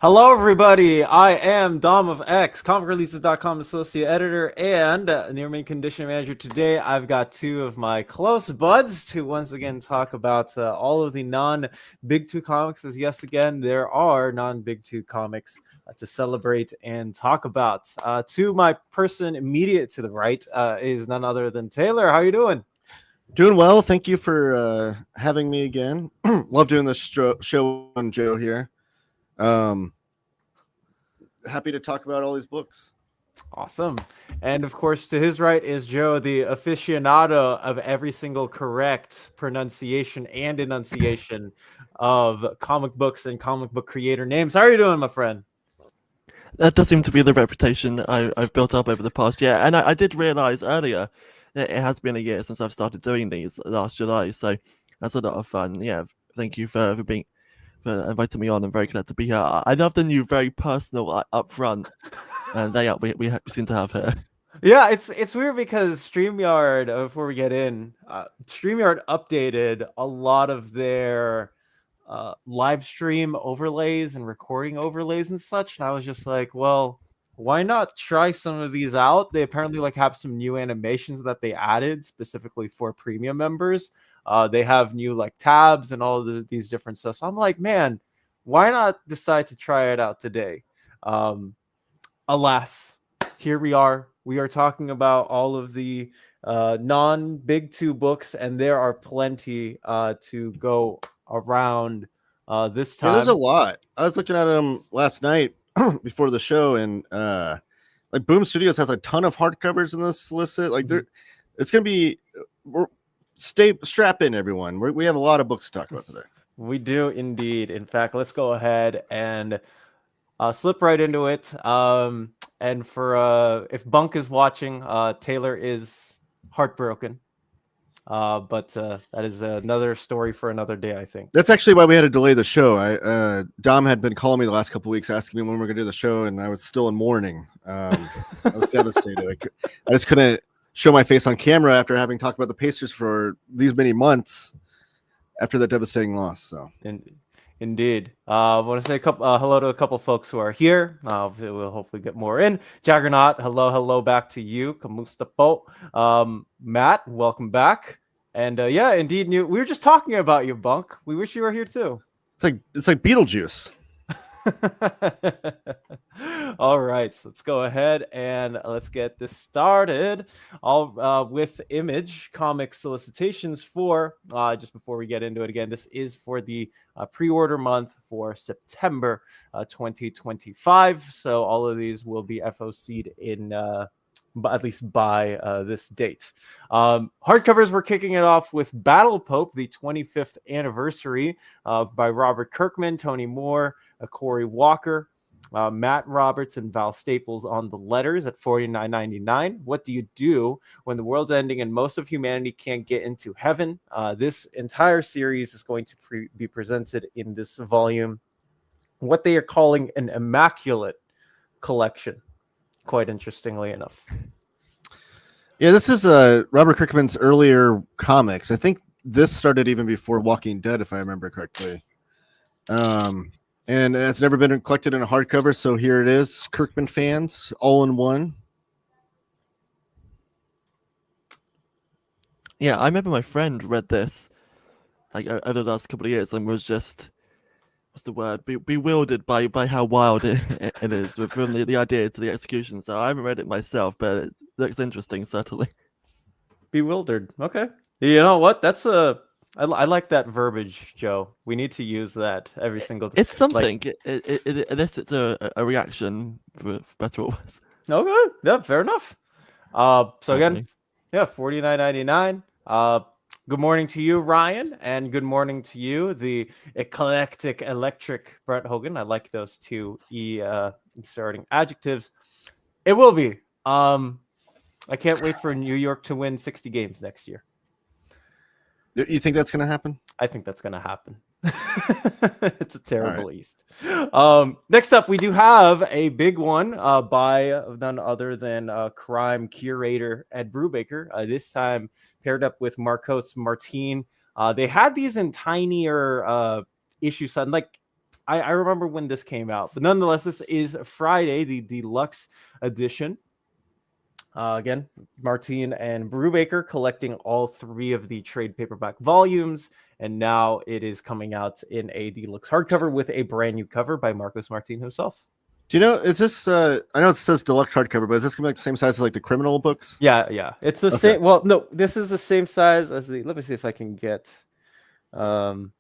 Hello, everybody. I am Dom of X, comicreleases.com associate editor and near mint condition manager. Today, I've got two of my close buds to once again talk about all of the non-Big Two comics. As yes, again, there are non-Big Two comics to celebrate and talk about. To my person immediate to the right is none other than Taylor. How you doing? Doing well. Thank you for having me again. Love doing this show on Joe here. Happy to talk about all these books. Awesome. And of course, to his right is Joe, the aficionado of every single correct pronunciation and enunciation of comic books and comic book creator names. How are you doing, my friend? That does seem to be the reputation I've built up over the past year. And I did realize earlier that it has been a year since I've started doing these last July. So that's a lot of fun. Yeah, thank you for inviting me on. I'm very glad to be here. I love the new, very personal upfront layout we seem to have here. Yeah, it's weird because StreamYard, before we get in, StreamYard updated a lot of their live stream overlays and recording overlays and such. And I was just like, well, why not try some of these out? They apparently have some new animations that they added specifically for premium members. They have new tabs and all of these different stuff. So I'm like, man, why not decide to try it out today? Alas, here we are. We are talking about all of the non-Big Two books, and there are plenty to go around this time. Yeah, there's a lot. I was looking at them last night before the show, and Boom Studios has a ton of hardcovers in this solicit. It's gonna be. Strap in, everyone. We have a lot of books to talk about today. We do indeed. In fact, let's go ahead and slip right into it. And for if Bunk is watching, Taylor is heartbroken. But that is another story for another day, I think. That's actually why we had to delay the show. Dom had been calling me the last couple of weeks asking me when we're going to do the show, and I was still in mourning. I was devastated. I just couldn't show my face on camera after having talked about the Pacers for these many months after that devastating loss. So Indeed. I want to say hello to a couple folks who are here. We'll hopefully get more in. Jaggernaut, hello back to you. Kamusta Matt, welcome back. And yeah, indeed, we were just talking about you, Bunk. We wish you were here too. It's like Beetlejuice. All right, so let's go ahead and let's get this started. With Image comic solicitations for just before we get into it again. This is for the pre-order month for September 2025. So all of these will be FOC'd in at least by this date. Hardcovers, we're kicking it off with Battle Pope, the 25th anniversary by Robert Kirkman, Tony Moore, Corey Walker, Matt Roberts, and Val Staples on the letters at $49.99. What do you do when the world's ending and most of humanity can't get into heaven? This entire series is going to be presented in this volume, what they are calling an immaculate collection, quite interestingly enough. Yeah, this is Robert Kirkman's earlier comics. I think this started even before Walking Dead, if I remember correctly. And it's never been collected in a hardcover, so here it is. Kirkman fans, all in one. Yeah, I remember my friend read this over the last couple of years and was just, what's the word, bewildered by how wild it is, from the idea to the execution. So I haven't read it myself, but it looks interesting, certainly. Bewildered. Okay. You know what? I like that verbiage, Joe. We need to use that every single time. It's something. It elicits a reaction, for better or worse. Okay. Yeah, fair enough. So again, yeah, $49.99. Good morning to you, Ryan, and good morning to you, the eclectic electric Brett Hogan. I like those two starting adjectives. It will be. I can't wait for New York to win 60 games next year. You think that's going to happen? I think that's going to happen. It's a terrible East. Next up, we do have a big one by none other than crime curator Ed Brubaker. This time paired up with Marcos Martin. They had these in tinier issues, I remember when this came out, but nonetheless, this is Friday, the deluxe edition. Again, Martine and Brubaker collecting all 3 of the trade paperback volumes, and now it is coming out in a deluxe hardcover with a brand new cover by Marcos Martin himself. Do you know, is this, I know it says deluxe hardcover, but is this going to be like the same size as like the criminal books? Yeah. It's the same. Well, no, this is the same size as the, let me see if I can get one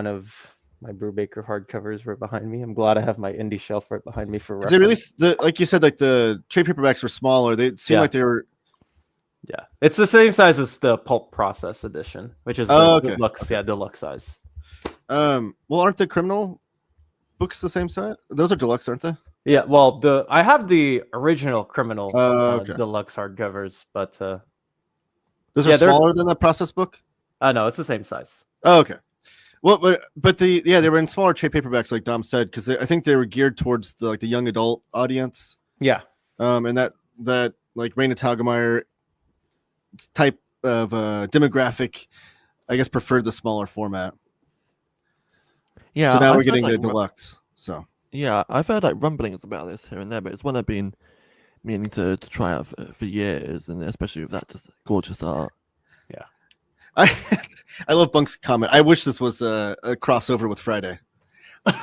of my Brubaker hardcovers right behind me. I'm glad I have my indie shelf right behind me for reference. They released like you said, like the trade paperbacks were smaller. They seemed like they were. Yeah, it's the same size as the Pulp Process edition, which is deluxe. Yeah, deluxe size. Well, aren't the criminal books the same size? Those are deluxe, aren't they? Yeah. Well, I have the original criminal deluxe hardcovers, but those are smaller than the process book. No, it's the same size. Oh, okay. Well, but they were in smaller trade paperbacks, like Dom said, because I think they were geared towards the young adult audience. Yeah. And that like Raina Telgemeier type of demographic, I guess, preferred the smaller format. Yeah. So now we're getting the deluxe. So yeah, I've heard like rumblings about this here and there, but it's one I've been meaning to try out for years, and especially with that just gorgeous art. Yeah. I love Bunk's comment. I wish this was a crossover with Friday. See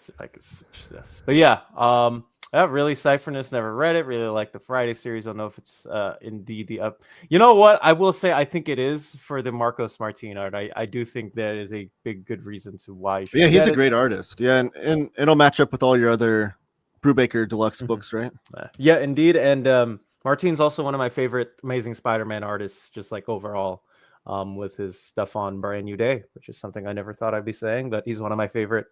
if I can switch this. But yeah, really Cyphernus, never read it. Really like the Friday series. I don't know if it's indeed the up. You know what? I will say I think it is for the Marcos Martin art. I do think that is a good reason to why. Yeah, he's a great artist. Yeah, and it'll match up with all your other Brubaker deluxe books, right? Yeah, indeed. And Martin's also one of my favorite Amazing Spider-Man artists, just like overall, with his stuff on Brand New Day, which is something I never thought I'd be saying, but he's one of my favorite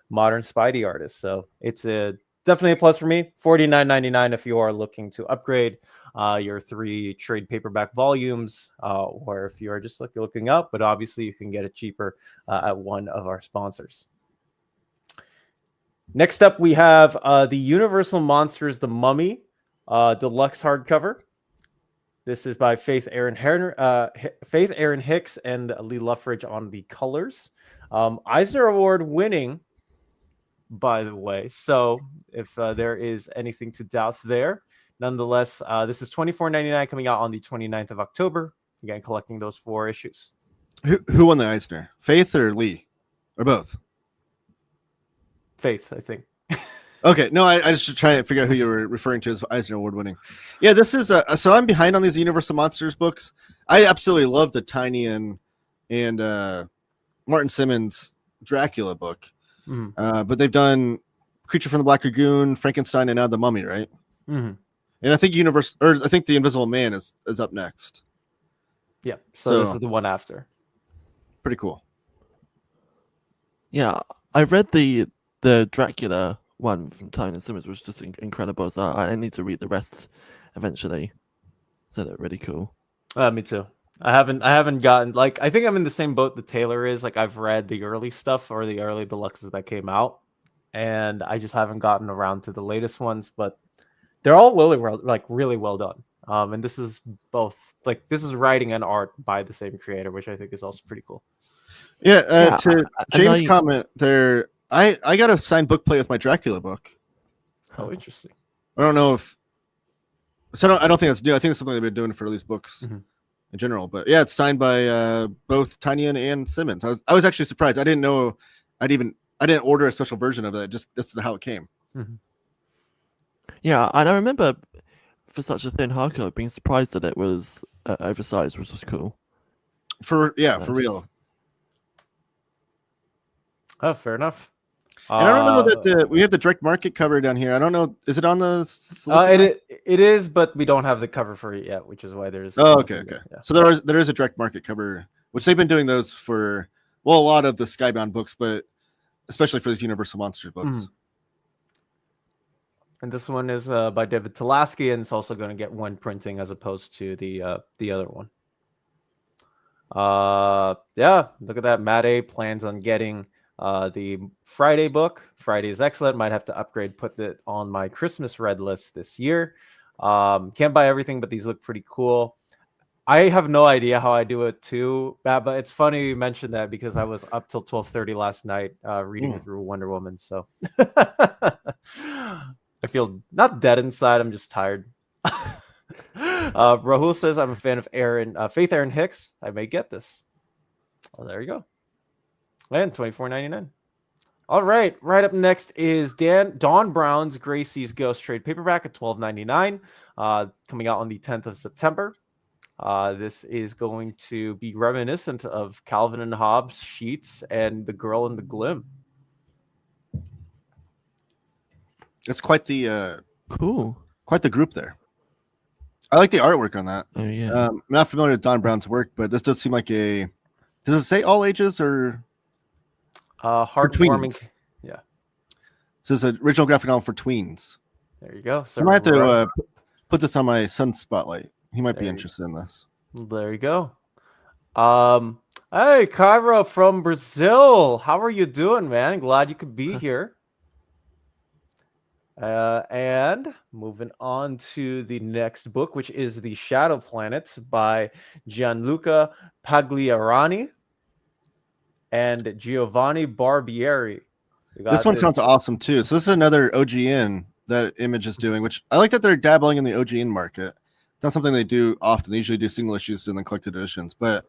modern Spidey artists. So it's definitely a plus for me. $49.99 if you are looking to upgrade your 3 trade paperback volumes, or if you are just looking up, but obviously you can get it cheaper at one of our sponsors. Next up, we have the Universal Monsters, The Mummy, deluxe hardcover. This is by Faith Aaron Hicks and Lee Luffridge on the colors. Eisner Award winning, by the way. So if there is anything to doubt there, nonetheless, this is $24.99 coming out on the 29th of October. Again, collecting those 4 issues. Who won the Eisner? Faith or Lee? Or both? Faith, I think. Okay, no, I just trying to figure out who you were referring to as Eisner Award winning. Yeah, this is so I'm behind on these Universal Monsters books. I absolutely love the Tiny and Martin Simmons Dracula book, but they've done Creature from the Black Lagoon, Frankenstein, and now The Mummy, right? Mm-hmm. And I think I think The Invisible Man is up next. Yeah, so this is the one after. Pretty cool. Yeah, I read the Dracula one from Tyne and Simmons was just incredible. So I need to read the rest eventually. So they're really cool. Me too. I haven't gotten, like, I think I'm in the same boat that Taylor is. Like, I've read the early stuff or the early deluxes that came out, and I just haven't gotten around to the latest ones. But they're all really well done. And this is both, like, this is writing and art by the same creator, which I think is also pretty cool. Yeah. To James' comment there. I got a signed book plate with my Dracula book. Oh, interesting. I don't know if. So I don't think that's new. I think it's something they've been doing for these books in general. But yeah, it's signed by both Tynion and Simmons. I was actually surprised. I didn't know. I didn't order a special version of it. Just that's how it came. Mm-hmm. Yeah, and I remember for such a thin hardcover being surprised that it was oversized, which was cool. For real. Oh, fair enough. And I don't know that we have the direct market cover down here. I don't know. Is it on the? It is, but we don't have the cover for it yet, which is why there's. Oh, okay. Yeah. So there is a direct market cover, which they've been doing those for a lot of the Skybound books, but especially for these Universal Monsters books. Mm-hmm. And this one is by David Talaski, and it's also going to get one printing as opposed to the other one. Yeah, look at that. Matt A plans on getting the Friday book. Friday is excellent. Might have to upgrade, put it on my Christmas red list this year. Can't buy everything, but these look pretty cool. I have no idea how I do it too, but it's funny you mentioned that because I was up till 12:30 last night reading through Wonder Woman. So I feel not dead inside. I'm just tired. Rahul says I'm a fan of Faith Aaron Hicks. I may get this. Oh, there you go. And $24.99. All right. Right up next is Don Brown's Gracie's Ghost Trade paperback at $12.99. Coming out on the 10th of September. This is going to be reminiscent of Calvin and Hobbes, Sheets, and The Girl in the Glim. It's quite the Cool. quite the group there. I like the artwork on that. Oh yeah. I'm not familiar with Don Brown's work, but this does seem like a. Does it say all ages or? Heartwarming. Yeah. So it's an original graphic novel for tweens. There you go. So I might have to put this on my son's spotlight. He might be interested in this. There you go. Hey, Cairo from Brazil. How are you doing, man? Glad you could be here. And moving on to the next book, which is The Shadow Planets by Gianluca Pagliarani and Giovanni Barbieri. This one sounds awesome too. So this is another OGN that Image is doing, which I like that they're dabbling in the OGN market. It's not something they do often. They usually do single issues and then collected editions. But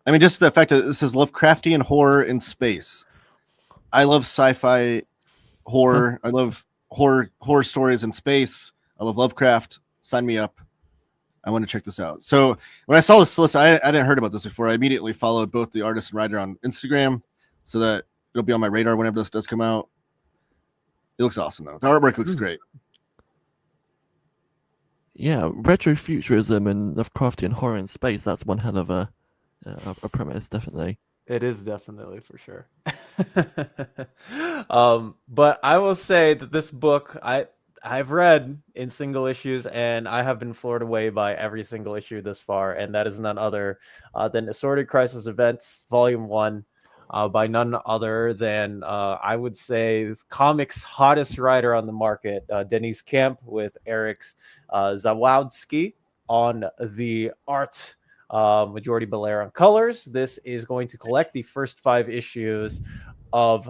I mean, just the fact that this is Lovecraftian horror in space. I love sci-fi horror. I love horror stories in space. I love Lovecraft. Sign me up. I want to check this out. So when I saw this list, I didn't heard about this before. I immediately followed both the artist and writer on Instagram so that it'll be on my radar whenever this does come out. It looks awesome though. The artwork looks great. Yeah, retrofuturism and Lovecraftian horror in space. That's one hell of a premise, definitely. It is definitely for sure. But I will say that this book I've read in single issues, and I have been floored away by every single issue this far, and that is none other than Assorted Crisis Events Volume 1 by none other than I would say comics hottest writer on the market, Denise Kemp, with Eric Zawadzki on the art. Majority Belair on colors. This is going to collect the first 5 issues of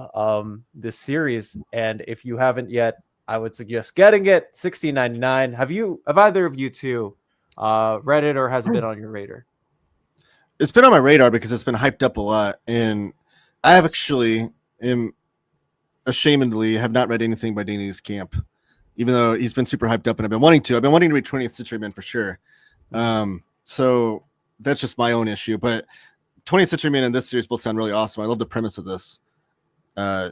this series, and if you haven't yet, I would suggest getting it. $16.99. Have either of you two read it, or has it been on your radar? It's been on my radar because it's been hyped up a lot, and I have actually ashamedly have not read anything by Denise Camp, even though he's been super hyped up, and I've been wanting to read 20th Century Men for sure. So that's just my own issue, but 20th Century Man and this series both sound really awesome. I love the premise of this.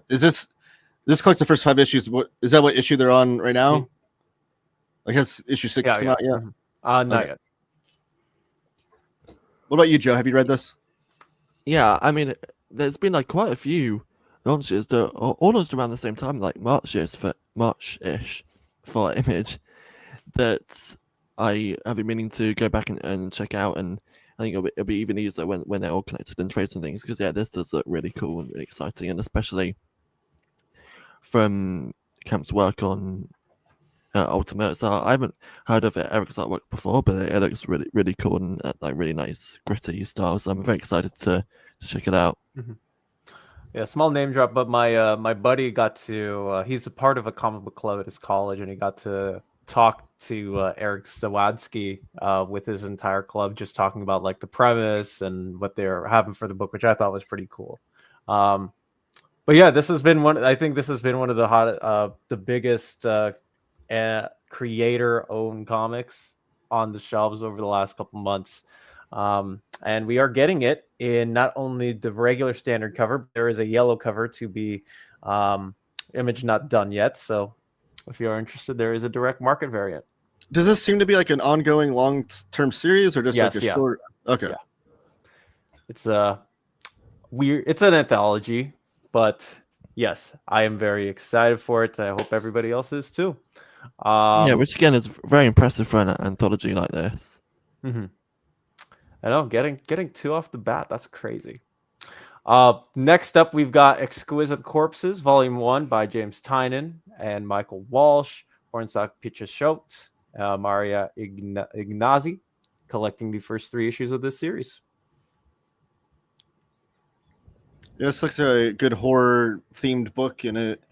Is this collects the first 5 issues? Is that what issue they're on right now? Like, has issue 6 come out yet? Not yet. What about you, Joe? Have you read this? Yeah, I mean, there's been like quite a few launches that are all launched around the same time, like March-ish for Image, that I have been meaning to go back and check out, and I think it'll be even easier when they're all connected in trades and things, because yeah, this does look really cool and really exciting, and especially from Camp's work on Ultimate. So I haven't heard of Eric's artwork before, but it looks really, really cool and like really nice gritty style. So I'm very excited to check it out. Mm-hmm. Yeah, small name drop, but my buddy got to he's a part of a comic book club at his college, and he got to talk to Eric Zawadzki with his entire club, just talking about like the premise and what they're having for the book, which I thought was pretty cool. But yeah, this has been one of the biggest creator-owned comics on the shelves over the last couple months. And we are getting it in not only the regular standard cover, but there is a yellow cover to be Image not done yet. So if you are interested, there is a direct market variant. Does this seem to be like an ongoing long-term series, or just like a short? Okay. Yeah. It's weird. It's an anthology, but yes, I am very excited for it. I hope everybody else is too. Yeah, which again is very impressive for an anthology like this. Mm-hmm. I know, getting 2 off the bat, that's crazy. Next up, we've got Exquisite Corpses, Volume 1 by James Tynan and Michael Walsh, Hornsby Halo, Maria Ignazi, collecting the first 3 issues of this series. Yeah, this looks a good horror themed book, and it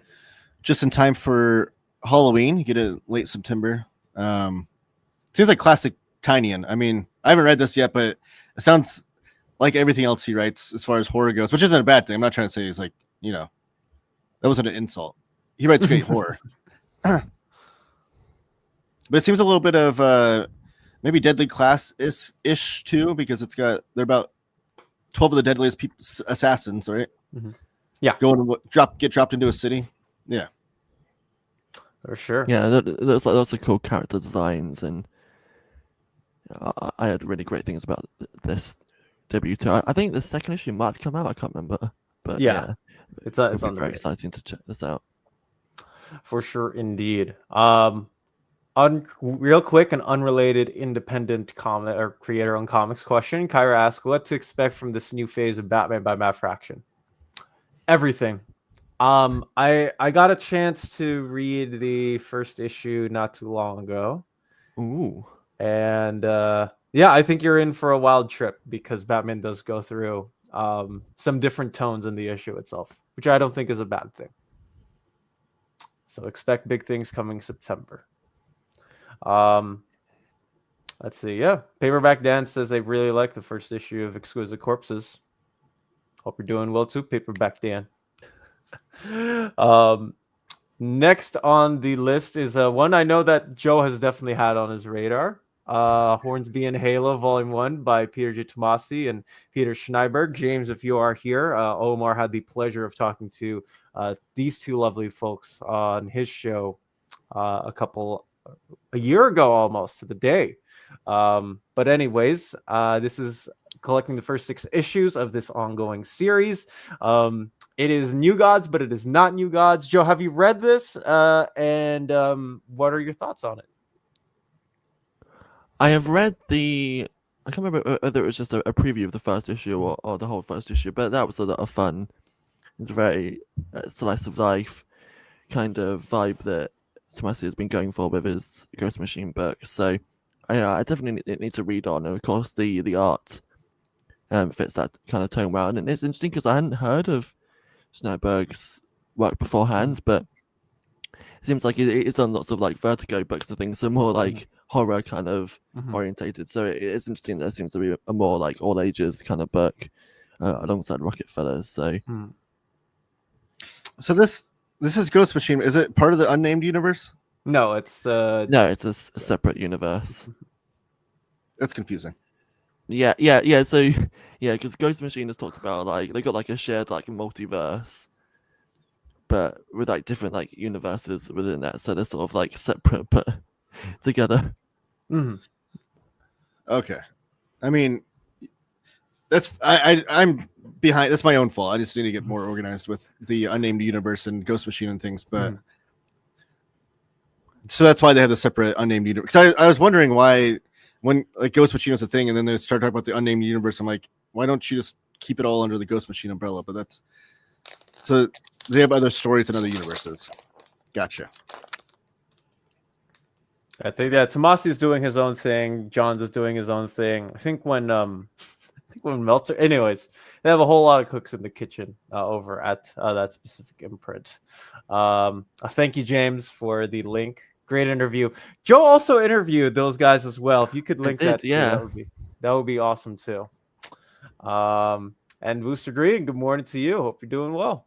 just in time for Halloween. You get it late September. Seems like classic Tynion. I mean, I haven't read this yet, but it sounds like everything else he writes as far as horror goes, which isn't a bad thing. I'm not trying to say he's like, that wasn't an insult. He writes great horror. But it seems a little bit of maybe Deadly Class ish too, because they're about 12 of the deadliest assassins, right? Mm-hmm. Yeah. Get dropped into a city. Yeah. For sure. Yeah, there's lots of cool character designs, and I had really great things about this debut too. I think the second issue might have come out. I can't remember, but yeah, it's it'll be on very exciting to check this out. For sure, indeed. Real quick, an unrelated independent comment or creator-owned comics question. Kyra asks, what to expect from this new phase of Batman by Matt Fraction? Everything. I got a chance to read the first issue not too long ago. Ooh. And I think you're in for a wild trip, because Batman does go through some different tones in the issue itself, which I don't think is a bad thing. So expect big things coming September. Let's see. Yeah, Paperback Dan says they really like the first issue of Exquisite Corpses. Hope you're doing well too, Paperback Dan. Next on the list is one I know that Joe has definitely had on his radar. Hornsby and Halo Volume 1 by Peter J. Tomasi and Peter Schneiberg. James, if you are here, Omar had the pleasure of talking to these two lovely folks on his show a year ago almost to the day. But anyways, this is collecting the first 6 issues of this ongoing series. It is New Gods, but it is not New Gods. Joe, have you read this? And what are your thoughts on it? I have read I can't remember whether it was just a preview of the first issue or the whole first issue, but that was a lot of fun. It's a very slice of life kind of vibe that Tomasi has been going for with his Ghost Machine book. So I definitely need to read on. And of course, the art fits that kind of tone well. And it's interesting because I hadn't heard of Schneiberg's work beforehand, but it seems like it's done lots of like Vertigo books and things, so more like horror kind of orientated. So it is interesting. There seems to be a more like all ages kind of book alongside Rocketfellers. So this is Ghost Machine. Is it part of the Unnamed universe? No, it's no, it's a separate universe. That's confusing. Yeah. So because Ghost Machine has talked about like they got like a shared like multiverse, but with like different like universes within that. So they're sort of like separate but together. Mm-hmm. Okay, I mean, I'm behind. That's my own fault. I just need to get more organized with the Unnamed universe and Ghost Machine and things. But so that's why they have the separate Unnamed universe. Because I was wondering why when like Ghost Machine was a thing, and then they started talking about the Unnamed universe. I'm like, why don't you just keep it all under the Ghost Machine umbrella? But that's so they have other stories in other universes. Gotcha. I think that Tomasi is doing his own thing. Johns is doing his own thing. I think when Meltzer, anyways, they have a whole lot of cooks in the kitchen over at that specific imprint. Thank you, James, for the link. Great interview. Joe also interviewed those guys as well. If you could link that, that would be awesome too. And Booster Green, good morning to you. Hope you're doing well.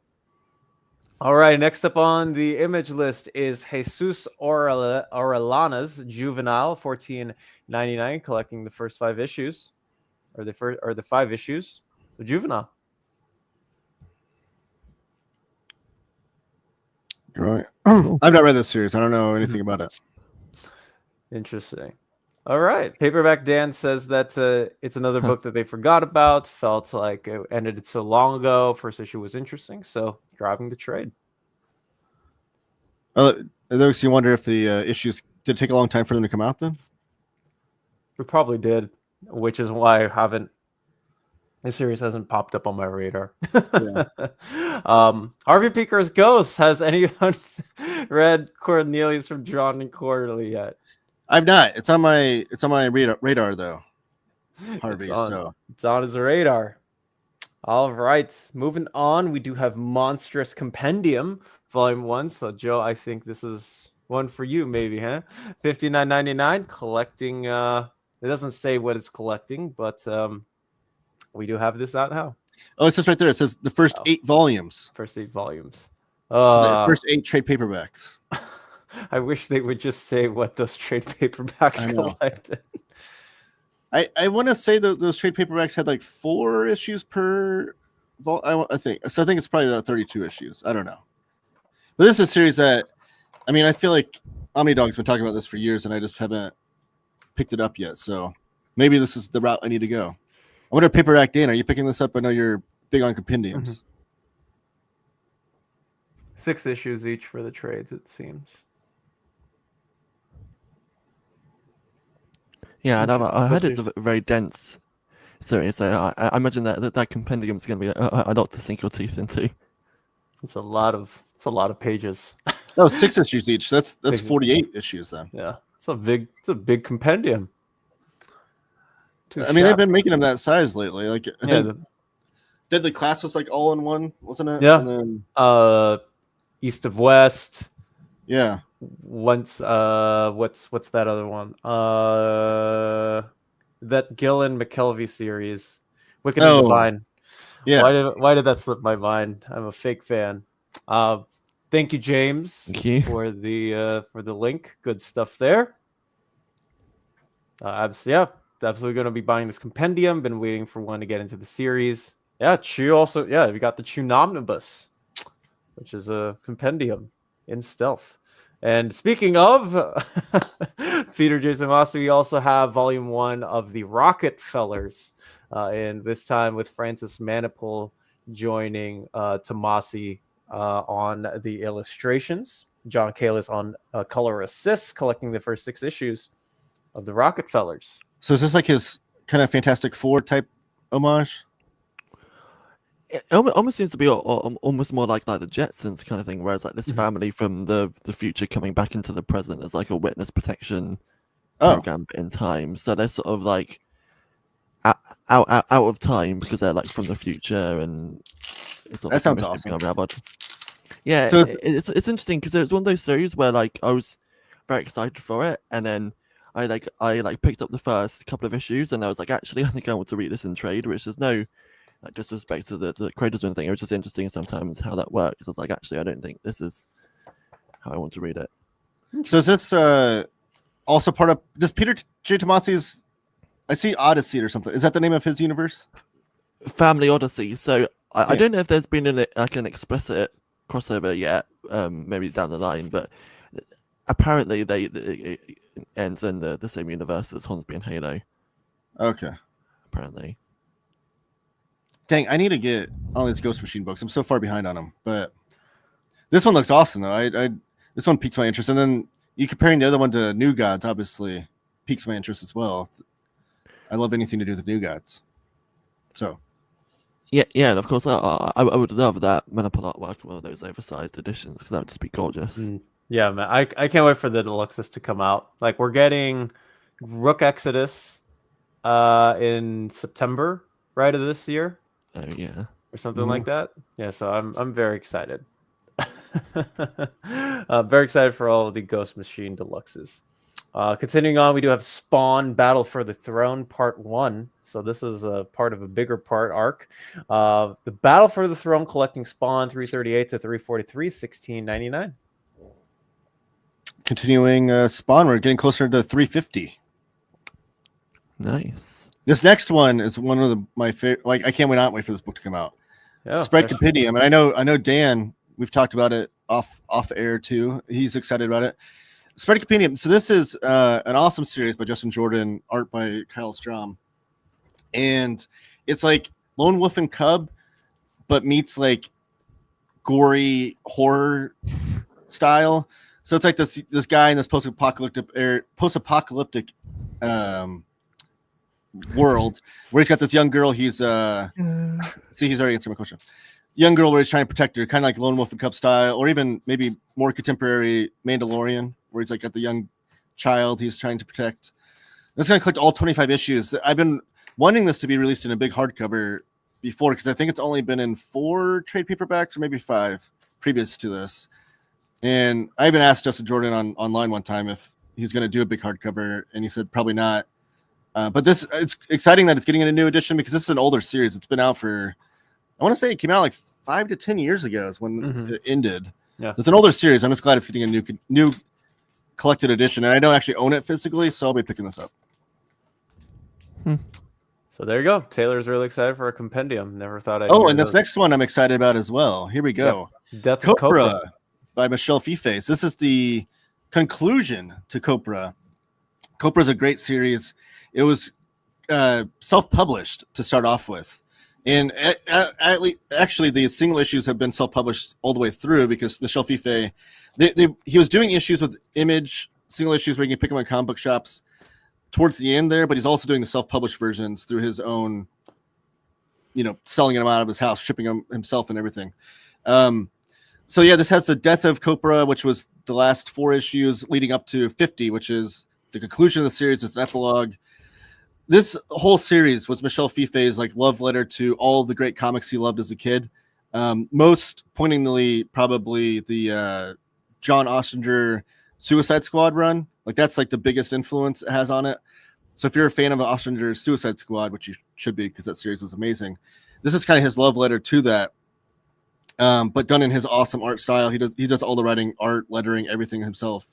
All right, next up on the image list is Jesus Orellana's Juvenile, $14.99, collecting the first 5 issues, or the 5 issues of Juvenile. Right. I've not read this series. I don't know anything about it. Interesting. All right. Paperback Dan says that it's another book that they forgot about. Felt like it ended so long ago. First issue was interesting, so grabbing the trade. It makes you wonder if the issues did it take a long time for them to come out then? It probably did, which is why this series hasn't popped up on my radar. Yeah. Harvey Peaker's Ghost. Has anyone read Cornelius from John and Quarterly yet? I've not. It's on my radar though. Harvey. It's on, So it's on his radar. All right, moving on, we do have Monstrous Compendium, Volume 1. So, Joe, I think this is one for you, maybe, huh? $59.99, collecting. It doesn't say what it's collecting, but we do have this out now. oh, it says right there. It says the first 8 volumes. First 8 volumes. So the first 8 trade paperbacks. I wish they would just say what those trade paperbacks collected. I want to say that those trade paperbacks had like 4 issues per I think. So I think it's probably about 32 issues. I don't know. But this is a series that, I mean, I feel like Omnidog's been talking about this for years, and I just haven't picked it up yet. So maybe this is the route I need to go. I wonder, Paperback Dan, are you picking this up? I know you're big on compendiums. Mm-hmm. 6 issues each for the trades, it seems. Yeah, and I heard it's a very dense series, so I imagine that compendium is going to be a lot to sink your teeth into. It's a lot of pages. Oh, 6 issues each. That's 48 issues then. Yeah, it's a big compendium. I mean, they've been making them that size lately. Like, I yeah, think Deadly Class was like all in one, wasn't it? Yeah. And then, East of West. Yeah. Once what's that other one? That Gillen McKelvey series. Wicked and Divine. Yeah. Why did that slip my mind? I'm a fake fan. Thank you, James, for the link. Good stuff there. Absolutely going to be buying this compendium. Been waiting for one to get into the series. Yeah, Chew also. Yeah, we got the Chewnomnibus, which is a compendium in stealth. And speaking of Peter J. Tomasi, we also have Volume 1 of the Rocketfellers, and this time with Francis Manipul joining Tomasi on the illustrations. John Kalis on color assists, collecting the first 6 issues of the Rocketfellers. So is this like his kind of Fantastic Four type homage? It almost seems to be almost more like the Jetsons kind of thing, where it's like this family from the future coming back into the present as like a witness protection program in time. So they're sort of like out of time because they're like from the future, and it's that sounds awesome. Yeah, so it's interesting because it's one of those series where like I was very excited for it, and then I picked up the first couple of issues, and I was like, actually, I think I want to read this in trade, which is no disrespect to the creators or anything. It was just interesting sometimes how that works. I was like, actually, I don't think this is how I want to read it. So is this also part of does Peter J. Tomasi's? I see Odyssey or something. Is that the name of his universe? Family Odyssey. So I don't know if there's been an explicit crossover yet. Maybe down the line, but apparently it ends in the same universe as Hornsby and Halo. Okay. Apparently. Dang, I need to get all these Ghost Machine books. I'm so far behind on them, but this one looks awesome though. This one piques my interest, and then you comparing the other one to New Gods obviously piques my interest as well. I love anything to do with New Gods. So, yeah, and of course I would love that Manipul artwork, one of those oversized editions, because that would just be gorgeous. Yeah, man, I can't wait for the deluxes to come out. Like we're getting Rook Exodus in September, right, of this year. Oh yeah, or something like that. Yeah, so I'm very excited. Very excited for all of the Ghost Machine deluxes. Continuing on, we do have Spawn Battle for the Throne Part 1. So this is a part of a bigger part arc. The Battle for the Throne, collecting Spawn 338 to 343, $16.99. Continuing Spawn, we're getting closer to 350. Nice. This next one is one of my favorite. Like, I can't wait for this book to come out. Yeah, Spread Compendium, and I know Dan. We've talked about it off air too. He's excited about it. Spread Compendium. So this is an awesome series by Justin Jordan, art by Kyle Strom, and it's like Lone Wolf and Cub, but meets like gory horror style. So it's like this guy in this post-apocalyptic world where he's got this young girl. He's he's already answered my question. Young girl where he's trying to protect her, kind of like Lone Wolf and Cub style, or even maybe more contemporary Mandalorian, where he's like got the young child he's trying to protect. And it's going to collect all 25 issues. I've been wanting this to be released in a big hardcover before, because I think it's only been in 4 trade paperbacks or maybe 5 previous to this. And I even asked Justin Jordan online one time if he's going to do a big hardcover, and he said probably not. But it's exciting that it's getting a new edition, because this is an older series. It's been out for, I want to say it came out like 5 to 10 years ago is when it ended. Yeah, it's an older series. I'm just glad it's getting a new collected edition, and I don't actually own it physically, so I'll be picking this up. So there you go. Taylor's really excited for a compendium. Never thought I'd. And this next one I'm excited about as well. Here we go. Yep. Death of Copra by Michel Fifes. This is the conclusion to Copra. Copra is a great series. It was self-published to start off with. And actually, the single issues have been self-published all the way through, because Michel Fifes, he was doing issues with Image, single issues where you can pick them in comic book shops towards the end there, but he's also doing the self-published versions through his own, selling them out of his house, shipping them himself and everything. So yeah, this has the death of Copra, which was the last 4 issues leading up to 50, which is the conclusion of the series. It's an epilogue. This whole series was Michel Fifes' like love letter to all the great comics he loved as a kid. Most poignantly, probably the John Ostrander Suicide Squad run. Like that's like the biggest influence it has on it. So if you're a fan of Ostrander's Suicide Squad, which you should be, because that series was amazing, this is kind of his love letter to that. But done in his awesome art style. He does all the writing, art, lettering, everything himself.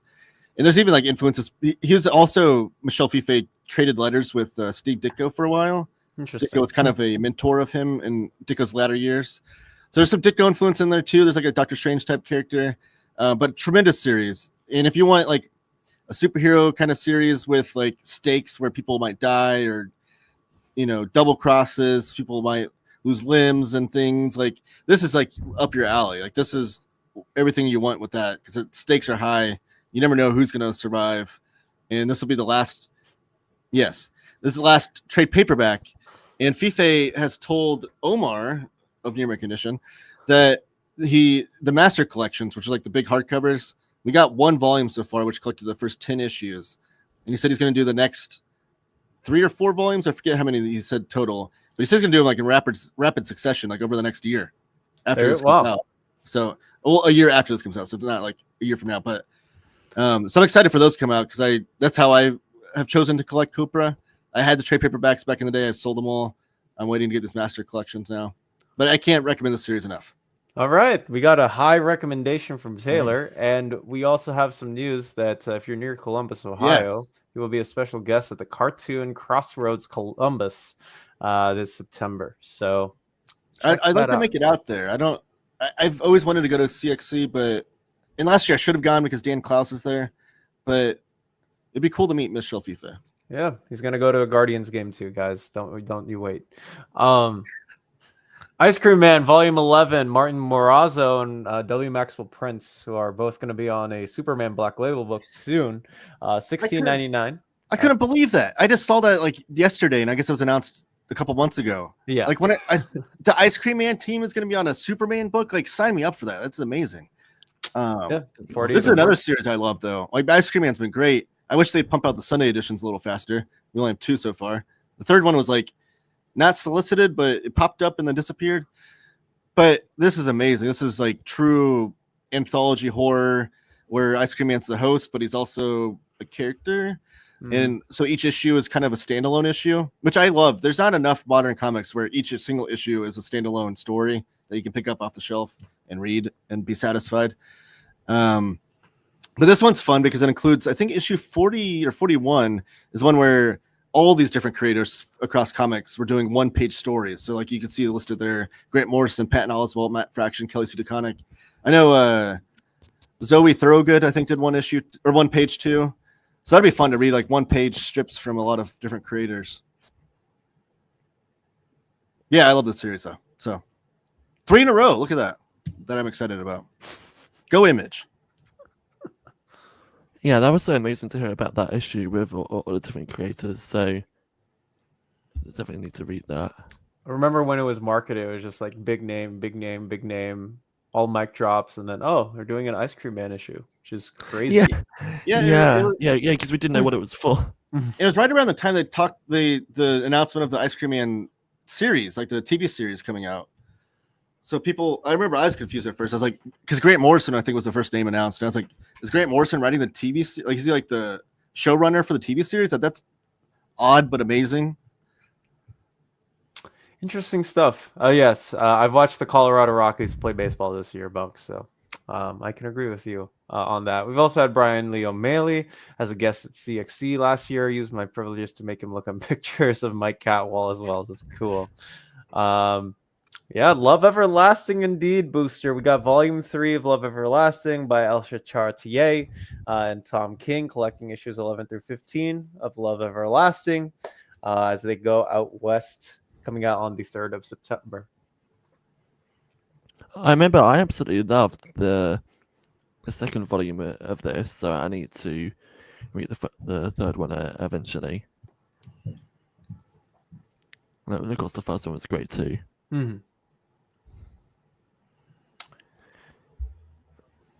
And there's even like influences. He was also, Michel Fifes traded letters with Steve Ditko for a while. Interesting. Ditko was kind of a mentor of him in Ditko's latter years. So there's some Ditko influence in there too. There's like a Doctor Strange type character, but tremendous series. And if you want like a superhero kind of series with like stakes where people might die, or double crosses, people might lose limbs and things, like this is like up your alley. Like this is everything you want with that, because the stakes are high. You never know who's going to survive, and this will be the last. Yes, this is the last trade paperback, and Fifes has told Omar of Near Mint Condition that the master collections, which are like the big hardcovers, we got 1 volume so far, which collected the first 10 issues, and he said he's going to do the next 3 or 4 volumes. I forget how many he said total, but he says he's going to do them like in rapid succession, like over the next year after this comes out. So, a year after this comes out, so not like a year from now, but so I'm excited for those to come out, because that's how I have chosen to collect Copra. I had the trade paperbacks back in the day. I sold them all. I'm waiting to get these master collections now, but I can't recommend the series enough. All right, we got a high recommendation from Taylor, Nice. and we also have some news that if you're near Columbus, Ohio, you will be a special guest at the Cartoon Crossroads Columbus this September. So I'd like to make it out there. I've always wanted to go to CXC, and last year I should have gone because Dan Klaus is there, but it'd be cool to meet Michel Fifes. Yeah, he's gonna go to a Guardians game too, guys. Don't you wait. Ice Cream Man Volume 11, Martin Morazzo and W. Maxwell Prince, who are both going to be on a Superman Black Label book soon. $16.99. I couldn't believe that. I just saw that like yesterday, and I guess it was announced a couple months ago. Yeah, like when the Ice Cream Man team is going to be on a Superman book. Like, sign me up for that. That's amazing. Yeah, this is another series I love, though. Like, Ice Cream Man's been great. I wish they'd pump out the Sunday editions a little faster. We only have 2 so far. The third one was like not solicited, but it popped up and then disappeared. But this is amazing. This is like true anthology horror where Ice Cream Man's the host, but he's also a character. And so each issue is kind of a standalone issue, which I love. There's not enough modern comics where each single issue is a standalone story that you can pick up off the shelf and read and be satisfied. But this one's fun because it includes, I think, issue 40 or 41 is one where all these different creators across comics were doing 1-page stories. So like you can see listed there, Grant Morrison, Patton Oswalt, Matt Fraction, Kelly Sue DeConnick. I know Zoe Thorogood, I think, did 1 issue or 1 page too. So that'd be fun to read, like 1-page strips from a lot of different creators. Yeah, I love this series though. So 3 in a row. Look at that I'm excited about. Go Image. Yeah, that was so amazing to hear about that issue with all the different creators. So definitely need to read that. I remember when it was marketed, it was just like big name, big name, big name, all mic drops, and then they're doing an Ice Cream Man issue, which is crazy. Yeah, because we didn't know what it was for. It was right around the time they talked the announcement of the Ice Cream Man series, like the TV series coming out. So I remember I was confused at first. I was like, because Grant Morrison, I think, was the first name announced. And I was like, is Grant Morrison writing the TV? Like, is he like the showrunner for the TV series? That's odd but amazing. Interesting stuff. Yes, I've watched the Colorado Rockies play baseball this year, Bunk. So I can agree with you on that. We've also had Brian Lee O'Malley as a guest at CXC last year. I used my privileges to make him look on pictures of Mike Catwall as well. So it's cool. Yeah, Love Everlasting indeed, Booster. We got Volume 3 of Love Everlasting by Elsha Chartier and Tom King, collecting issues 11 through 15 of Love Everlasting as they go out west, coming out on the 3rd of September. I remember I absolutely loved the second volume of this, so I need to read the third one eventually. And of course, the first one was great too. Mm-hmm.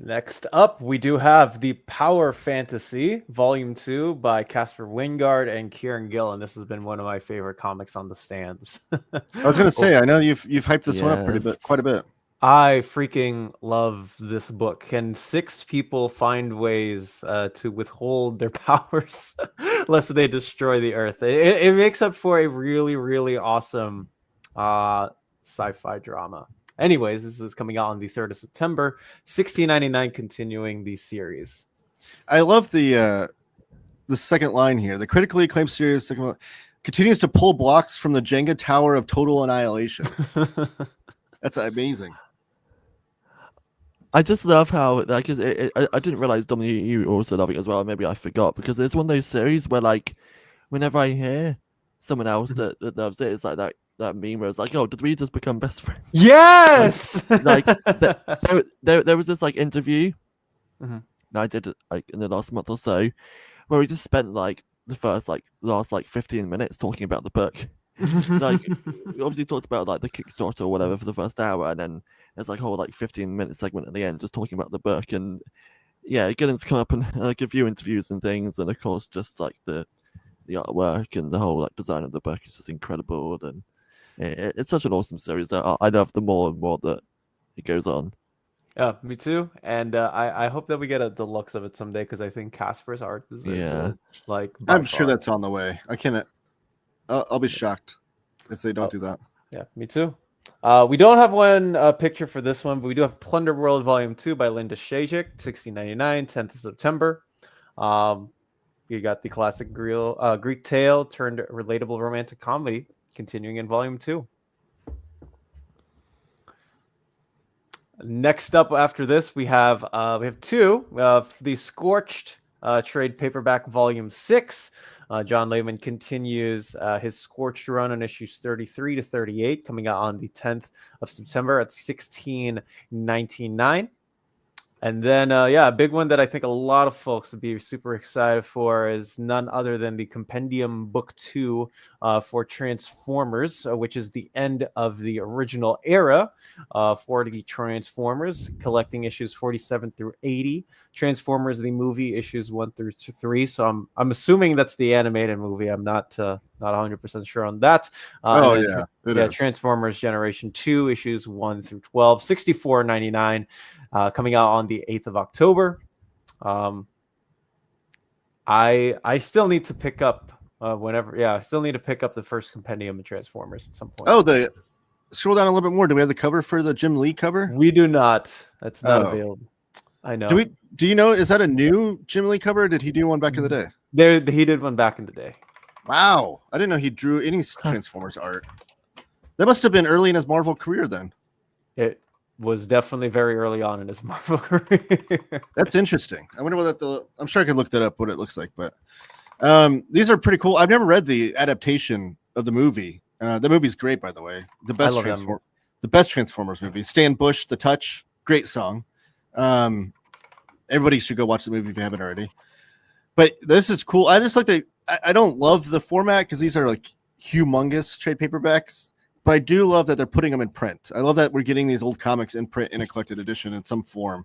Next up, we do have the Power Fantasy Volume 2 by Casper Wingard and Kieran Gillen. This has been one of my favorite comics on the stands. I was going to say, I know you've hyped this one up quite a bit. I freaking love this book. Can 6 people find ways to withhold their powers lest they destroy the Earth? It makes up for a really, really awesome sci-fi drama. Anyways, this is coming out on the 3rd of September, $16.99, continuing the series. I love the second line here. The critically acclaimed series continues to pull blocks from the Jenga Tower of Total Annihilation. That's amazing. I just love how, like, I didn't realize, Dominic, you also love it as well. Maybe I forgot, because it's one of those series where, like, whenever I hear someone else that loves it, it's like that meme where it's like, oh, did we just become best friends? Yes! Like there was this, like, interview that I did, like, in the last month or so, where we just spent, like, the last 15 minutes talking about the book. Like, we obviously talked about, like, the Kickstarter or whatever for the first hour, and then there's like a whole, like, 15-minute segment at the end just talking about the book. And yeah, Gillen's come up and give you interviews and things, and of course just like the artwork and the whole, like, design of the book is just incredible. And it's such an awesome series that I love the more and more that it goes on. Yeah, me too. And I hope that we get a deluxe of it someday, because I think Casper's art deserves it. Like, I'm sure that's on the way. I cannot. I'll be shocked if they don't do that. Yeah, me too. We don't have one picture for this one, but we do have Plunder World Volume 2 by Linda Shajik, $16.99, 10th of September. You got the classic Greek tale turned relatable romantic comedy, continuing in Volume 2. Next up after this, we have two. The Scorched trade paperback Volume 6. John Layman continues his Scorched run on issues 33 to 38, coming out on the 10th of September at $16.99. And then, a big one that I think a lot of folks would be super excited for is none other than the Compendium Book 2 for Transformers, which is the end of the original era for the Transformers, collecting issues 47 through 80. Transformers, the movie, issues 1 through 3. So I'm assuming that's the animated movie. I'm not 100% sure on that. Transformers Generation 2, issues 1 through 12, $64.99. Coming out on the 8th of October. I still need to pick up I still need to pick up the first Compendium of Transformers at some point. Oh, scroll down a little bit more. Do we have the cover for the Jim Lee cover? We do not. That's not available. I know. Do you know, is that a new Jim Lee cover, or did he do one back in the day? He did one back in the day. Wow. I didn't know he drew any Transformers art. That must have been early in his Marvel career then. It was definitely very early on in his Marvel career. That's interesting. I wonder what I'm sure I can look that up, what it looks like. But these are pretty cool. I've never read the adaptation of the movie. The movie's great, by the way. The best Transformers movie. Stan Bush, The Touch, great song. Everybody should go watch the movie if you haven't already. But this is cool. I just like I don't love the format because these are like humongous trade paperbacks. But I do love that they're putting them in print. I love that we're getting these old comics in print in a collected edition in some form.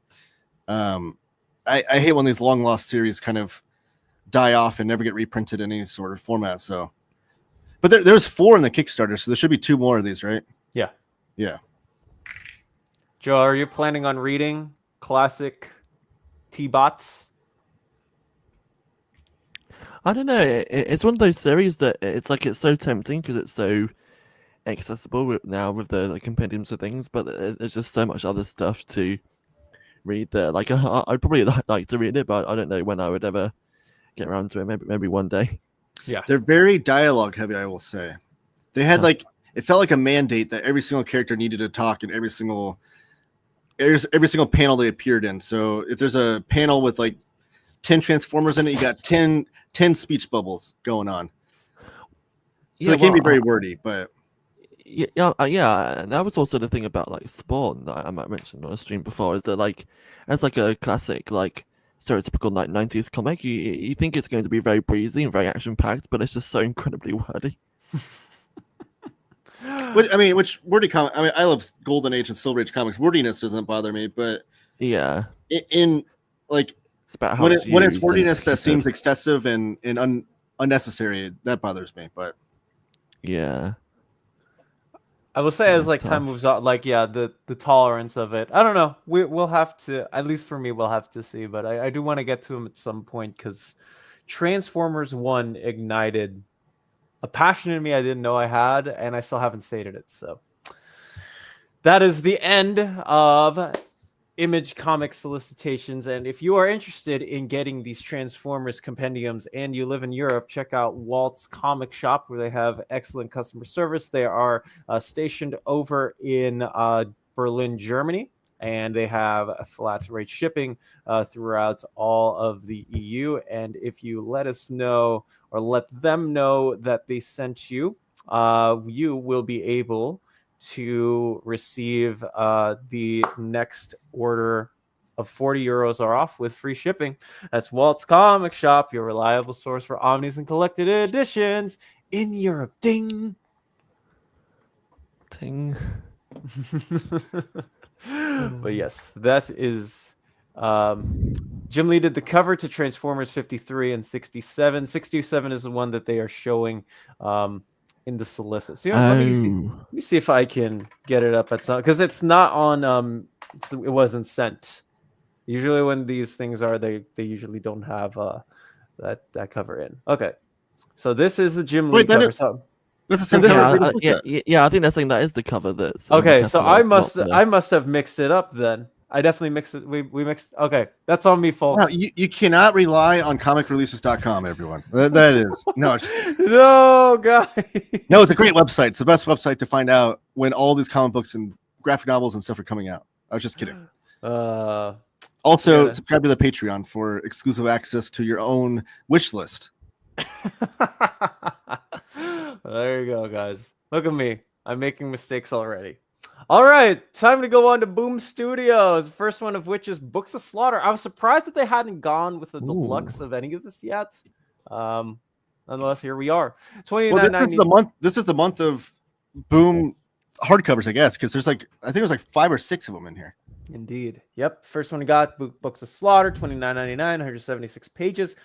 I hate when these long lost series kind of die off and never get reprinted in any sort of format. So, but there's 4 in the Kickstarter, so there should be 2 more of these, right? Yeah. Yeah. Joe, are you planning on reading classic T-Bots? I don't know. It's one of those series that it's like it's so tempting because it's so accessible now with the compendiums of things, but there's just so much other stuff to read there. Like I'd probably like to read it, but I don't know when I would ever get around to it. Maybe one day. Yeah, they're very dialogue heavy, I will say. They had like it felt like a mandate that every single character needed to talk in every single panel they appeared in. So if there's a panel with like 10 Transformers in it, you got 10 speech bubbles going on. So it can be very wordy, but yeah. And that was also the thing about like Spawn that I might mention on a stream before, is that like as like a classic like stereotypical like 90s comic, you think it's going to be very breezy and very action packed, but it's just so incredibly wordy. Which wordy comic? I mean, I love Golden Age and Silver Age comics. Wordiness doesn't bother me, but yeah, in like it's about how when it's wordiness that seems excessive and unnecessary, that bothers me. But yeah, I will say as like tough. time moves on, like the tolerance of it. I don't know. We'll have to, at least for me, we'll have to see. But I do want to get to him at some point because Transformers 1 ignited a passion in me I didn't know I had, and I still haven't sated it. So that is the end of Image Comic Solicitations. And if you are interested in getting these Transformers compendiums and you live in Europe, check out Walt's Comic Shop, where they have excellent customer service. They are stationed over in Berlin, Germany, and they have a flat rate shipping throughout all of the EU. And if you let us know or let them know that they sent you, you will be able to receive the next order of 40 euros are off with free shipping. That's Walt's Comic Shop, your reliable source for omnis and collected editions in Europe. Ding! Ting. But yes, that is Jim Lee did the cover to Transformers 53 and 67. 67 is the one that they are showing in the solicit. So let me see if I can get it up at some, because it's not on it wasn't sent. Usually when these things are, they usually don't have that cover in. Okay. So this is the Jim Lee cover. That's the same cover. Yeah, I think they're saying that is the cover that's okay. So I must have mixed it up then. I definitely mixed it. We mixed. Okay, that's on me, folks. No, you cannot rely on comicreleases.com, everyone. That is no, no, guys. No, it's a great website. It's the best website to find out when all these comic books and graphic novels and stuff are coming out. I was just kidding. Also, subscribe to the Patreon for exclusive access to your own wish list. There you go, guys. Look at me. I'm making mistakes already. All right, time to go on to Boom Studios. First one of which is Books of Slaughter. I was surprised that they hadn't gone with the deluxe of any of this yet. Nonetheless, here we are. This is the month of Boom hardcovers, I guess, because there's like I think there's like 5 or 6 of them in here. Indeed. Yep. First one we got Books of Slaughter, $29.99, 176 pages.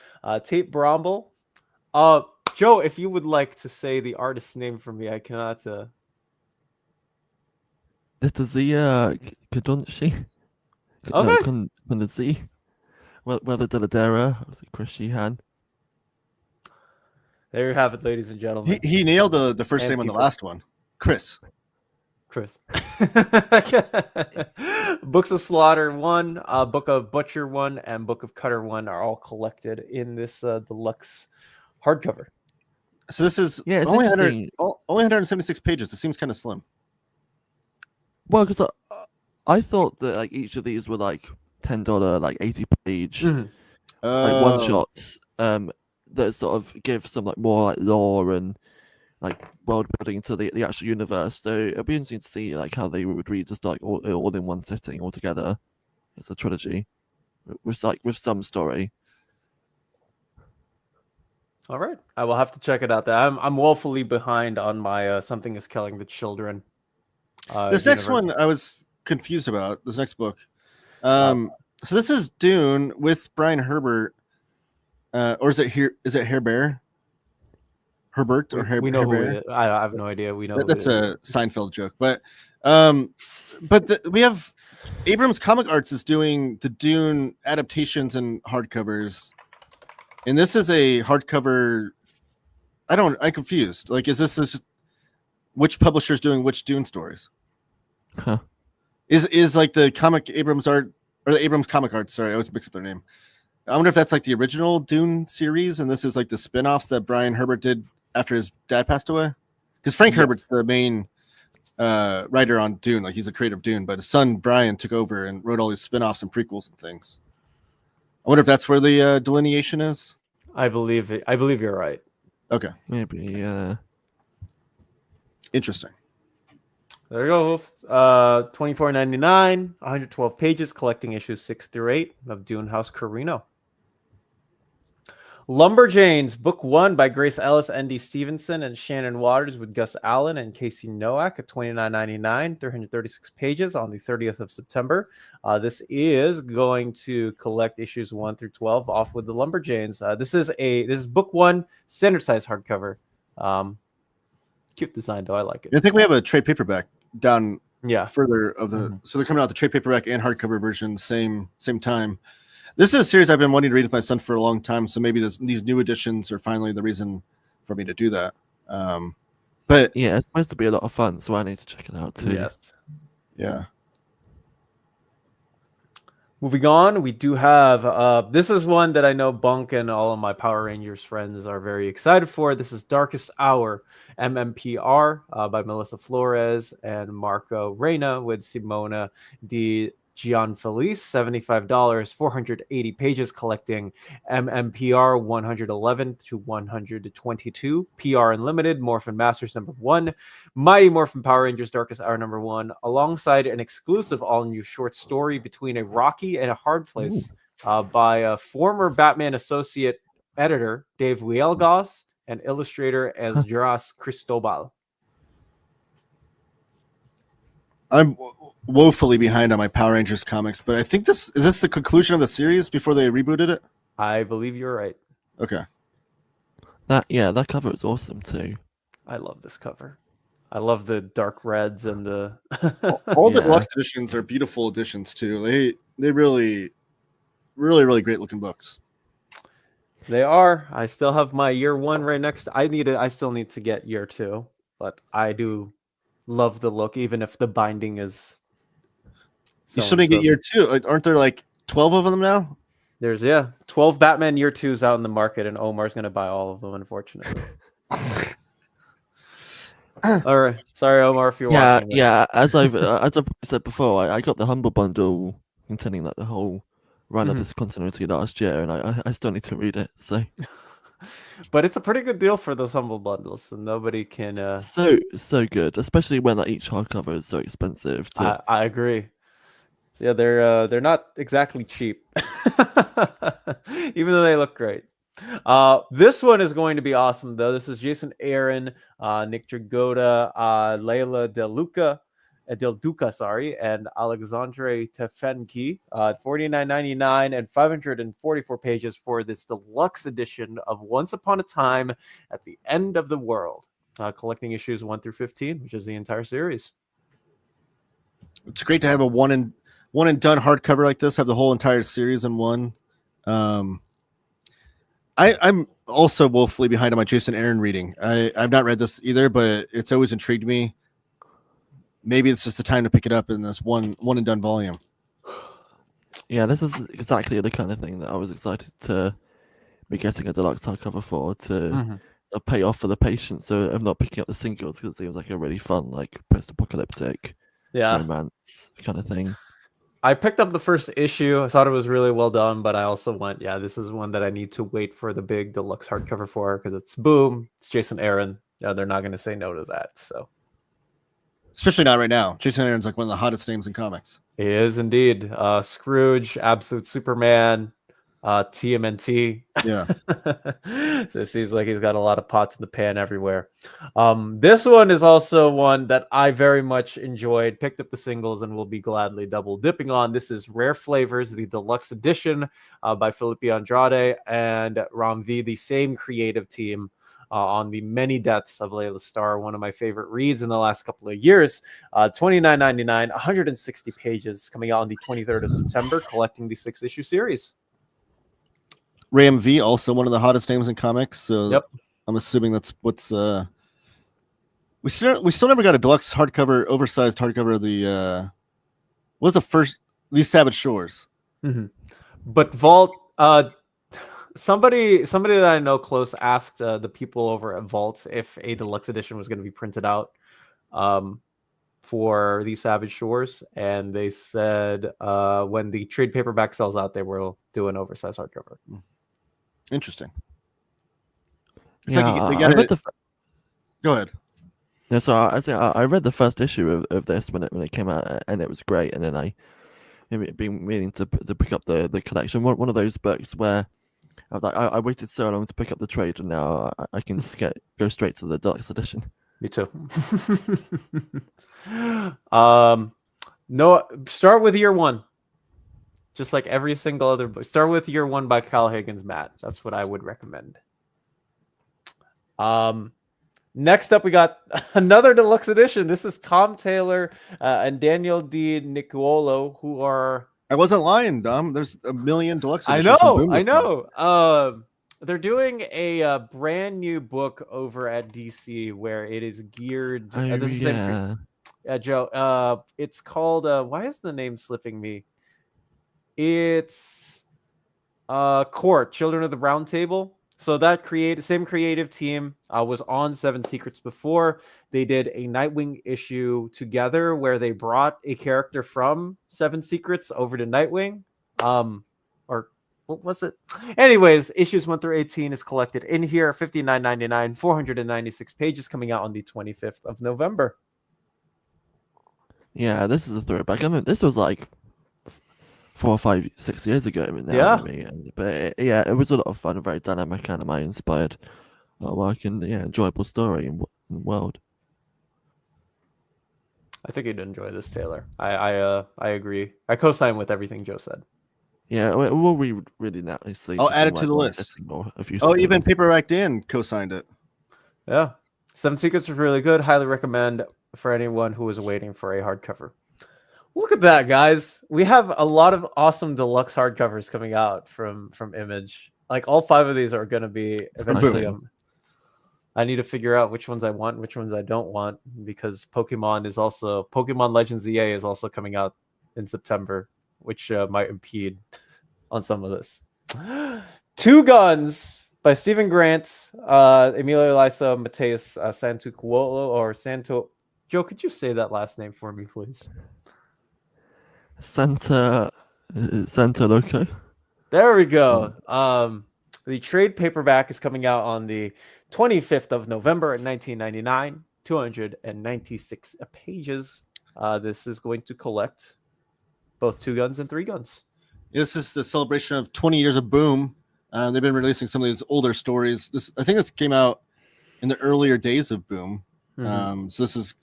Tate Bromble. Joe, if you would like to say the artist's name for me, I cannot. Letizia Kadunshi. Okay. Kundazi. Weather Deladera. Obviously, Chris Sheehan. There you have it, ladies and gentlemen. He nailed the first name on the last one. Chris. Books of Slaughter 1, Book of Butcher 1, and Book of Cutter 1 are all collected in this deluxe hardcover. So this is only 176 pages. It seems kind of slim. Well, because I thought that like each of these were like $10, like 80 page, like one shots, that sort of give some like more like lore and like world building to the actual universe. So it'll be interesting to see like how they would read just like all in one sitting all together. It's a trilogy with some story. All right, I will have to check it out. I'm woefully behind on my Something Is Killing the Children. This next one I was confused about. This next book. So this is Dune with Brian Herbert. or is it here? Is it Hair Bear? Herbert or Hair We know who Bear? it is. I have no idea. We know That's who it is. a Seinfeld joke, but we have Abrams Comic Arts is doing the Dune adaptations and hardcovers, and this is a hardcover. I'm confused. Like, is this which publisher's doing which Dune stories? Huh. Is like the comic Abrams art or the Abrams Comic Arts? Sorry, I always mix up their name. I wonder if that's like the original Dune series, and this is like the spin-offs that Brian Herbert did after his dad passed away. Because Frank Herbert's the main writer on Dune, like he's a creator of Dune, but his son Brian took over and wrote all these spin-offs and prequels and things. I wonder if that's where the delineation is. I believe you're right. Okay, Maybe, yeah. There Interesting. you go. $24.99, 112 pages, collecting issues 6 through 8 of Dune House Carino. Lumberjanes, Book 1 by Grace Ellis, N.D. Stevenson, and Shannon Waters with Gus Allen and Casey Nowak at $29.99, 336 pages on the 30th of September. This is going to collect issues 1 through 12 off with the Lumberjanes. This is Book 1, standard size hardcover. Cute design, though. I like it. I think we have a trade paperback down further of the so they're coming out the trade paperback and hardcover version same time. This is a series I've been wanting to read with my son for a long time, so maybe these new editions are finally the reason for me to do that. But yeah, it's supposed to be a lot of fun, so I need to check it out too. Yes. Yeah. Moving on, we do have this is one that I know Bunk and all of my Power Rangers friends are very excited for. This is Darkest Hour, MMPR by Melissa Flores and Marco Reina with Simona Di Gianfelice, $75, 480 pages, collecting MMPR 111 to 122, PR Unlimited, Morphin Masters #1, Mighty Morphin Power Rangers Darkest Hour #1, alongside an exclusive all-new short story Between a Rocky and a Hard Place by a former Batman associate editor Dave Wielgosz and illustrator Esdras Cristobal. I'm woefully behind on my Power Rangers comics, but I think this is the conclusion of the series before they rebooted it? I believe you're right. Okay. That cover is awesome too. I love this cover. I love the dark reds and the all the deluxe editions are beautiful editions too. They really great looking books. They are. I still have my year 1 right next. I still need to get year 2, but I do love the look, even if the binding is. You still need to get year 2. Aren't there like 12 of them now? There's 12 Batman year 2s out in the market, and Omar's gonna buy all of them, unfortunately. All right, sorry, Omar, if you're watching. Yeah. As I've said before, I got the Humble Bundle containing like the whole run of this continuity last year, and I still need to read it. So. But it's a pretty good deal for those Humble Bundles, so nobody can. So good, especially when like each hardcover is so expensive. I agree. So yeah, they're not exactly cheap, even though they look great. This one is going to be awesome though. This is Jason Aaron, Nick Dragotta, Leila Del Duca, and Alexandre Tefenki, $49.99 and 544 pages for this deluxe edition of Once Upon a Time at the End of the World, collecting issues 1 through 15, which is the entire series. It's great to have a one and done hardcover like this. Have the whole entire series in one. I'm also woefully behind on my Jason Aaron reading. I've not read this either, but it's always intrigued me. Maybe it's just the time to pick it up in this one and done volume. Yeah, this is exactly the kind of thing that I was excited to be getting a deluxe hardcover for, to pay off for the patience of not picking up the singles, because it seems like a really fun, like post-apocalyptic romance kind of thing. I picked up the first issue. I thought it was really well done, but I also went, this is one that I need to wait for the big deluxe hardcover for, because it's Jason Aaron. Yeah, they're not going to say no to that. So, especially not right now. Jason Aaron's like one of the hottest names in comics. He is indeed. Scrooge, Absolute Superman, TMNT. Yeah. So it seems like he's got a lot of pots in the pan everywhere. This one is also one that I very much enjoyed, picked up the singles, and will be gladly double dipping on. This is Rare Flavors, the deluxe edition by Felipe Andrade and Ram V, the same creative team on the many deaths of Layla Starr, one of my favorite reads in the last couple of years. $29.99, 160 pages, coming out on the 23rd of September, collecting the 6-issue series. Ram V, also one of the hottest names in comics. So Yep. I'm assuming that's what's. We still never got a deluxe hardcover, oversized hardcover of the. What was the first? These Savage Shores. Mm-hmm. But Vault. Somebody that I know close asked the people over at Vault if a deluxe edition was going to be printed out for the Savage Shores, and they said when the trade paperback sells out, they will do an oversized hardcover. Interesting. Yeah, I read Go ahead. Yeah, so I read the first issue of this when it came out, and it was great. And then I've been meaning to pick up the collection. One of those books where I waited so long to pick up the trade, and now I can just go straight to the deluxe edition. Me too. No, start with year one. Just like every single other book. Start with year one by Kyle Higgins, Matt. That's what I would recommend. Next up, we got another deluxe edition. This is Tom Taylor and Daniel D. Nicuolo, who are... I wasn't lying, Dom. There's a million deluxe I editions. know. They're doing a brand new book over at DC where it is geared... Joe. It's called... why is the name slipping me? It's Court, Children of the Round Table. So that same creative team was on Seven Secrets before. They did a Nightwing issue together where they brought a character from Seven Secrets over to Nightwing. Or what was it? Anyways, issues 1 through 18 is collected in here. $59.99, 496 pages, coming out on the 25th of November. Yeah, this is a throwback. I mean, this was like 4 or 5, 6 years ago now. Yeah. But it was a lot of fun, very dynamic anime inspired work, and enjoyable story in the world. I think you'd enjoy this, Taylor. I agree. I co-sign with everything Joe said. Yeah, we'll read really nicely. I'll add it to the list. Even Paperback Dan co-signed it. Yeah. Seven Secrets is really good. Highly recommend for anyone who is waiting for a hardcover. Look at that, guys. We have a lot of awesome deluxe hardcovers coming out from Image. Like all 5 of these are going to be eventually. I need to figure out which ones I want and which ones I don't want, because Pokemon Legends EA is also coming out in September, which might impede on some of this. Two Guns by Stephen Grant, Emilio Lisa, Mateus Santucuolo or Santo. Joe, could you say that last name for me, please? Santa Loco. There we go. The trade paperback is coming out on the 25th of November at $19.99, 296 pages. This is going to collect both 2 Guns and 3 Guns. This is the celebration of 20 years of Boom. They've been releasing some of these older stories. I think this came out in the earlier days of Boom. Mm-hmm. So this is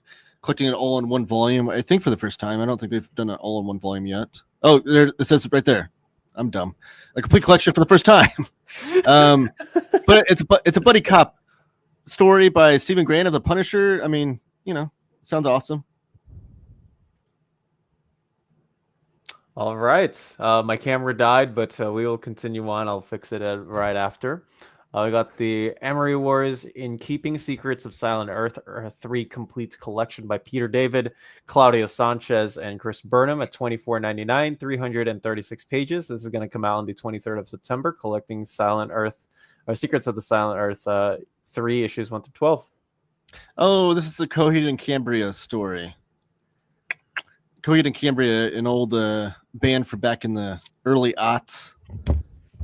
collecting it all in one volume, I think, for the first time. I don't think they've done it all in one volume yet. Oh, it says it right there. I'm dumb. A complete collection for the first time. But it's a buddy cop story by Stephen Grant of The Punisher. I mean, sounds awesome. All right. My camera died, but we will continue on. I'll fix it right after. We got the Amory Wars in Keeping Secrets of Silent Earth 3 complete collection by Peter David, Claudio Sanchez, and Chris Burnham at $24.99, 336 pages. This is going to come out on the 23rd of September, collecting Secrets of the Silent Earth 3 issues 1 through 12. Oh, this is the Coheed and Cambria story. Coheed and Cambria, an old band from back in the early aughts.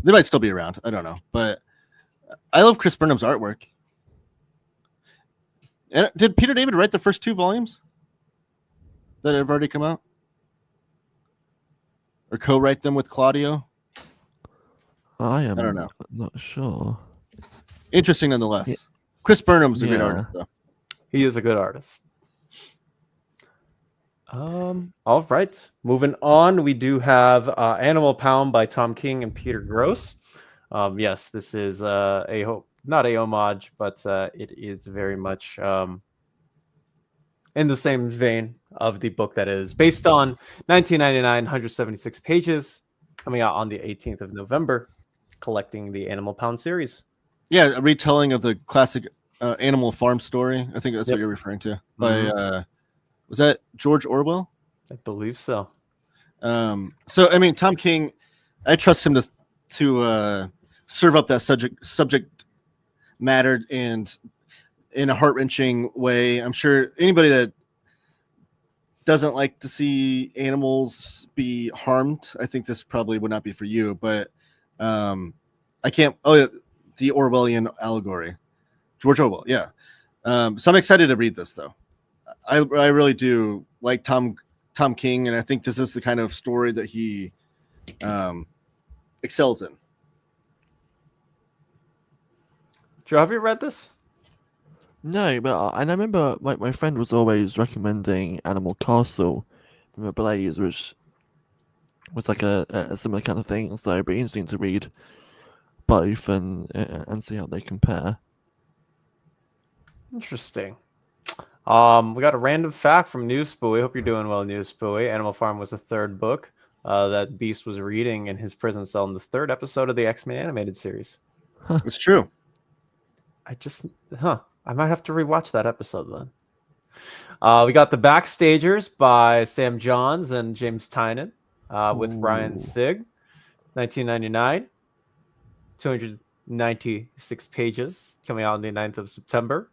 They might still be around. I don't know, but I love Chris Burnham's artwork. And did Peter David write the first 2 volumes that have already come out? Or co-write them with Claudio? I am don't know. not sure. Interesting nonetheless. Chris Burnham's a great Yeah. artist, though. He is a good artist. All right. Moving on, we do have Animal Pound by Tom King and Peter Gross. Yes, this is not a homage, but it is very much in the same vein of the book that is based on 1999, 176 pages, coming out on the 18th of November, collecting the Animal Pound series. Yeah, a retelling of the classic Animal Farm story. I think that's Yep. what you're referring to. By was that George Orwell? I believe so. So I mean, Tom King, I trust him to serve up that subject matter and in a heart-wrenching way. I'm sure anybody that doesn't like to see animals be harmed, I think this probably would not be for you. But I can't. Oh, yeah, the Orwellian allegory, George Orwell. Yeah. So I'm excited to read this, though. I really do like Tom King, and I think this is the kind of story that he excels in. Joe, have you read this? No, but I remember my friend was always recommending Animal Castle from a Blaze, which was like a similar kind of thing. So it'd be interesting to read both and see how they compare. Interesting. We got a random fact from Newspooey. Hope you're doing well, Newspooey. Animal Farm was the third book that Beast was reading in his prison cell in the third episode of the X-Men animated series. It's true. I might have to rewatch that episode then. We got The Backstagers by Sam Johns and James Tynan with Ryan Sigg, 1999, 296 pages, coming out on the 9th of September.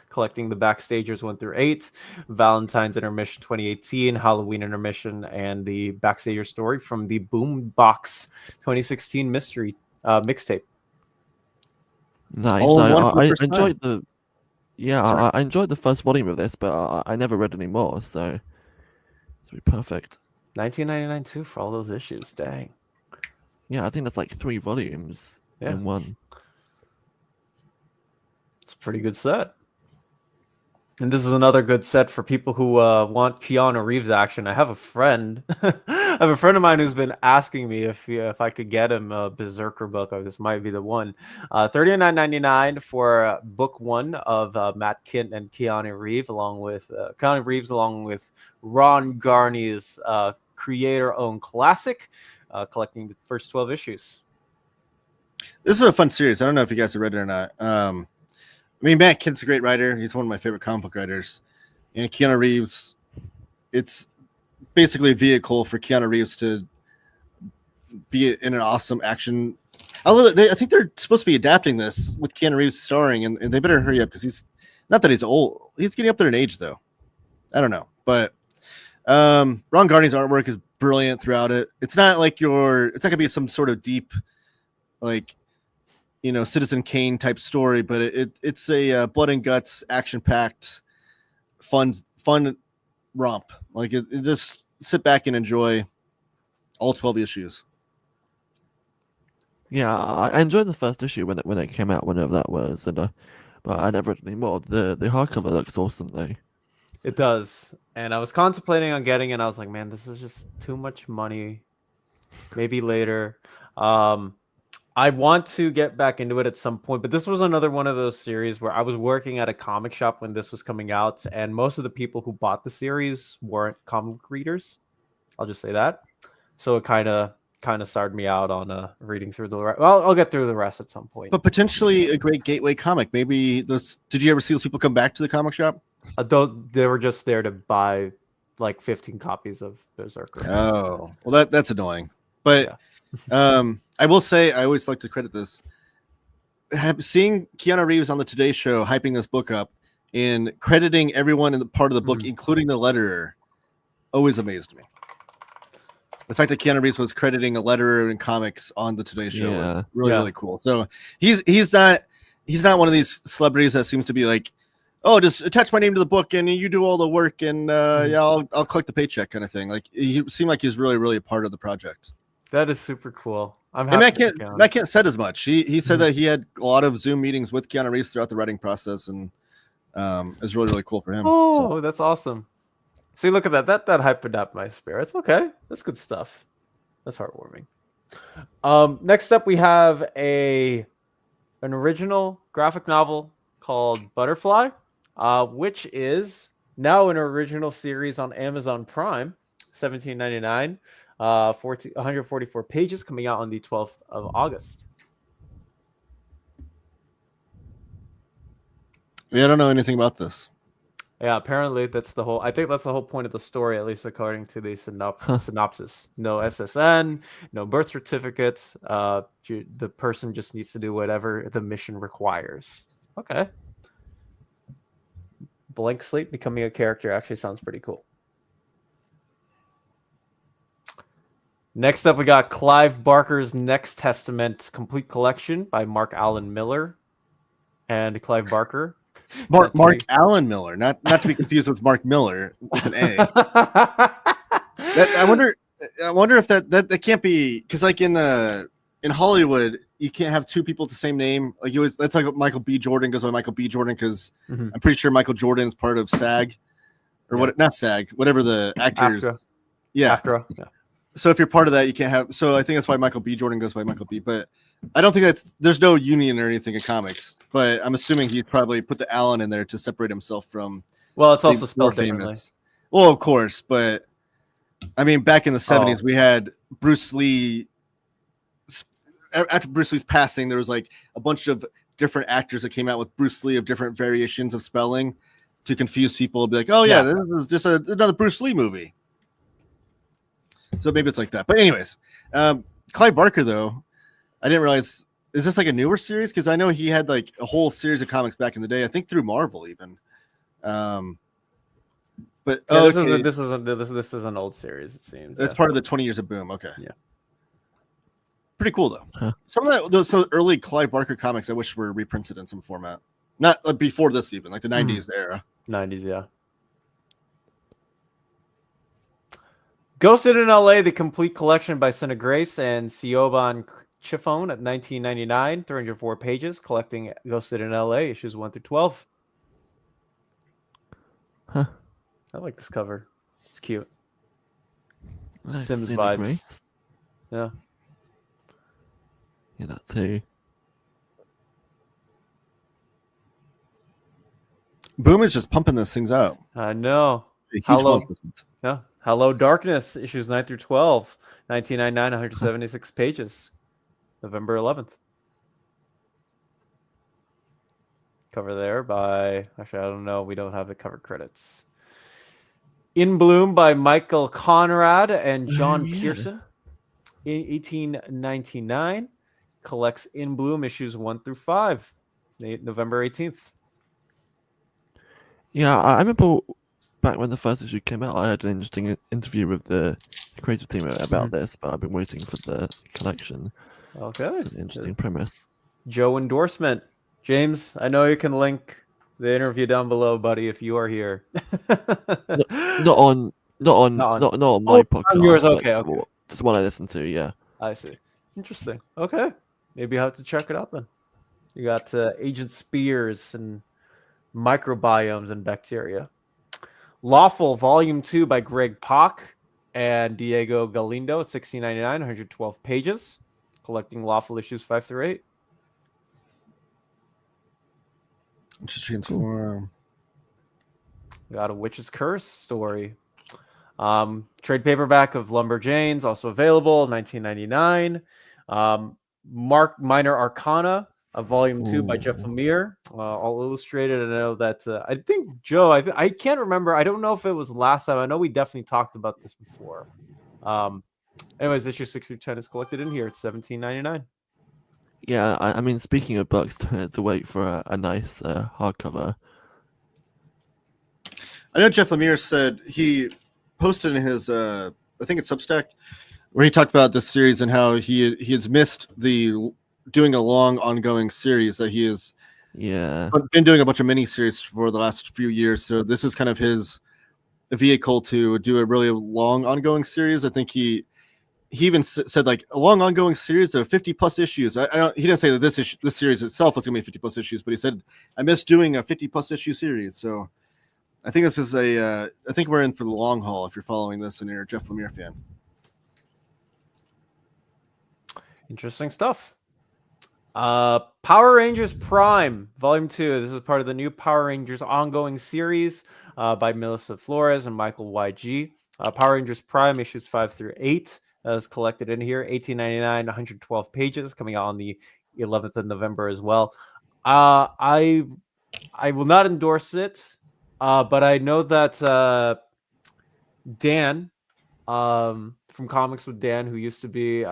Collecting The Backstagers 1 through 8, Valentine's Intermission 2018, Halloween Intermission, and the Backstager story from the Boombox 2016 mystery mixtape. Nice. All in one I for the first enjoyed time. I enjoyed the first volume of this, but I never read any more, so it's be perfect. 1999 too for all those issues. Dang. Yeah, I think that's like 3 volumes in one. It's a pretty good set. And this is another good set for people who want Keanu Reeves action. I have a friend, of mine who's been asking me if I could get him a Berserker book. Oh, this might be the one. $39.99 for book 1 of Matt Kint and Keanu Reeves, along with Ron Garney's creator-owned classic, collecting the first 12 issues. This is a fun series. I don't know if you guys have read it or not. I mean, Matt Kint's a great writer. He's one of my favorite comic book writers. And Keanu Reeves, it's basically a vehicle for Keanu Reeves to be in an awesome action. Although I think they're supposed to be adapting this with Keanu Reeves starring, and they better hurry up because he's not that he's old. He's getting up there in age, though. I don't know. But Ron Garney's artwork is brilliant throughout it. It's not like it's not going to be some sort of deep, like, Citizen Kane type story, but it's a blood and guts, action-packed, fun romp. Like it just sit back and enjoy all 12 issues. Yeah, I enjoyed the first issue when it came out, whenever that was, and but I never read any more. The hardcover looks awesome though. It does, and I was contemplating on getting it. And I was like, man, this is just too much money. Maybe later. I want to get back into it at some point, but this was another one of those series where I was working at a comic shop when this was coming out, and most of the people who bought the series weren't comic readers. I'll just say that. So it kind of started me out on reading through the rest. Well, I'll get through the rest at some point. But potentially a great gateway comic. Maybe those. Did you ever see those people come back to the comic shop? They were just there to buy like 15 copies of Berserker. Oh, well, that's annoying. But I will say, I always like to credit this. Seeing Keanu Reeves on the Today Show hyping this book up and crediting everyone in the part of the book, including the letterer, always amazed me. The fact that Keanu Reeves was crediting a letterer in comics on the Today Show was really cool. So he's not one of these celebrities that seems to be like, oh, just attach my name to the book and you do all the work and I'll collect the paycheck kind of thing. Like he seemed like he was really, really a part of the project. That is super cool. I'm And happy. Matt Kent said as much. He said that he had a lot of Zoom meetings with Keanu Reeves throughout the writing process, and it was really, really cool for him. Oh, that's awesome. See, look at that. That hyped up my spirits. Okay, that's good stuff. That's heartwarming. Next up, we have an original graphic novel called Butterfly, which is now an original series on Amazon Prime, $17.99, 144 pages, coming out on the 12th of August. Yeah, I don't know anything about this. Yeah, apparently that's the whole. I think that's the whole point of the story, at least according to the synopsis. No SSN, no birth certificate. The person just needs to do whatever the mission requires. Okay. Blank slate becoming a character actually sounds pretty cool. Next up, we got Clive Barker's Next Testament complete collection by Mark Allen Miller and Clive Barker. Mark Allen Miller, not to be confused with Mark Miller with an A. I wonder if that can't be, because like in Hollywood you can't have two people with the same name. Like that's like Michael B. Jordan goes by Michael B. Jordan because I'm pretty sure Michael Jordan is part of SAG or what? Not SAG, whatever the actors. AFTRA. Yeah. AFTRA. Yeah. So if you're part of that, you can't have. So I think that's why Michael B. Jordan goes by Michael B. But I don't think there's no union or anything in comics. But I'm assuming he probably put the Allen in there to separate himself from. Well, it's also spelled differently. Well, of course, but I mean, back in the 70s, we had Bruce Lee. After Bruce Lee's passing, there was like a bunch of different actors that came out with Bruce Lee of different variations of spelling to confuse people. Be like, oh yeah, this is just another Bruce Lee movie. So maybe it's like that. But anyways, Clive Barker, though, I didn't realize, is this like a newer series? Because I know he had like a whole series of comics back in the day, I think through Marvel even. But this is an old series, it seems. It's part of the 20 Years of Boom. Okay. Yeah. Pretty cool though. Huh. Some of those early Clive Barker comics I wish were reprinted in some format. Not before this even, like the 90s era. 90s, yeah. Ghosted in LA, the complete collection by Cinna Grace and Siobhan Chiffone at $19.99, 304 pages, collecting Ghosted in LA, issues 1 through 12. Huh. I like this cover. It's cute. Nice. Sims Cinna vibes. Grace. Yeah. Yeah, that too. Boom is just pumping those things out. I know. Hello. Yeah. Hello Darkness, issues 9 through 12, 1999, 176 pages, November 11th. Cover there by, actually, I don't know. We don't have the cover credits. In Bloom by Michael Conrad and John Pearson. In 1899, collects In Bloom issues 1 through 5, November 18th. Yeah, I remember back when the first issue came out, I had an interesting interview with the creative team about this, but I've been waiting for the collection. Okay. It's an interesting premise. Joe endorsement. James, I know you can link the interview down below, buddy, if you are here. Not on my podcast. On yours, okay. Just one I listen to, yeah. I see. Interesting. Okay. Maybe you have to check it out then. You got Agent Spears and microbiomes and bacteria. Lawful Volume 2 by Greg Pak and Diego Galindo, $16.99, 112 pages, collecting Lawful issues 5 through 8. Transform. Got a Witch's Curse story. Trade paperback of Lumberjanes, also available, $19.99. Minor Arcana, Volume 2 by Jeff Lemire, all illustrated. I know that I think Joe, I can't remember. I don't know if it was last time. I know we definitely talked about this before. Anyways, issue 6 through 10 is collected in here. It's $17.99. Yeah, I mean, speaking of books, to wait for a nice hardcover. I know Jeff Lemire said he posted in his, I think it's Substack, where he talked about this series and how he has missed doing a long ongoing series that he has been doing a bunch of mini series for the last few years. So this is kind of his vehicle to do a really long ongoing series. I think he he even said like a long ongoing series of 50 plus issues. I don't. He didn't say that this series itself was gonna be 50 plus issues, but he said I miss doing a 50 plus issue series. So I think this is I think we're in for the long haul if you're following this and you're a Jeff Lemire fan. Interesting stuff. Power Rangers Prime Volume 2. This is part of the new Power Rangers ongoing series by Melissa Flores and Michael YG. Power Rangers Prime issues 5 through 8 is collected in here. $18.99, 112 pages, coming out on the 11th of November as well. I will not endorse it, but I know that Dan from Comics with Dan, who used to be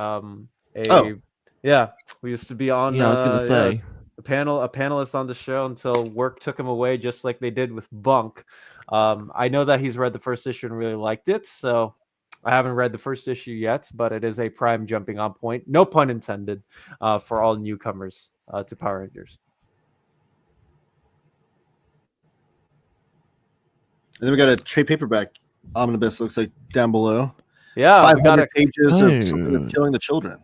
we used to be on I was gonna say a panelist on the show until work took him away, just like they did with Bunk. I know that he's read the first issue and really liked it, so I haven't read the first issue yet, but it is a prime jumping on point, no pun intended, for all newcomers to Power Rangers. And then we got a trade paperback omnibus, looks like down below. Yeah, 500 pages of something that's killing the children.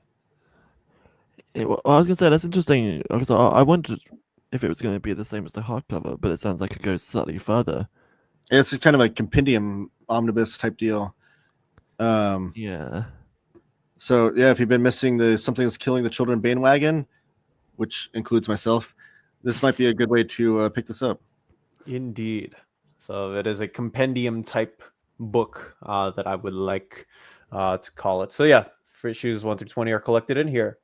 Well, I was gonna say that's interesting because I wondered if it was going to be the same as the hardcover, but it sounds like it goes slightly further. It's kind of a compendium omnibus type deal. Yeah. So yeah, if you've been missing the Something That's Killing the Children bandwagon, which includes myself, this might be a good way to pick this up. Indeed. So it is a compendium type book that I would like to call it. So yeah, for issues 1 through 20 are collected in here.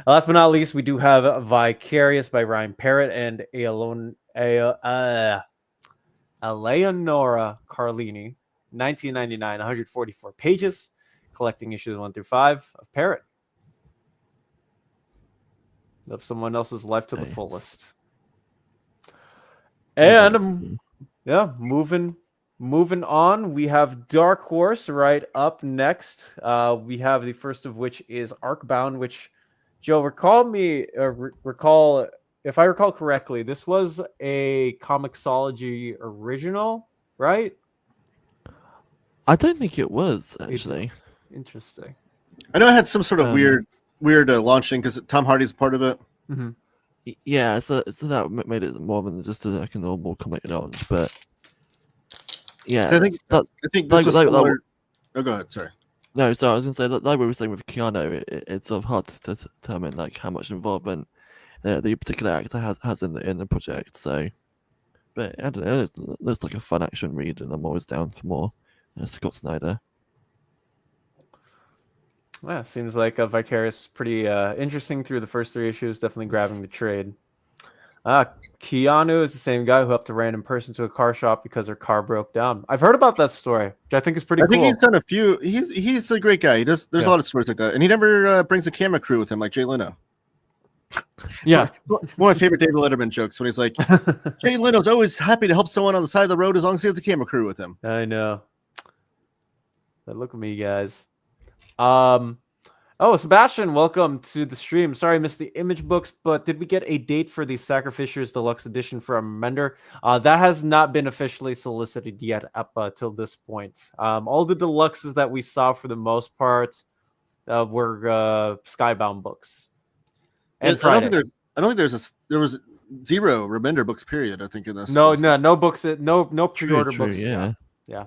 Last but not least, we do have Vicarious by Ryan Parrott and Eleonora Carlini, 1999, 144 pages, collecting issues 1 through 5 of Parrott. Live someone else's life to the fullest. And moving on, we have Dark Horse right up next. We have the first of which is Arcbound, which, Joe, recall if I recall correctly, this was a Comixology original, right? I don't think it was, actually. Interesting. I know it had some sort of weird launching because Tom Hardy's part of it. Mm-hmm. Yeah, so that made it more than just like a normal comic launch, but yeah, I think this was similar. Oh, go ahead. Sorry. No, so I was going to say that, like we were saying with Keanu, it's sort of hard to determine like how much involvement the particular actor has in the project. So, but I don't know, it looks like a fun action read, and I'm always down for more. Scott Snyder. Yeah, seems like Vicarious is pretty interesting through the first 3 issues. Definitely grabbing the trade. Keanu is the same guy who helped a random person to a car shop because her car broke down. I've heard about that story, which I think is pretty cool. I think he's done a few. He's a great guy. There's a lot of stories like that, and he never brings a camera crew with him like Jay Leno. Yeah, one of my favorite David Letterman jokes when he's like, Jay Leno's always happy to help someone on the side of the road as long as he has a camera crew with him. I know. But look at me, guys. Sebastian, welcome to the stream. Sorry I missed the Image books, but did we get a date for the Sacrificiers Deluxe Edition from Mender? That has not been officially solicited yet up till this point. All the deluxes that we saw for the most part were Skybound books. And I don't think there was 0 Remender books period. I think in this. No books. No pre-order books. Yeah,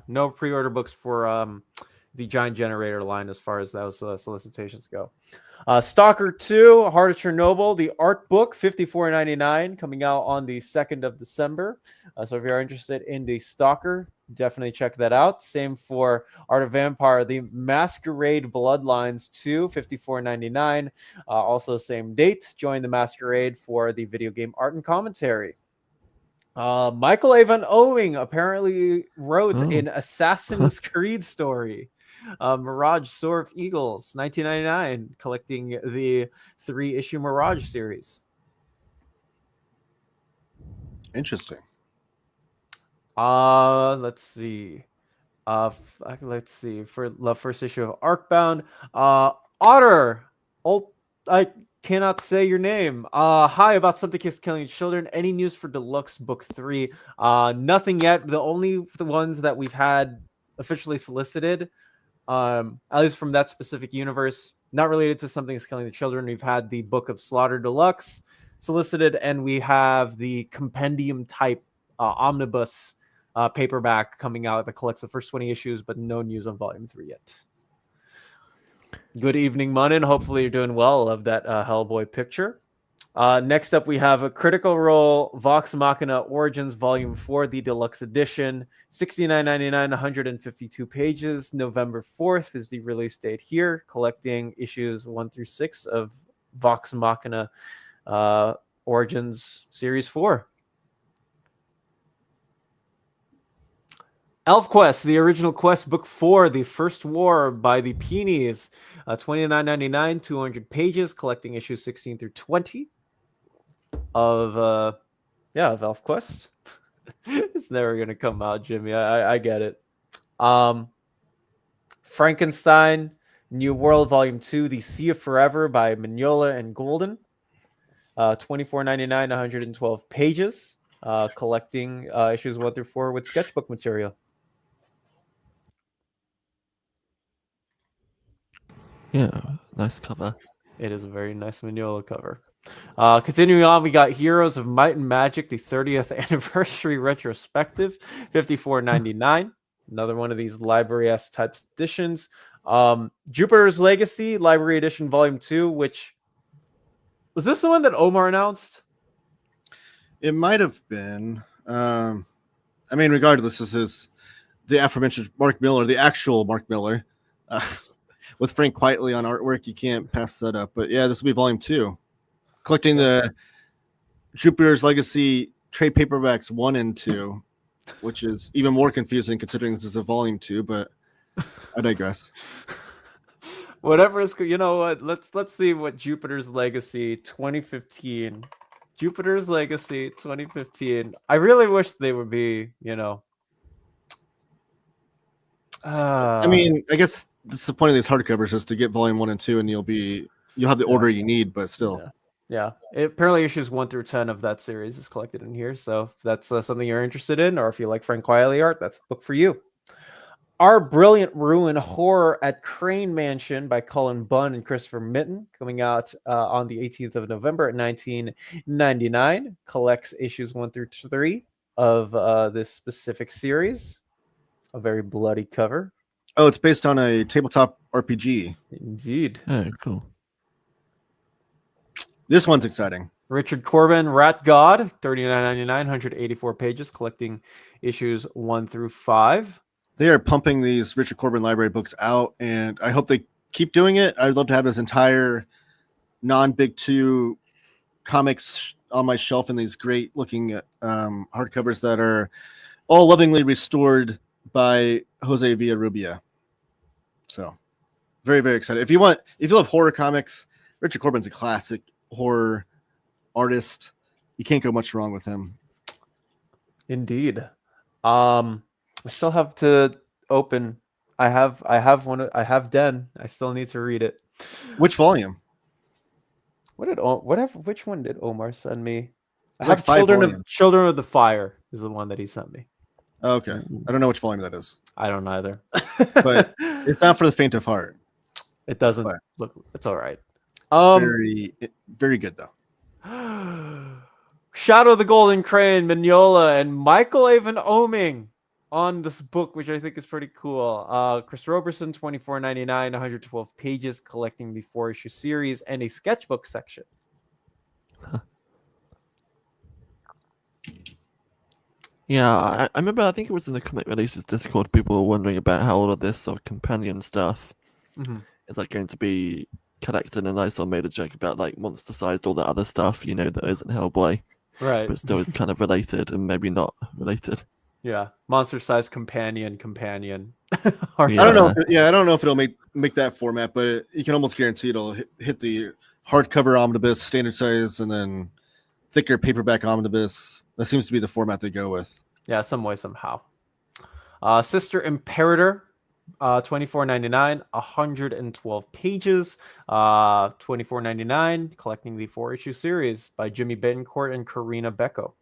no pre-order books for the Giant Generator line as far as those solicitations go. Stalker 2, Heart of Chernobyl, the art book, $54.99, coming out on the 2nd of December. So if you're interested in the Stalker, definitely check that out. Same for Art of Vampire, the Masquerade Bloodlines 2, $54.99. Also same date. Join the Masquerade for the video game art and commentary. Michael Avon Owing apparently wrote an Assassin's Creed story. Mirage Soar of Eagles, $19.99, collecting the 3-issue Mirage series. Interesting. Let's see. Let's see. For the first issue of Arcbound, Otter. I cannot say your name. Hi, about Something That's Killing Children. Any news for Deluxe Book 3? Nothing yet. The only ones that we've had officially solicited at least from that specific universe. Not related to Something is Killing the Children. We've had the Book of Slaughter Deluxe, Solicited, and we have the compendium type omnibus paperback coming out that collects the first 20 issues, but no news on volume 3 yet. Good evening, Munin. Hopefully you're doing well. Love that Hellboy picture. Next up, we have a Critical Role Vox Machina Origins Volume 4, the deluxe edition, $69.99, 152 pages. November 4th is the release date here, collecting issues 1 through 6 of Vox Machina Origins Series 4. ElfQuest, the original Quest Book 4, The First War by the Peonies, $29.99, 200 pages, collecting issues 16 through 20 of ElfQuest. It's never gonna come out, Jimmy. I get it. Frankenstein, New World Volume 2, The Sea of Forever by Mignola and Golden, $24.99, 112 pages, collecting issues 1 through 4 with sketchbook material. Yeah, nice cover. It is a very nice Mignola cover. Continuing on, we got Heroes of Might and Magic, the 30th anniversary retrospective, $54.99. Another one of these library-esque type editions. Jupiter's Legacy, Library Edition Volume 2, which was this the one that Omar announced? It might have been. I mean, regardless, this is the aforementioned Mark Miller, the actual Mark Miller. With Frank Quietly on artwork, you can't pass that up. But yeah, this will be Volume 2. Collecting the Jupiter's Legacy trade paperbacks 1 and 2, which is even more confusing considering this is a Volume 2, but I digress. Whatever is, you know what? Let's see what Jupiter's Legacy 2015. Jupiter's Legacy 2015. I really wish they would be, you know. I mean, I guess that's the point of these hardcovers is to get Volume 1 and 2, and you'll have the order you need, but still. Yeah. Apparently issues 1 through 10 of that series is collected in here. So if that's something you're interested in, or if you like Frank Quietly art, that's the book for you. Our Brilliant Ruin Horror at Crane Mansion by Cullen Bunn and Christopher Mitten, coming out on the 18th of November at $19.99. Collects issues 1 through 3 of this specific series. A very bloody cover. Oh, it's based on a tabletop RPG. Indeed. Oh, cool. This one's exciting. Richard Corbin, Rat God, $39.99, 184 pages, collecting issues 1 through 5. They are pumping these Richard Corbin library books out, and I hope they keep doing it. I'd love to have his entire non-Big Two comics on my shelf in these great-looking hardcovers that are all lovingly restored by Jose Villarrubia. So, very, very excited. If you love horror comics, Richard Corbin's a classic horror artist. You can't go much wrong with him. Indeed. I still have to open. I have Den. I still need to read it. Which volume? Which one did Omar send me? I Like have 5 Children of the Fire is the one that he sent me. Oh, okay. I don't know which volume that is. I don't either. But it's not for the faint of heart. It doesn't But look. It's all right. Very, very good though. Shadow of the Golden Crane, Mignola, and Michael Avon Oeming on this book, which I think is pretty cool. Chris Roberson, $24.99, 112 pages, collecting the 4-issue series and a sketchbook section. Yeah, I remember, I think it was in the comic releases Discord, people were wondering about how all of this sort of companion stuff is like going to be collected, and I sort of made a joke about like monster sized all that other stuff, you know, that isn't Hellboy. Right. But still is kind of related and maybe not related. Yeah. Monster sized companion. I don't know. I don't know if it'll make that format, but you can almost guarantee it'll hit the hardcover omnibus standard size and then thicker paperback omnibus. That seems to be the format they go with. Yeah, some way, somehow. Sister Imperator, $24.99, 112 pages, $24.99, collecting the 4-issue series by Jimmy Betancourt and Karina Becco.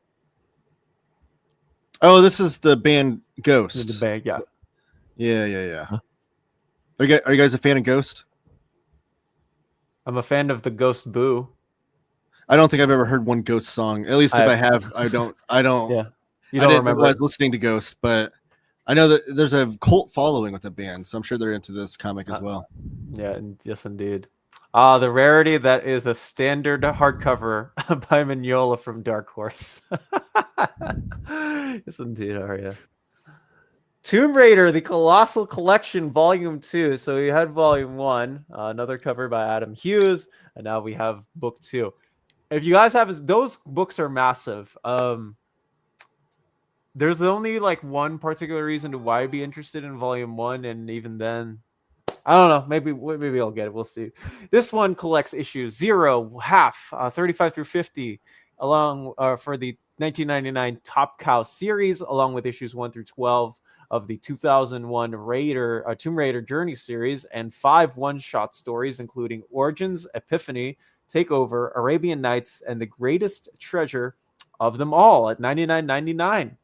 Oh, this is the band Ghost. The band, yeah. Yeah. Are you guys a fan of Ghost? I'm a fan of the Ghost Boo. I don't think I've ever heard one Ghost song. At least if I have, I don't. Yeah, you I don't didn't remember. realize listening to Ghost, but I know that there's a cult following with the band, so I'm sure they're into this comic as well. Yeah, yes, indeed. The rarity that is a standard hardcover by Mignola from Dark Horse. Yes, indeed, Arya. Tomb Raider, the Colossal Collection, Volume 2. So we had Volume 1, another cover by Adam Hughes, and now we have Book 2. If you guys have, those books are massive. There's only like one particular reason to why I'd be interested in Volume 1, and even then, I don't know. Maybe I'll get it. We'll see. This one collects issues 0, half, 35 through 50, along for the 1999 Top Cow series, along with issues 1 through 12 of the 2001 Tomb Raider Journey series, and 5 one-shot stories, including Origins, Epiphany, Takeover, Arabian Nights, and The Greatest Treasure of them all at $99.99.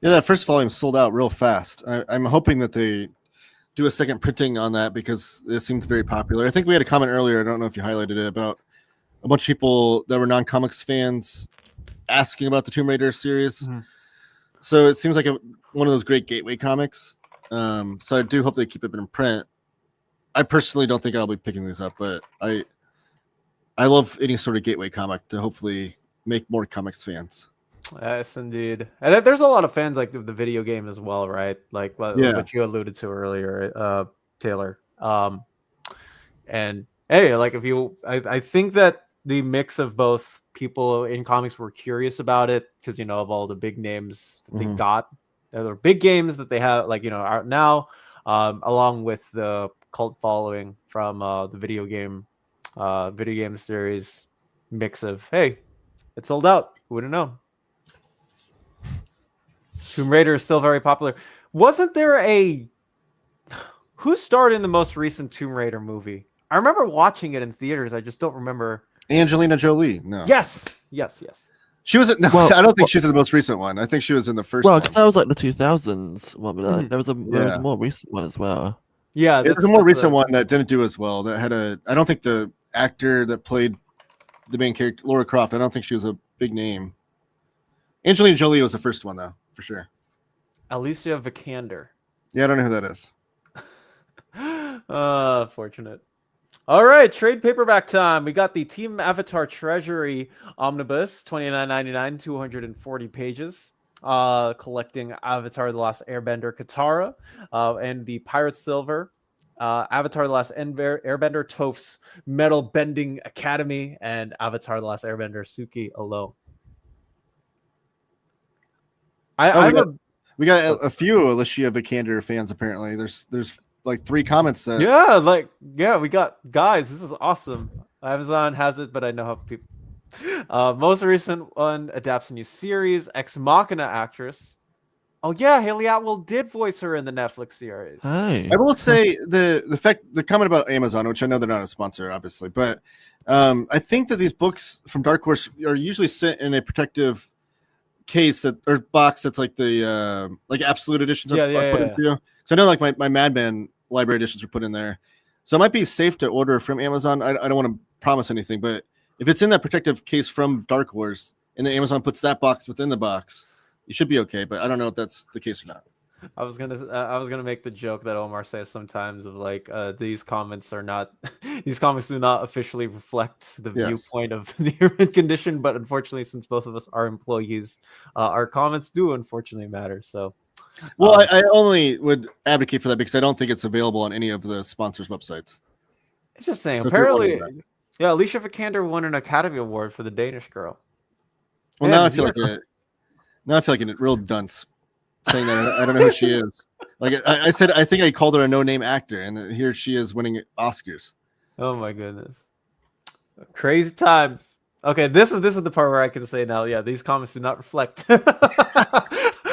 Yeah, that first volume sold out real fast. I'm hoping that they do a second printing on that because it seems very popular. I think we had a comment earlier, I don't know if you highlighted it, about a bunch of people that were non-comics fans asking about the Tomb Raider series. Mm-hmm. So it seems like one of those great gateway comics. So I do hope they keep it in print. I personally don't think I'll be picking these up, but I love any sort of gateway comic to hopefully make more comics fans. Yes, indeed. And there's a lot of fans like of the video game as well, right? Like what you alluded to earlier, Taylor. And hey, like I think that the mix of both people in comics were curious about it because, of all the big names that they got. There are big games that they have, out now, along with the cult following from the video game series mix of, hey, it sold out. Who wouldn't know? Tomb Raider is still very popular. Wasn't there who starred in the most recent Tomb Raider movie? I remember watching it in theaters. I just don't remember. Angelina Jolie. No. Yes. She was. No, well, I don't think she's in the most recent one. I think she was in the first. Well, because that was like the 2000s one. But there was a more recent one as well. Yeah, there was a more recent one that didn't do as well. That had I don't think the actor that played the main character, Laura Croft, I don't think she was a big name. Angelina Jolie was the first one, though, for sure. Alicia Vikander. Yeah, I don't know who that is. Fortunate. All right, trade paperback time. We got the Team Avatar Treasury Omnibus, $29.99, 240 pages. Collecting Avatar: The Last Airbender Katara, and the Pirate Silver, Avatar: The Last Airbender Toph's Metal Bending Academy, and Avatar: The Last Airbender Suki alone. We got a few Alicia Vikander fans apparently. There's like 3 comments that we got guys. This is awesome. Amazon has it, but I know how people. Most recent one adapts a new series. Ex Machina actress. Oh yeah, Haley Atwell did voice her in the Netflix series. Hey. I will say the comment about Amazon, which I know they're not a sponsor, obviously, but I think that these books from Dark Horse are usually sent in a protective case or box that's like the like absolute editions put into. So I know like my Madman library editions are put in there, so it might be safe to order from Amazon. I don't want to promise anything, but if it's in that protective case from Dark Horse and then Amazon puts that box within the box, you should be okay. But I don't know if that's the case or not. I was gonna make the joke that Omar says sometimes of like these comments do not officially reflect the viewpoint of the human condition, but unfortunately, since both of us are employees, our comments do unfortunately matter. So, well, I only would advocate for that because I don't think it's available on any of the sponsors' websites. It's just saying. So apparently, Alicia Vikander won an Academy Award for The Danish Girl. Well, now I feel like a real dunce saying that. I don't know who she is. Like I said, I think I called her a no-name actor, and here she is winning Oscars. Oh my goodness, crazy times. Okay, this is the part where I can say now. Yeah, these comments do not reflect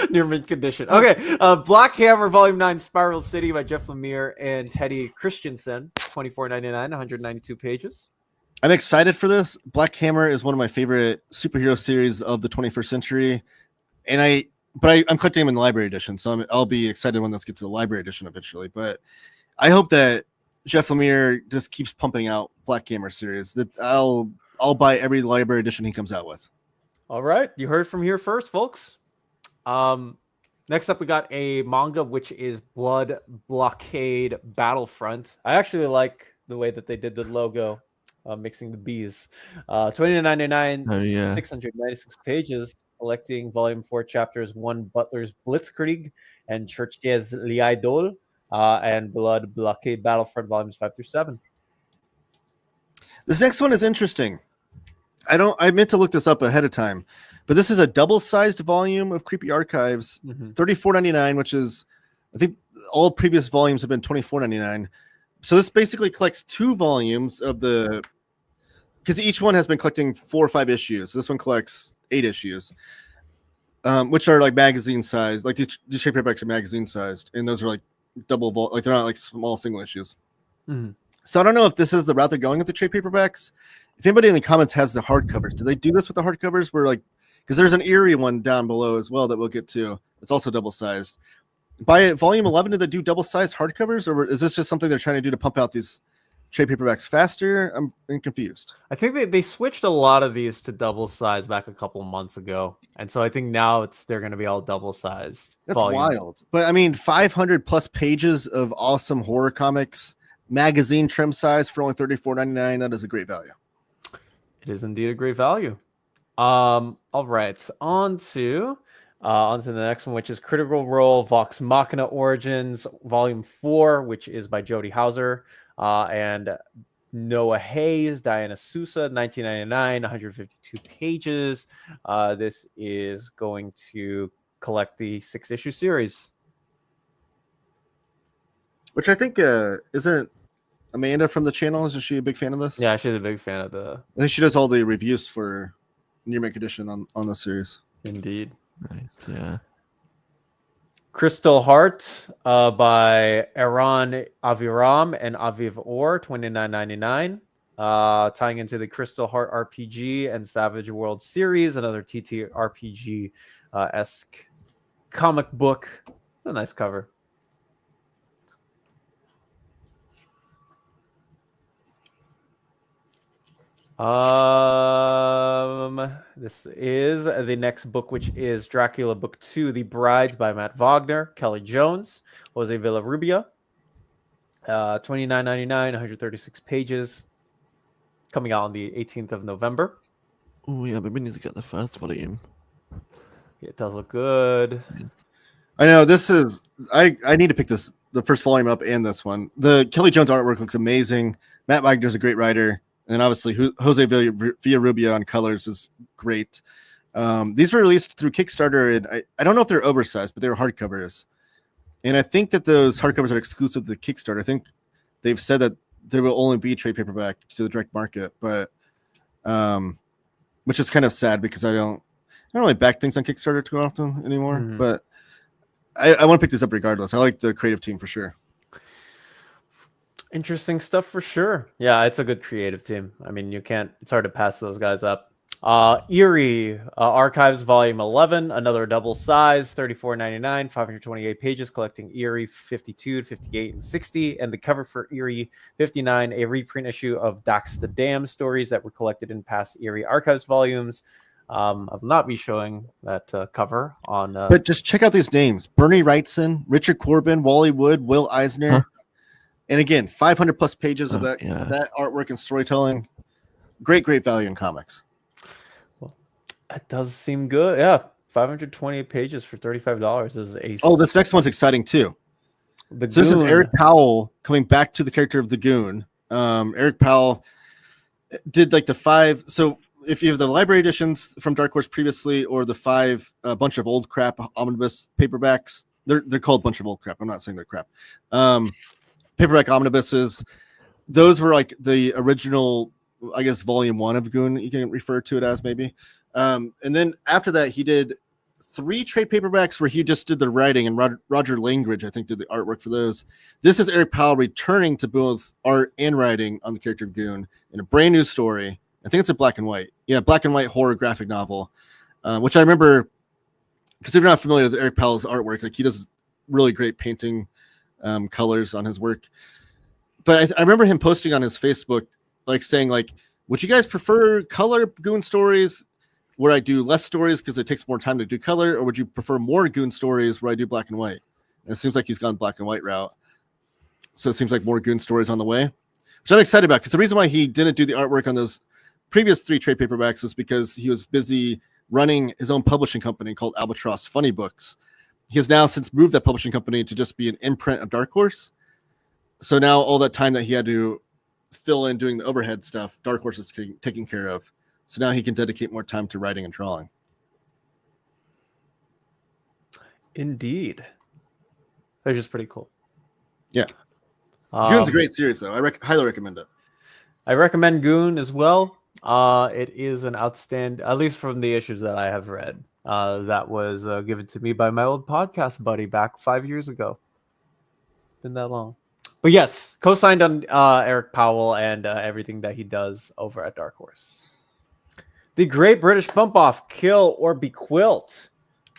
near mint condition. Okay, Black Hammer Volume 9, Spiral City by Jeff Lemire and Teddy Christensen, $24.99, 192 pages. I'm excited for this. Black Hammer is one of my favorite superhero series of the 21st century, and I'm collecting them in the library edition, so I'll be excited when this gets to the library edition eventually. But I hope that Jeff Lemire just keeps pumping out Black Gamer series. That I'll buy every library edition he comes out with. All right, you heard from here first, folks. Next up, we got a manga which is Blood Blockade Battlefront. I actually like the way that they did the logo, mixing the B's. $29.99, Oh, yeah. 696 pages, collecting Volume 4, Chapters 1, Butler's Blitzkrieg, and Church's Liaidol, and Blood Blockade Battlefront Volumes 5 through 7. This next one is interesting. I meant to look this up ahead of time, but this is a double-sized volume of Creepy Archives, $34.99, which is, I think all previous volumes have been $24.99. So this basically collects 2 volumes of because each one has been collecting 4 or 5 issues. So this one collects 8 issues, which are like magazine sized. Like these trade paperbacks are magazine sized, and those are like like they're not like small single issues. So I don't know if this is the route they're going with the trade paperbacks. If anybody in the comments has the hardcovers, do they do this with the hardcovers? Where like, because there's an Eerie one down below as well that we'll get to. It's also double sized. By volume 11, did they do double sized hardcovers, or is this just something they're trying to do to pump out these trade paperbacks faster? I'm confused. I think they switched a lot of these to double size back a couple months ago, and so I think now they're going to be all double sized. That's wild. But I mean, 500 plus pages of awesome horror comics, magazine trim size for only $34.99. That is a great value. It is indeed a great value. All right, on to the next one, which is Critical Role Vox Machina Origins Volume 4, which is by Jody Hauser and Noah Hayes, Diana Sousa, $19.99, 152 pages. This is going to collect the 6-issue series. Which I think isn't Amanda from the channel? Isn't she a big fan of this? Yeah, she's a big fan of the. I think she does all the reviews for Near Mint Edition on the series. Indeed. Nice, yeah. Crystal Heart by Aaron Aviram and Aviv Or, $29.99. Tying into the Crystal Heart RPG and Savage World series, another TTRPG esque comic book. It's a nice cover. This is the next book, which is Dracula Book 2, The Brides by Matt Wagner, Kelly Jones, Jose Villarrubia, $29.99, 136 pages, coming out on the 18th of November. Oh yeah, but we need to get the first volume. It does look good. I know this is. I need to pick the first volume up and this one. The Kelly Jones artwork looks amazing. Matt Wagner's a great writer. And obviously, Jose Villarrubia on colors is great. These were released through Kickstarter, and I don't know if they're oversized, but they were hardcovers. And I think that those hardcovers are exclusive to the Kickstarter. I think they've said that there will only be trade paperback to the direct market, but which is kind of sad because I don't really back things on Kickstarter too often anymore. But I want to pick this up regardless. I like the creative team for sure. Interesting stuff for sure. Yeah, it's a good creative team. I mean, it's hard to pass those guys up. Eerie Archives Volume 11, another double size, $34.99, 528 pages, collecting Eerie 52, 58, and 60. And the cover for Eerie 59, a reprint issue of Dax the Dam stories that were collected in past Eerie Archives volumes. I will not be showing that cover on. But just check out these names: Bernie Wrightson, Richard Corbin, Wally Wood, Will Eisner. Huh? And again, 500 plus pages of that artwork and storytelling. Great value in comics. Well, that does seem good. Yeah, 528 pages for $35 is a. Oh, this next one's exciting too. This is Eric Powell coming back to the character of the Goon. Eric Powell did like the 5. So if you have the library editions from Dark Horse previously, or the 5 bunch of old crap omnibus paperbacks, they're called bunch of old crap. I'm not saying they're crap. Paperback omnibuses, those were like the original, I guess, volume 1 of Goon, you can refer to it as maybe. And then after that, he did 3 trade paperbacks where he just did the writing, and Roger Langridge, I think, did the artwork for those. This is Eric Powell returning to both art and writing on the character of Goon in a brand new story. I think it's a black and white horror graphic novel, which I remember, because if you're not familiar with Eric Powell's artwork, like he does really great painting. colors on his work. But I remember him posting on his Facebook, like saying, like, would you guys prefer color Goon stories where I do less stories because it takes more time to do color, or would you prefer more Goon stories where I do black and white? And it seems like he's gone black and white route. So it seems like more Goon stories on the way, which I'm excited about, because the reason why he didn't do the artwork on those previous 3 trade paperbacks was because he was busy running his own publishing company called Albatross Funny Books. He has now since moved that publishing company to just be an imprint of Dark Horse. So now all that time that he had to fill in doing the overhead stuff, Dark Horse is taking care of. So now he can dedicate more time to writing and drawing. Indeed. That's just pretty cool. Yeah. Goon's a great series, though. I highly recommend it. I recommend Goon as well. It is an outstanding, at least from the issues that I have read. That was given to me by my old podcast buddy back 5 years ago. Been that long. But yes, co-signed on Eric Powell and everything that he does over at Dark Horse. The Great British Bump Off, Kill or Be Quilt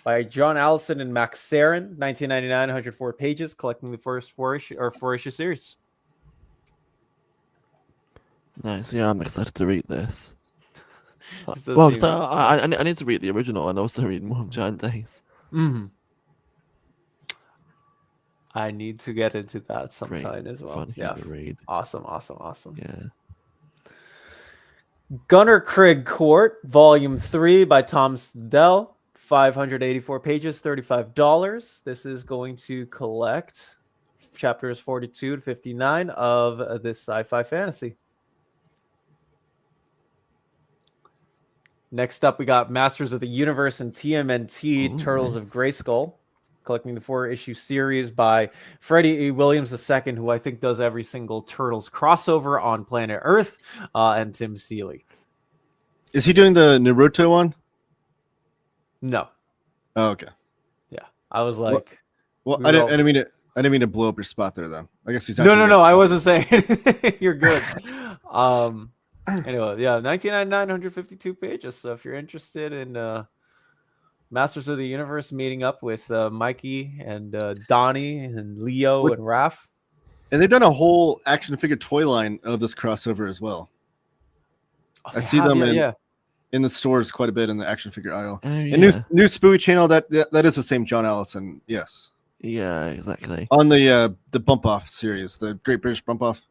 by John Allison and Max Sarin, 1999, 104 pages, collecting the first four-issue series. Nice. Yeah, I'm excited to read this. This Well, seem- so I need to read the original and also read more of Giant Days. Mhm. I need to get into that sometime Great, as well. fun Yeah. to read. Awesome. Yeah. Gunner Craig Court, Volume 3 by Tom Dell, 584 pages, $35. This is going to collect chapters 42 to 59 of this sci-fi fantasy. Next up, we got Masters of the Universe and TMNT, Ooh, Turtles of nice. Grayskull, collecting the 4-issue series by Freddie E. Williams II, who I think does every single Turtles crossover on planet Earth, and Tim Seeley. Is he doing the Naruto one? No. Oh, okay. Yeah. I was like... Well, We I all- didn't mean to blow up your spot there, then. I guess he's not. No. I wasn't saying anything. You're good. Anyway, yeah, 1999, 152 pages. So if you're interested in Masters of the Universe meeting up with Mikey and Donnie and Leo and Raph. And they've done a whole action figure toy line of this crossover as well. I see them in the stores quite a bit in the action figure aisle. Oh, And yeah. new Spooey channel, that is the same John Allison. Yes. Yeah, exactly. On the Bump Off series, the Great British Bump Off.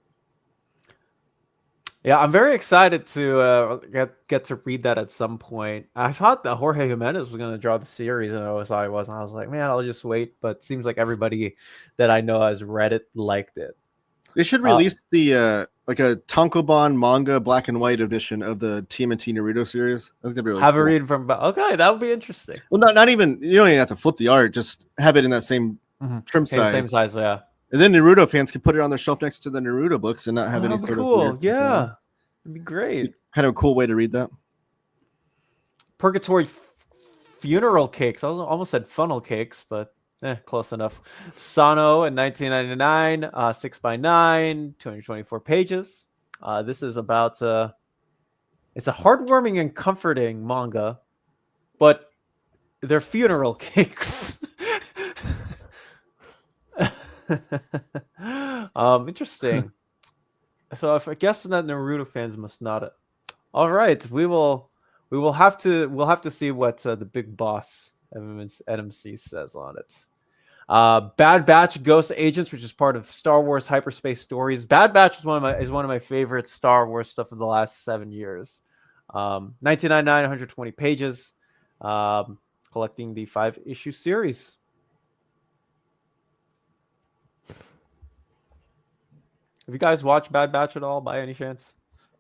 Yeah, I'm very excited to get to read that at some point. I thought that Jorge Jimenez was going to draw the series, and I wasn't. I was like, man, I'll just wait. But it seems like everybody that I know has read it liked it. They should release the like a Tankobon manga black and white edition of the TMNT Naruto series. I think that'd be really Have cool. a read from. Okay, that would be interesting. Well, not even, you don't even have to flip the art. Just have it in that same trim size. Same size, yeah. And then Naruto fans can put it on their shelf next to the Naruto books and not have any That'd be sort of cool. weird Yeah, it'd be great. kind of a cool way to read that. Purgatory Funeral Cakes. I almost said funnel cakes, but close enough. Sano in 1999, 6x9, 224 pages. This is about it's a heartwarming and comforting manga, but they're funeral cakes. Interesting. So I guess that Naruto fans must not. All right, we'll have to see what the big boss NMC says on it. Bad Batch Ghost Agents, which is part of Star Wars Hyperspace Stories. Bad Batch is one of my favorite Star Wars stuff of the last 7 years. 1999, 120 pages, collecting the 5-issue series. Have you guys watched Bad Batch at all by any chance?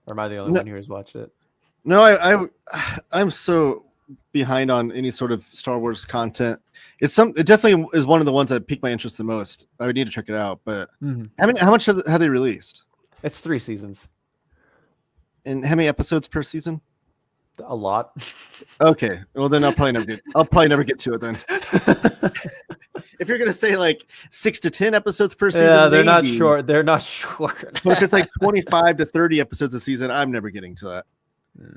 Or am I the only one here who's watched it? No, I'm so behind on any sort of Star Wars content. It definitely is one of the ones that piqued my interest the most. I would need to check it out. But how much have they released? It's 3 seasons. And how many episodes per season? A lot. Okay, well then I'll probably never get to it then. If you're gonna say like 6 to 10 episodes per season, Yeah, they're not maybe. short. They're not short. But if it's like 25 to 30 episodes a season, I'm never getting to that.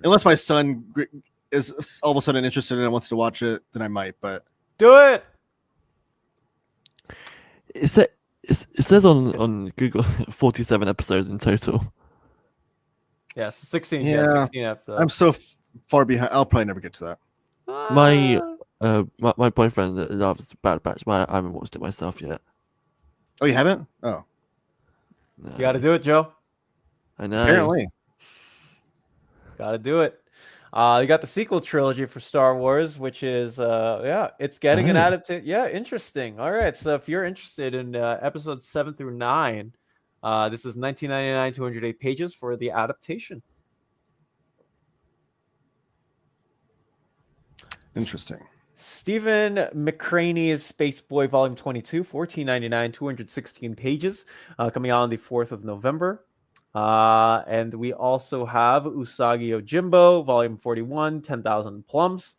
Unless my son is all of a sudden interested in it and wants to watch it, then I might. But Do it. Is It says on Google 47 episodes in total. Yeah, so 16. Yeah. 16 episodes. I'm so far behind. I'll probably never get to that. My boyfriend loves Bad Batch, but I haven't watched it myself yet. Oh, you haven't? Oh, No. You got to do it, Joe. I know. apparently. Got to do it. You got the sequel trilogy for Star Wars, which is it's getting an Oh. adaptation. Yeah, interesting. All right, so if you're interested in episodes 7 through 9, this is 1999, 208 pages for the adaptation. Interesting. Stephen McCraney's Space Boy Volume 22, $14.99, 216 pages, coming out on the 4th of November. And we also have Usagi Yojimbo, Volume 41, 10,000 Plums,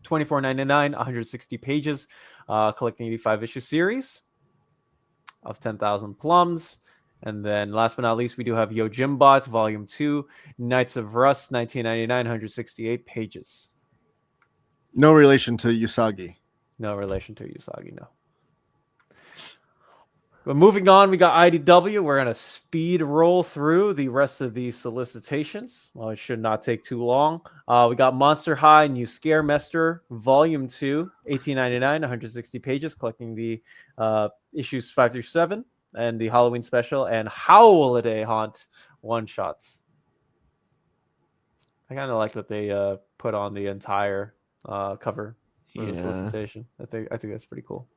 $24.99, 160 pages, collecting 85 issue series of 10,000 Plums. And then last but not least, we do have Yojimbot, Volume 2, Knights of Rust, 1999, 168 pages. No relation to Usagi. No relation to Usagi, no. But moving on, we got IDW. We're going to speed roll through the rest of these solicitations. Well, it should not take too long. We got Monster High, New Scaremester, Volume 2, $18.99, 160 pages, collecting the issues 5 through 7, and the Halloween special, and Holiday Haunt one-shots. I kind of like that they put on the entire cover for the solicitation. I think that's pretty cool.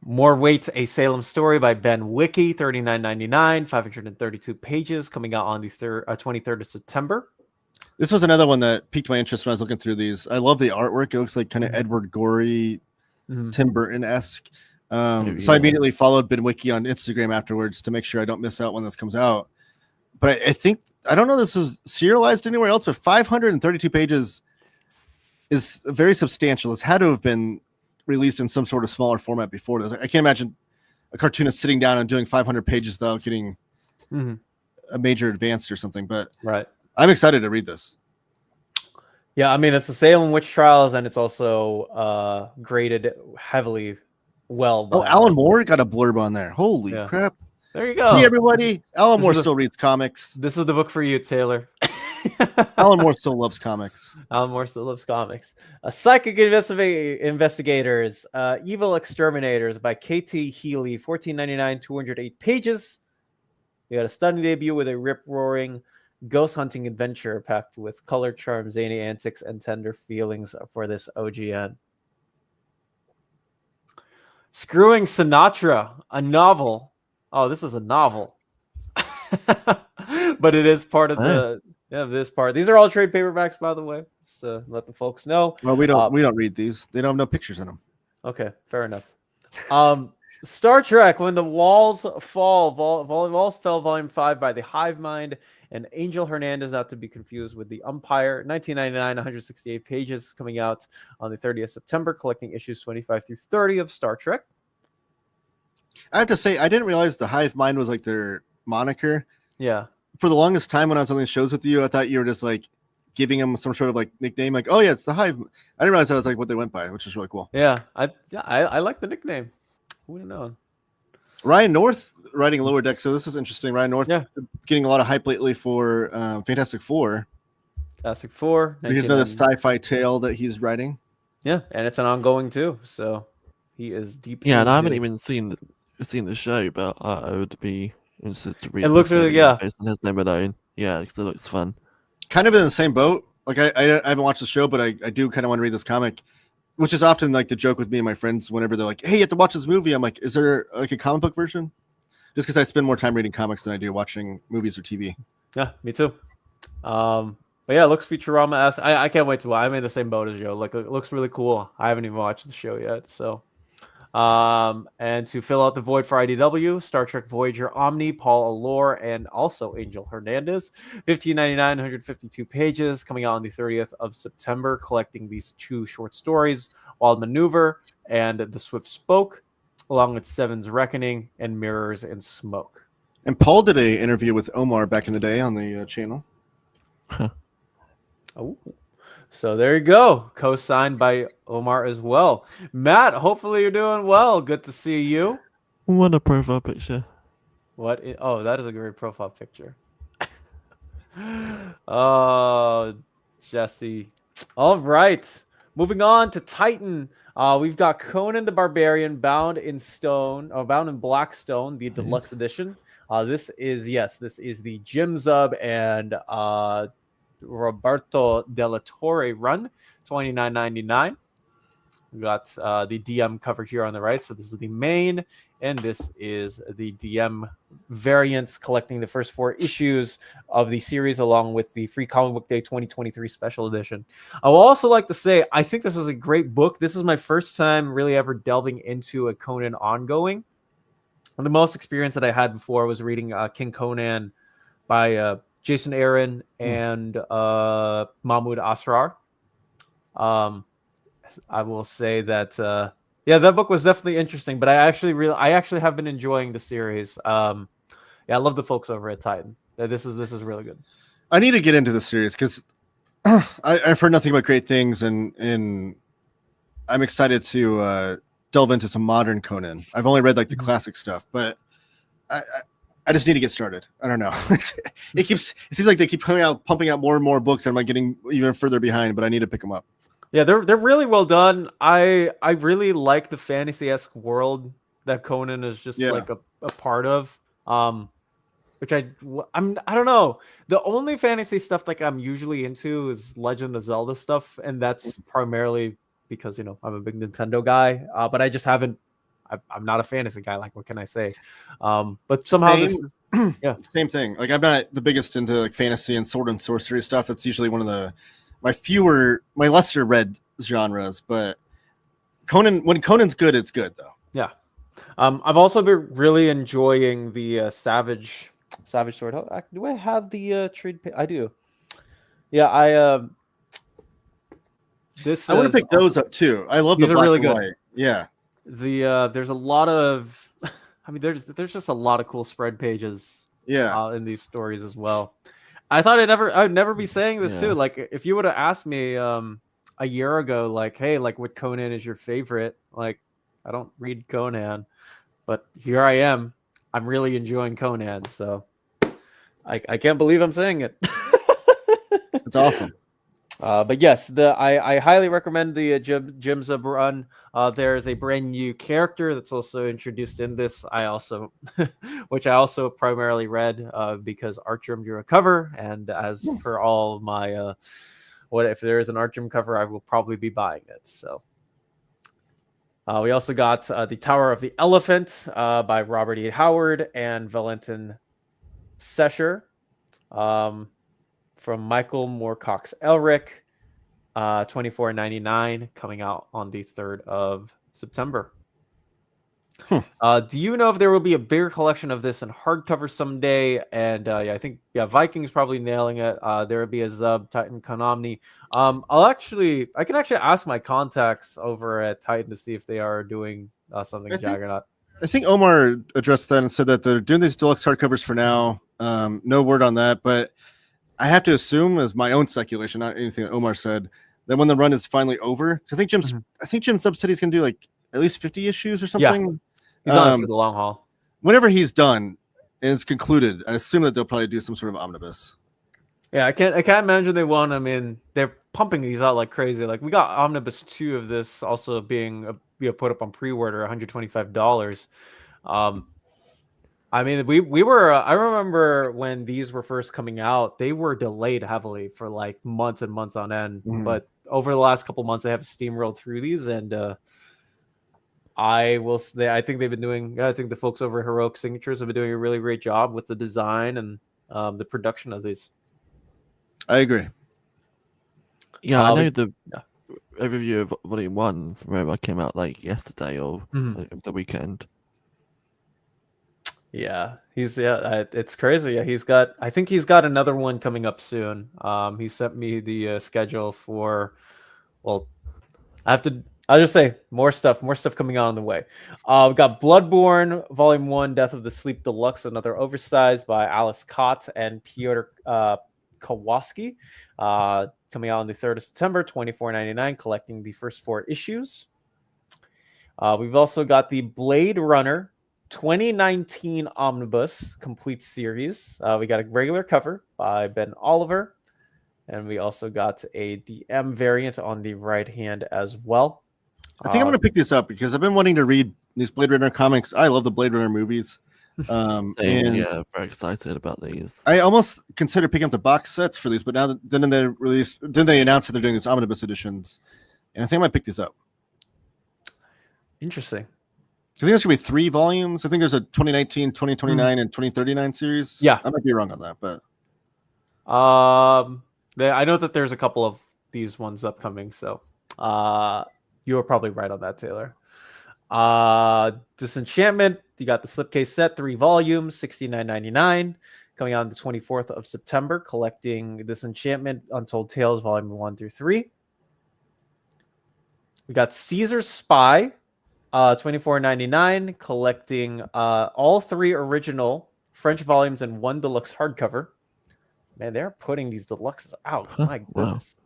More Weight, A Salem Story by Ben Wiki, $39.99, 532 pages, coming out on the 23rd of September. This was another one that piqued my interest when I was looking through these. I love the artwork. It looks like kind of Edward Gorey, Tim Burton-esque. So I immediately followed Ben Wiki on Instagram afterwards to make sure I don't miss out when this comes out. But I think, I don't know if this is serialized anywhere else, but 532 pages is very substantial. It's had to have been released in some sort of smaller format before this. I can't imagine a cartoonist sitting down and doing 500 pages without getting a major advance or something. But I'm excited to read this. Yeah, I mean, it's the Salem Witch Trials, and it's also graded heavily well. Oh, Alan Moore got a blurb on there. Holy crap. There you go. Hey, everybody. Alan Moore still reads comics. This is the book for you, Taylor. Alan Moore still loves comics. Alan Moore still loves comics. Psychic Investigators, Evil Exterminators by K.T. Healy, $14.99, 208 pages. You got a stunning debut with a rip-roaring ghost hunting adventure packed with color, charm, zany antics, and tender feelings for this OGN. Screwing Sinatra, a novel. Oh, this is a novel. But it is part of this part. These are all trade paperbacks, by the way, just to let the folks know. Well, we don't read these. They don't have no pictures in them. Okay, fair enough. Star Trek, When the Walls Fall, Walls Fell, Volume 5 by the Hive Mind and Angel Hernandez, not to be confused with The Umpire, 1999, 168 pages, coming out on the 30th of September, collecting issues 25 through 30 of Star Trek. I have to say, I didn't realize the Hive Mind was like their moniker. Yeah. For the longest time when I was on these shows with you, I thought you were just like giving them some sort of like nickname, like, oh yeah, it's the Hive. I didn't realize that was like what they went by, which is really cool. Yeah, I like the nickname. Who would have known? Ryan North writing Lower Deck, so this is interesting. Ryan North getting a lot of hype lately for Fantastic Four. Fantastic Four. So here's another sci-fi tale that he's writing. Yeah, and it's an ongoing too, so he is deep. Yeah, and I haven't even seen the show, but I would be interested to read. It looks really based on his name alone. Yeah, because it looks fun. Kind of in the same boat. Like I haven't watched the show, but I do kind of want to read this comic, which is often like the joke with me and my friends whenever they're like, "Hey, you have to watch this movie." I'm like, "Is there like a comic book version?" Just because I spend more time reading comics than I do watching movies or TV. Yeah, me too. But yeah, it looks Futurama-esque. I can't wait to watch. I'm in the same boat as Joe. Like, it looks really cool. I haven't even watched the show yet, so. And to fill out the void for IDW, Star Trek Voyager Omni, Paul Allure, and also Angel Hernandez, $15.99, 152 pages, coming out on the 30th of September, collecting these two short stories, Wild Maneuver and The Swift Spoke, along with Seven's Reckoning and Mirrors and Smoke. And Paul did an interview with Omar back in the day on the channel. Oh. So there you go, co-signed by Omar as well. Matt, hopefully you're doing well. Good to see you. What a profile picture. Oh, that is a great profile picture. Oh, Jesse. All right. Moving on to Titan. We've got Conan the Barbarian bound in black stone, the deluxe Nice. edition. This is the Jim Zub and Roberto Della Torre run, $29.99. We got the DM cover here on the right. So this is the main, and this is the DM variants collecting the first 4 issues of the series along with the Free Comic Book Day 2023 special edition. I will also like to say, I think this is a great book. This is my first time really ever delving into a Conan ongoing. And the most experience that I had before was reading King Conan by Jason Aaron and Mahmoud Asrar. I will say that that book was definitely interesting, but I actually have been enjoying the series. I love the folks over at Titan. This is really good. I need to get into the series because I've heard nothing but great things, and I'm excited to delve into some modern Conan. I've only read like the classic stuff, but I just need to get started. I don't know. It seems like they keep pumping out more and more books, and I'm like getting even further behind, but I need to pick them up. Yeah, they're really well done. I really like the fantasy-esque world that Conan is just like a part of. Which I don't know. The only fantasy stuff like I'm usually into is Legend of Zelda stuff, and that's primarily because I'm a big Nintendo guy. But I just haven't. I'm not a fantasy guy. Like, what can I say? But somehow same thing. Like, I'm not the biggest into like fantasy and sword and sorcery stuff. It's usually one of my lesser read genres. But when Conan's good, it's good though. Yeah. I've also been really enjoying the Savage Sword. Do I have the trade? I do. Yeah, I want to pick those up too. I love the black really and good. White. Yeah. There's a lot of, there's just a lot of cool spread pages. Yeah. In these stories as well. I thought I'd never be saying this too. Like, if you would have asked me a year ago, like, hey, like, what Conan is your favorite? Like, I don't read Conan, but here I am. I'm really enjoying Conan, so I can't believe I'm saying it. It's awesome. But yes, I highly recommend the Jim Zub run. There is a brand new character that's also introduced in this. Which I also primarily read because Artgerm drew a cover, and as per all my if there is an Artgerm cover, I will probably be buying it. So we also got the Tower of the Elephant by Robert E. Howard and Valentin Sescher. From Michael Moorcox Elric, $24.99, coming out on the 3rd of September. Do you know if there will be a bigger collection of this in hardcover someday? And I think Viking's probably nailing it. There will be a Zub, Titan, Konami. I can actually ask my contacts over at Titan to see if they are doing something Jaggernaut. I think Omar addressed that and said that they're doing these deluxe hardcovers for now. No word on that, but I have to assume, as my own speculation, not anything that Omar said, that when the run is finally over, so I think Jim Zub said he's going to do like at least 50 issues or something. Yeah, he's on for the long haul. Whenever he's done and it's concluded, I assume that they'll probably do some sort of omnibus. Yeah, I can't imagine they won't. I mean, they're pumping these out like crazy. Like, we got omnibus 2 of this also being put up on pre-order, $125. I mean, we were. I remember when these were first coming out, they were delayed heavily for like months and months on end. But over the last couple months, they have steamrolled through these, and I think they've been doing. I think the folks over at Heroic Signatures have been doing a really great job with the design and the production of these. I agree. Yeah, I know the overview of Volume 1 from wherever came out like yesterday or the weekend. Yeah, it's crazy. Yeah, I think he's got another one coming up soon. He sent me the schedule for, well, I'll just say more stuff coming on the way. We got Bloodborne Volume 1, Death of the Sleep Deluxe, another oversized by Alice Cott and Piotr Kowalski, coming out on the 3rd of September, $24.99, collecting the first 4 issues. We've also got the Blade Runner 2019 Omnibus Complete Series. We got a regular cover by Ben Oliver, and we also got a DM variant on the right hand as well. I think I'm going to pick this up because I've been wanting to read these Blade Runner comics. I love the Blade Runner movies. Same, and yeah, very excited about these. I almost considered picking up the box sets for these, but now then they announced that they're doing these omnibus editions, and I think I might pick these up. Interesting. I think there's going to be 3 volumes. I think there's a 2019, 2029, and 2039 series. Yeah. I might be wrong on that, but I know that there's a couple of these ones upcoming, so you were probably right on that, Taylor. Disenchantment, you got the slipcase set, 3 volumes, $69.99, coming out on the 24th of September, collecting Disenchantment, Untold Tales, volume 1 through 3. We got Caesar's Spy, $24.99, collecting all 3 original French volumes and 1 deluxe hardcover. Man, they're putting these deluxes out. My goodness.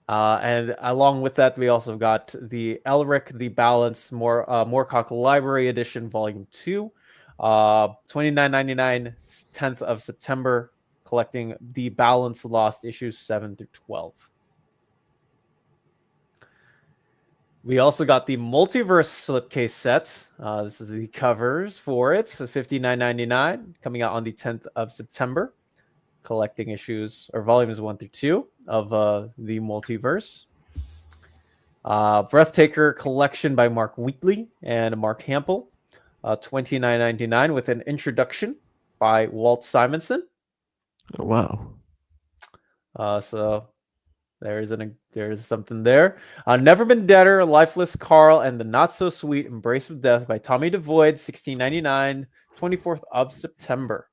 And along with that, we also got the Elric, the Balance, Moorcock Library Edition, Volume 2, $29.99, 10th of September, collecting the Balance Lost issues 7 through 12. We also got the Multiverse slipcase set. This is the covers for it. So $59.99, coming out on the 10th of September, collecting issues or volumes 1 through 2 of the Multiverse. Breathtaker collection by Mark Wheatley and Mark Hampel, $29.99, with an introduction by Walt Simonson. Oh, wow. So there's something there. Never Been Deader, Lifeless Carl, and the Not So Sweet Embrace of Death by Tommy DeVoyd, $16.99, 24th of September.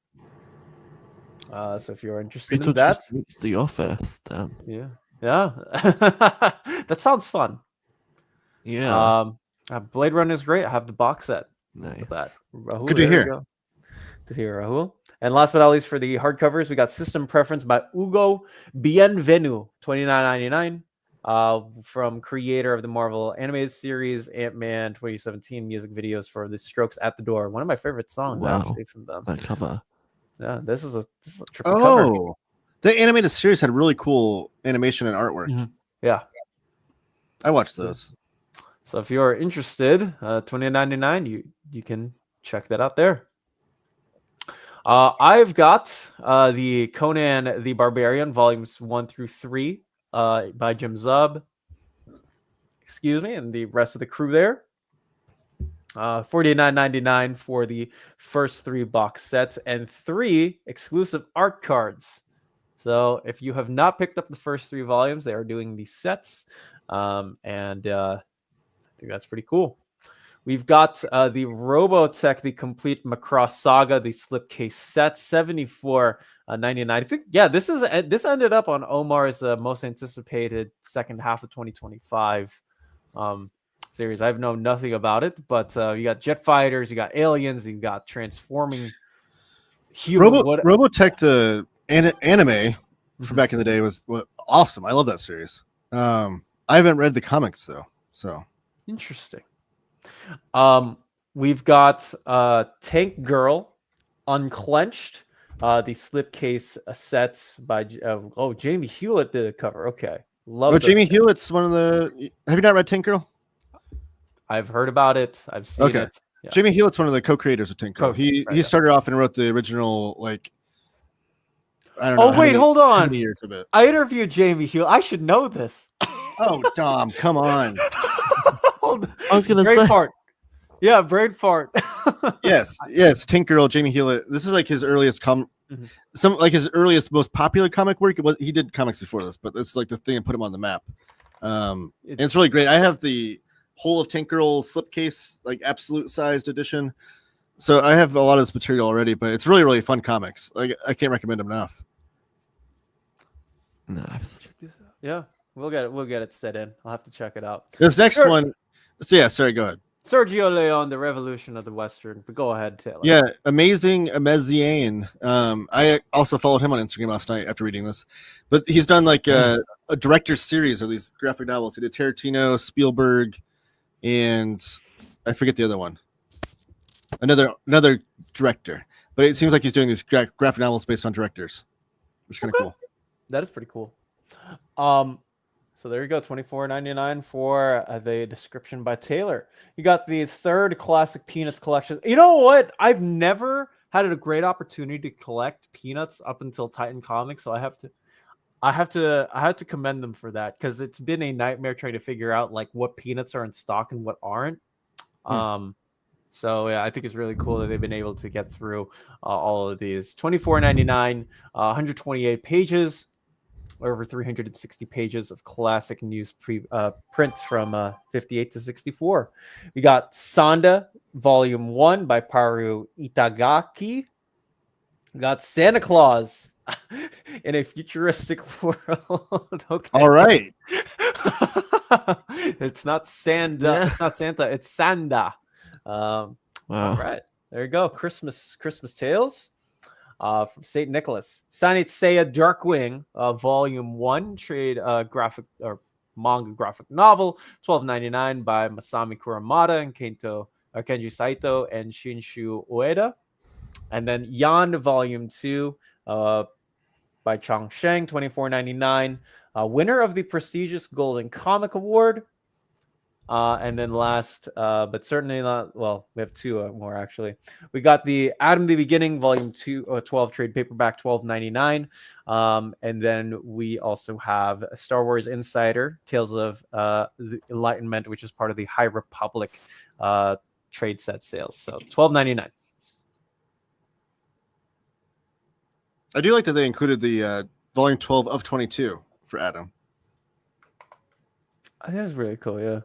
So if you're interested in that, it's The Office. yeah, that sounds fun. Yeah, Blade Runner is great. I have the box set. nice. With that. Rahul, Good to there hear. you go. To hear, Rahul. And last but not least, for the hardcovers, we got System Preference by Hugo Bienvenu, $29.99, from creator of the Marvel animated series Ant-Man 2017 music videos for The Strokes at the Door. One of my favorite songs actually from them. That cover. Yeah, this is a triple cover. Oh, the animated series had really cool animation and artwork. Mhm. Yeah. I watched those. So if you're interested, $29.99, you can check that out there. I've got the Conan the Barbarian volumes 1 through 3 by Jim Zub. Excuse me, and the rest of the crew there. $49.99 for the first 3 box sets and 3 exclusive art cards. So if you have not picked up the first 3 volumes, they are doing the sets, and I think that's pretty cool. We've got the Robotech, the complete Macross Saga, the slipcase set, $74.99. I think, yeah, this ended up on Omar's most anticipated second half of 2025 series. I've known nothing about it, but you got jet fighters, you got aliens, you got transforming humans. Robotech, the anime from back in the day, was awesome. I love that series. I haven't read the comics though, so interesting. We've got Tank Girl, Unclenched, the slipcase sets by Jamie Hewlett did a cover. Okay, love. Jamie Hewlett's one of the. Have you not read Tank Girl? I've heard about it. I've seen it. Yeah. Jamie Hewlett's one of the co-creators of Tank Girl. He started off and wrote the original, like, I don't know. Oh wait, hold on. Years of it. I interviewed Jamie Hewlett. I should know this. Oh, Dom, come on. I was gonna brain say. fart. Yeah, brain fart. yes, Tank Girl, Jamie Hewlett. This is like his earliest his earliest, most popular comic work. He did comics before this, but it's like the thing that put him on the map. And it's really great. I have the whole of Tank Girl slipcase, like absolute sized edition. So I have a lot of this material already, but it's really, really fun comics. Like I can't recommend them enough. Nice. Yeah, we'll get it set in. I'll have to check it out. This next one. So yeah, sorry, go ahead. Sergio Leone, The Revolution of the Western. But go ahead, Taylor. Yeah, amazing Ameziane. I also followed him on Instagram last night after reading this, but he's done like a director's series of these graphic novels. He did Tarantino, Spielberg, and I forget the other one. Another director, but it seems like he's doing these graphic novels based on directors, which is kind of cool. That is pretty cool. So there you go, $24.99 for the description by Taylor. You got the third classic Peanuts collection. You know what? I've never had a great opportunity to collect Peanuts up until Titan Comics, so I have to commend them for that, because it's been a nightmare trying to figure out like what Peanuts are in stock and what aren't. So yeah, I think it's really cool that they've been able to get through all of these. $24.99, 128 pages. Over 360 pages of classic news prints from 58 to 64. We got Sanda, Volume 1 by Paru Itagaki. We got Santa Claus in a futuristic world. Okay. All right. It's not Sanda. Yeah. It's not Santa. It's Sanda. Wow. All right. There you go. Christmas Tales. From St. Nicholas. Saint Seiya Darkwing, Volume 1, trade graphic or manga graphic novel, $12.99 by Masami Kuramada and Kenji Saito and Shinshu Ueda. And then Yan Volume 2 by Chang Sheng, $24.99. Winner of the prestigious Golden Comic Award. And then last, but certainly not, well, we have two more actually. We got the Adam the Beginning, Volume 2, 12 trade paperback, $12.99. And then we also have Star Wars Insider, Tales of the Enlightenment, which is part of the High Republic trade set sales. So $12.99. I do like that they included the Volume 12 of 22 for Adam. I think that's really cool, yeah.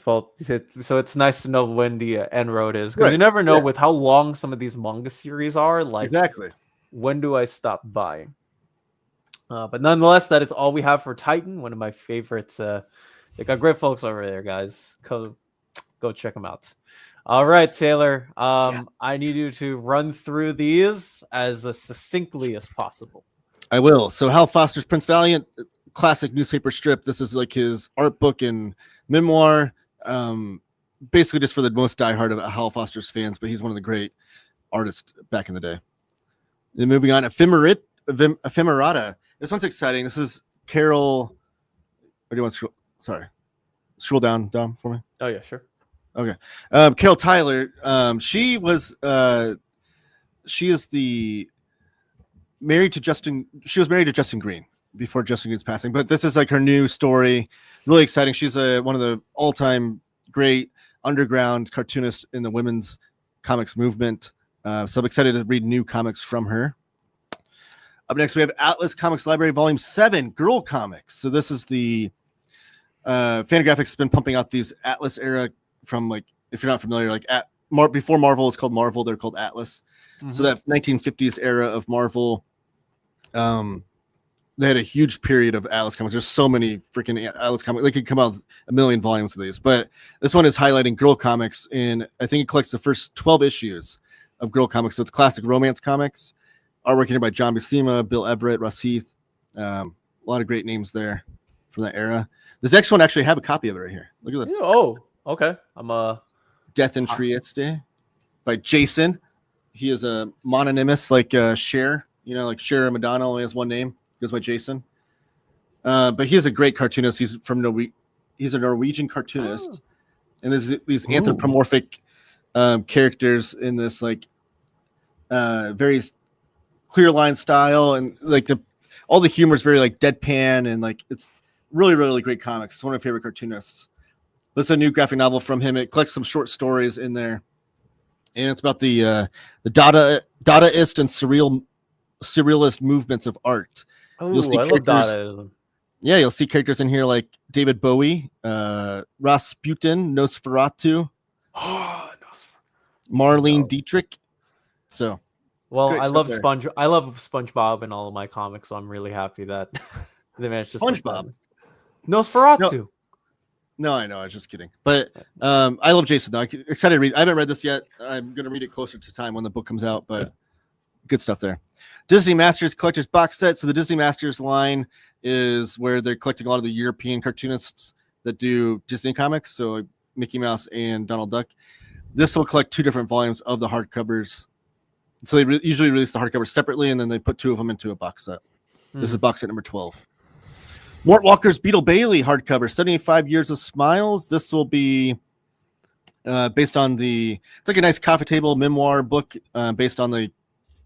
So it's nice to know when the end road is, because you never know with how long some of these manga series are. Like, exactly, when do I stop buying? But nonetheless, that is all we have for Titan. One of my favorites. They got great folks over there, guys. Go check them out. All right, Taylor. I need you to run through these as succinctly as possible. I will. So Hal Foster's Prince Valiant, classic newspaper strip. This is like his art book and memoir. Basically just for the most diehard of Hal Foster's fans, but he's one of the great artists back in the day. Then moving on, Ephemerata. This one's exciting. This is Carol. Or do you want to scroll down, Dom, for me? Oh yeah, sure. Okay. Carol Tyler. She is married to Justin Green before Justin Green's passing, but this is like her new story. Really exciting. She's one of the all-time great underground cartoonists in the women's comics movement. So I'm excited to read new comics from her. Up next, we have Atlas Comics Library Volume 7, Girl Comics. So this is the Fantagraphics has been pumping out these Atlas era from, like, if you're not familiar, like before Marvel, it's called Marvel. They're called Atlas. Mm-hmm. So that 1950s era of Marvel, they had a huge period of Atlas comics. There's so many freaking Atlas comics. They could come out with a million volumes of these. But this one is highlighting girl comics. And I think it collects the first 12 issues of girl comics. So it's classic romance comics. Artwork here by John Buscema, Bill Everett, Russ Heath. A lot of great names there from that era. This next one, actually, I have a copy of it right here. Look at this. Oh, okay. Death in Trieste by Jason. He is a mononymous, like Cher. You know, like Cher Madonna only has one name. Goes by Jason. But he's a great cartoonist. He's from he's a Norwegian cartoonist. And there's these anthropomorphic characters in this like very clear line style, and like all the humor is very like deadpan, and like it's really, really great comics. It's one of my favorite cartoonists. This is a new graphic novel from him. It collects some short stories in there, and it's about the Dadaist and surrealist movements of art. Oh, I love Dadaism. Yeah, you'll see characters in here like David Bowie, Rasputin, Nosferatu, Marlene Dietrich. So, well, I love SpongeBob in all of my comics, so I'm really happy that they managed to. SpongeBob, Nosferatu. No, I know. I was just kidding. But I love Jason, though. I'm excited to read. I haven't read this yet. I'm going to read it closer to time when the book comes out, but good stuff there. Disney Masters Collector's Box Set. So the Disney Masters line is where they're collecting a lot of the European cartoonists that do Disney comics, so like Mickey Mouse and Donald Duck. This will collect 2 different volumes of the hardcovers. So they usually release the hardcovers separately, and then they put 2 of them into a box set. This is box set number 12. Mort Walker's Beetle Bailey hardcover, 75 Years of Smiles. This will be based on it's like a nice coffee table memoir book based on the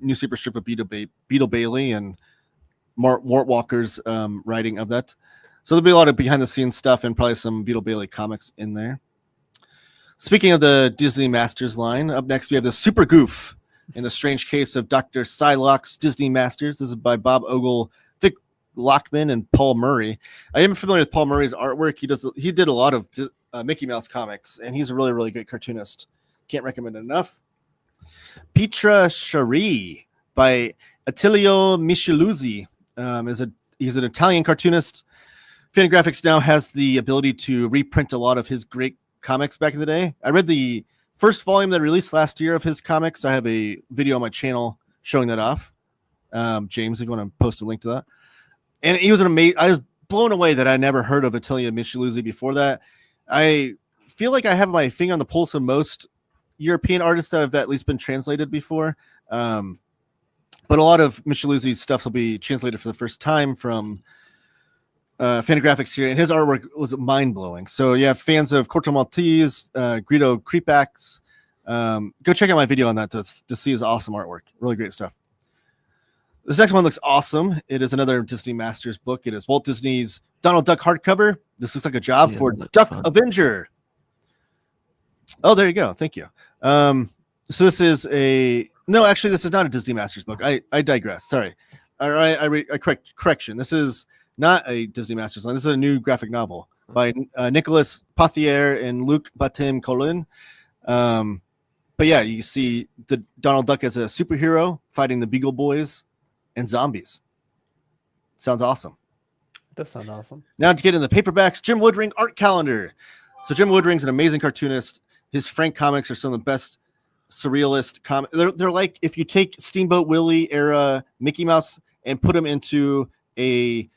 newspaper strip of Beetle Bailey and Mort Walker's writing of that. So there'll be a lot of behind the scenes stuff and probably some Beetle Bailey comics in there. Speaking of the Disney Masters line, up next we have the Super Goof in the Strange Case of Dr. Psylocke's Disney Masters. This is by Bob Ogle, Vic Lockman, and Paul Murray. I am familiar with Paul Murray's artwork. He did a lot of Mickey Mouse comics, and he's a really, really good cartoonist. Can't recommend it enough. Pietra Cherie by Attilio Micheluzzi. He's an Italian cartoonist. Fantagraphics now has the ability to reprint a lot of his great comics back in the day. I read the first volume that released last year of his comics. I have a video on my channel showing that off. James, if you want to post a link to that. And he was I was blown away that I never heard of Attilio Micheluzzi before that. I feel like I have my finger on the pulse of most European artists that have at least been translated before. But a lot of Micheluzzi's stuff will be translated for the first time from Fantagraphics here, and his artwork was mind-blowing. So yeah, fans of Corto Maltese, Guido Creepax, go check out my video on that to see his awesome artwork. Really great stuff. This next one looks awesome. It is another Disney Masters book. It is Walt Disney's Donald Duck hardcover. This looks like a job for Duck fun. Avenger. Oh, there you go. Thank you. So this is actually, this is not a Disney Masters book. I digress. Sorry. Correction. This is not a Disney Masters line. This is a new graphic novel by Nicolas Pothier and Luc Batim Collin. But yeah, you see the Donald Duck as a superhero fighting the Beagle Boys and zombies. Sounds awesome. Does sound awesome. Now to get in the paperbacks, Jim Woodring art calendar. So Jim Woodring's an amazing cartoonist. His Frank comics are some of the best surrealist comics. They're like if you take Steamboat Willie era Mickey Mouse and put them into a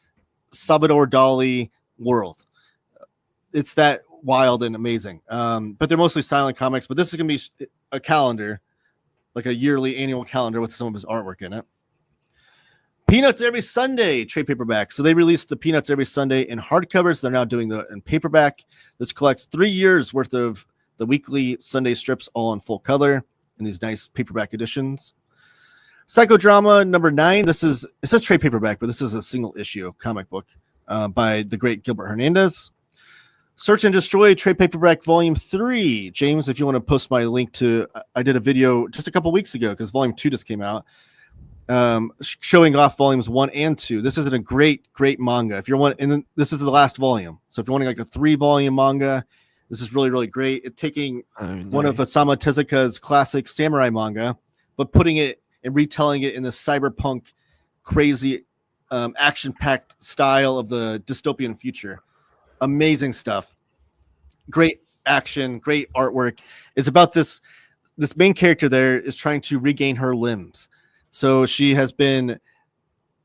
Salvador Dali world. It's that wild and amazing. But they're mostly silent comics. But this is going to be a calendar, like a yearly annual calendar with some of his artwork in it. Peanuts Every Sunday trade paperback. So they released the Peanuts Every Sunday in hardcovers. They're now doing the in paperback. This collects 3 years worth of the weekly Sunday strips, all in full color in these nice paperback editions. Psychodrama number 9. It says trade paperback, but this is a single issue comic book by the great Gilbert Hernandez. Search and Destroy trade paperback volume 3. James, if you want to post my link to, I did a video just a couple weeks ago because volume 2 just came out, showing off volumes 1 and 2. This is a great manga. If you're one, and then this is the last volume. So if you're wanting like a 3-volume manga, this is really, really great. It's taking one of Osamu Tezuka's classic samurai manga, but putting it and retelling it in the cyberpunk, crazy, action-packed style of the dystopian future. Amazing stuff. Great action, great artwork. It's about this main character there is trying to regain her limbs. So she has been,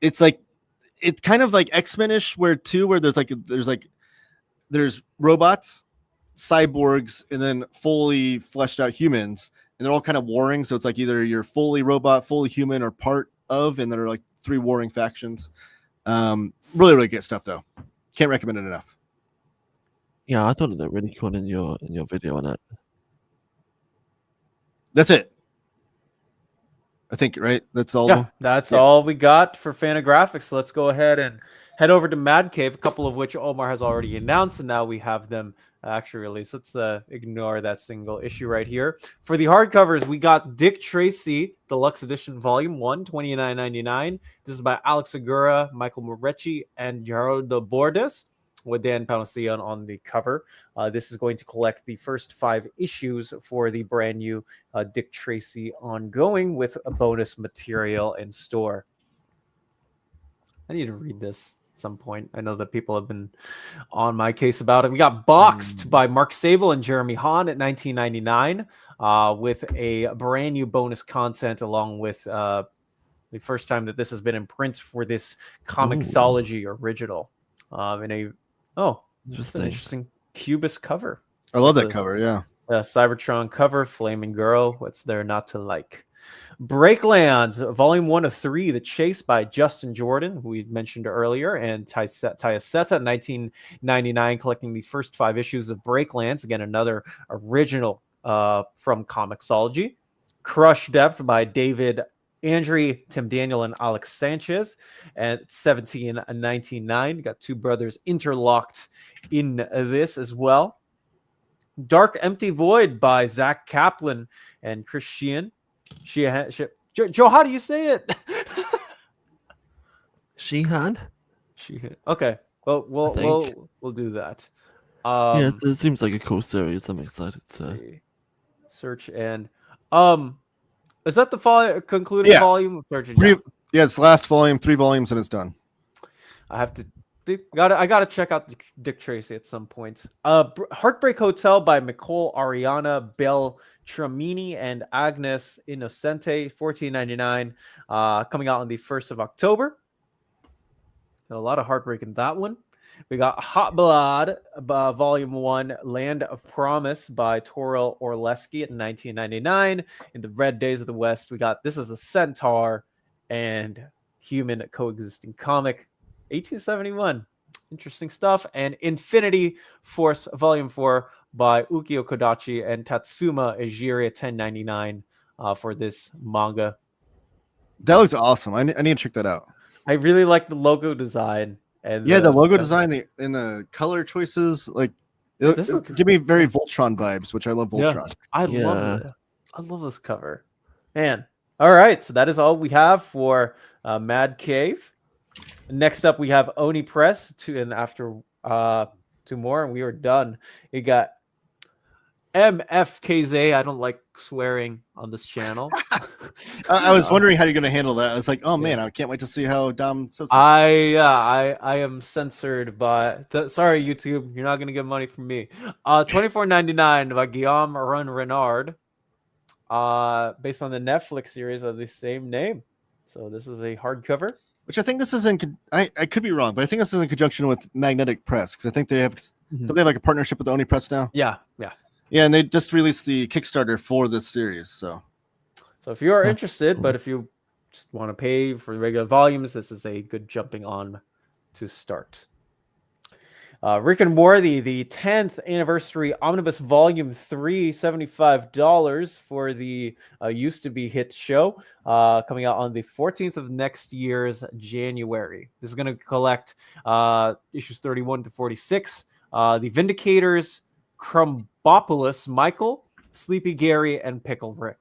it's kind of like X-Men-ish where there's robots, cyborgs, and then fully fleshed out humans, and they're all kind of warring. So it's like either you're fully robot, fully human, or part of, and there are like 3 warring factions. Really, really good stuff though. Can't recommend it enough. Yeah, I thought it looked really cool in your video on it. That's it. I think, right? That's all. Yeah, that's all we got for Fantagraphics. So let's go ahead and head over to Mad Cave, a couple of which Omar has already announced, and now we have them actually released. Let's ignore that single issue right here. For the hardcovers, we got Dick Tracy, Deluxe Edition Volume 1, $29.99. This is by Alex Segura, Michael Morecci, and Gerardo Bordes, with Dan Panosian on the cover. This is going to collect the first 5 issues for the brand new Dick Tracy ongoing with a bonus material in store. I need to read this. some point. I know that people have been on my case about it. We got Boxed by Mark Sable and Jeremy Hahn at 1999 with a brand new bonus content along with the first time that this has been in print for this Comixology original. In a that's an interesting Cubist cover. I love that cover. Yeah. Cybertron cover, Flaming Girl. What's there not to like? Breaklands, Volume 1 of 3, The Chase by Justin Jordan, who we mentioned earlier, and Tyaseta, 1999, collecting the first 5 issues of Breaklands. Again, another original from Comixology. Crush Depth by David Andre, Tim Daniel, and Alex Sanchez at 1999. Got 2 brothers interlocked in this as well. Dark Empty Void by Zach Kaplan and Chris Sheehan. Joe, how do you say it? Sheehan. Okay. Well, we'll do that. Yeah, it seems like a cool series. I'm excited to search and is that the concluded volume of Search and Yeah, it's the last volume, 3 volumes, and it's done. I have to. I gotta check out Dick Tracy at some point. Heartbreak Hotel by Nicole Ariana Beltramini and Agnes Innocente, $14.99, coming out on the 1st of October. A lot of heartbreak in that one. We got Hot Blood, Volume 1, Land of Promise by Toril Orleski at 1999. In the Red Days of the West, we got This is a Centaur and Human Coexisting comic. 1871. Interesting stuff. And Infinity Force Volume 4 by Ukio Kodachi and Tatsuma Ejiri at 10.99 for this manga. That looks awesome. I need to check that out. I really like the logo design. And the logo design and the color choices, like it give me very Voltron vibes, which I love Voltron. Yeah, I love it. I love this cover. Man. All right. So that is all we have for Mad Cave. Next up, we have Oni Press, and after 2 more, and we are done. You got MFKZ. I don't like swearing on this channel. I was wondering how you're going to handle that. I was like, oh man, I can't wait to see how Dom says this. I am censored by. Sorry, YouTube, you're not going to get money from me. $24.99 by Guillaume Renard, based on the Netflix series of the same name. So this is a hardcover. Which I think this is I could be wrong, but I think this is in conjunction with Magnetic Press because I think they have like a partnership with Oni Press now. Yeah, and they just released the Kickstarter for this series. So if you are interested, but if you just want to pay for regular volumes, this is a good jumping on to start. Rick and Morty, the 10th anniversary omnibus volume 3, $75 for the used to be hit show, coming out on the 14th of next year's January. This is going to collect issues 31 to 46. The Vindicators, Crumbopolis Michael, Sleepy Gary, and Pickle Rick.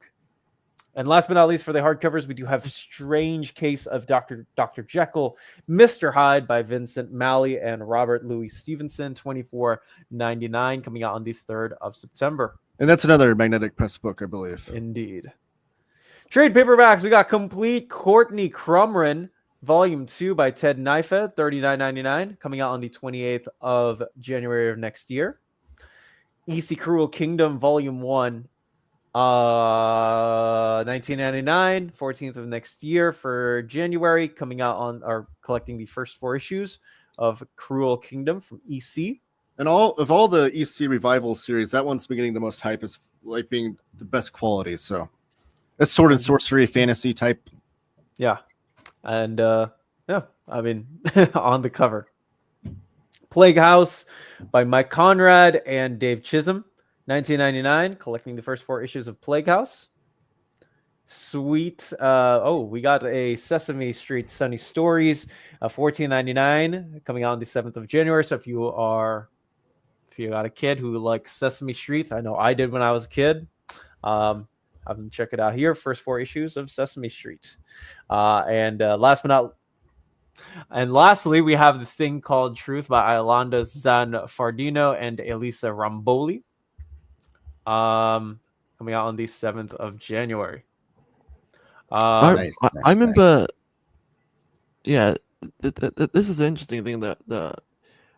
And last but not least, for the hardcovers, we do have Strange Case of Dr. Jekyll, Mr. Hyde by Vincent Malley and Robert Louis Stevenson, $24.99, coming out on the 3rd of September. And that's another Magnetic Press book, I believe. Indeed. Trade paperbacks, we got Complete Courtney Crumrin, Volume 2 by Ted Neifeld, $39.99, coming out on the 28th of January of next year. EC Cruel Kingdom, Volume 1, $19.99, 14th of next year for January, coming out on or collecting the first 4 issues of Cruel Kingdom from EC. And all the EC Revival series, that one's been getting the most hype as like being the best quality. So it's Sword and Sorcery fantasy type. Yeah. And I mean on the cover. Plague House by Mike Conrad and Dave Chisholm. $19.99, collecting the first 4 issues of Plague House. Sweet. We got a Sesame Street Sunny Stories, $14.99, coming out on the 7th of January. So if you got a kid who likes Sesame Street, I know I did when I was a kid. Have them check it out here. First 4 issues of Sesame Street. Lastly, we have The Thing Called Truth by Iolanda Zanfardino and Elisa Ramboli. Coming out on the 7th of January. I remember, the this is an interesting thing that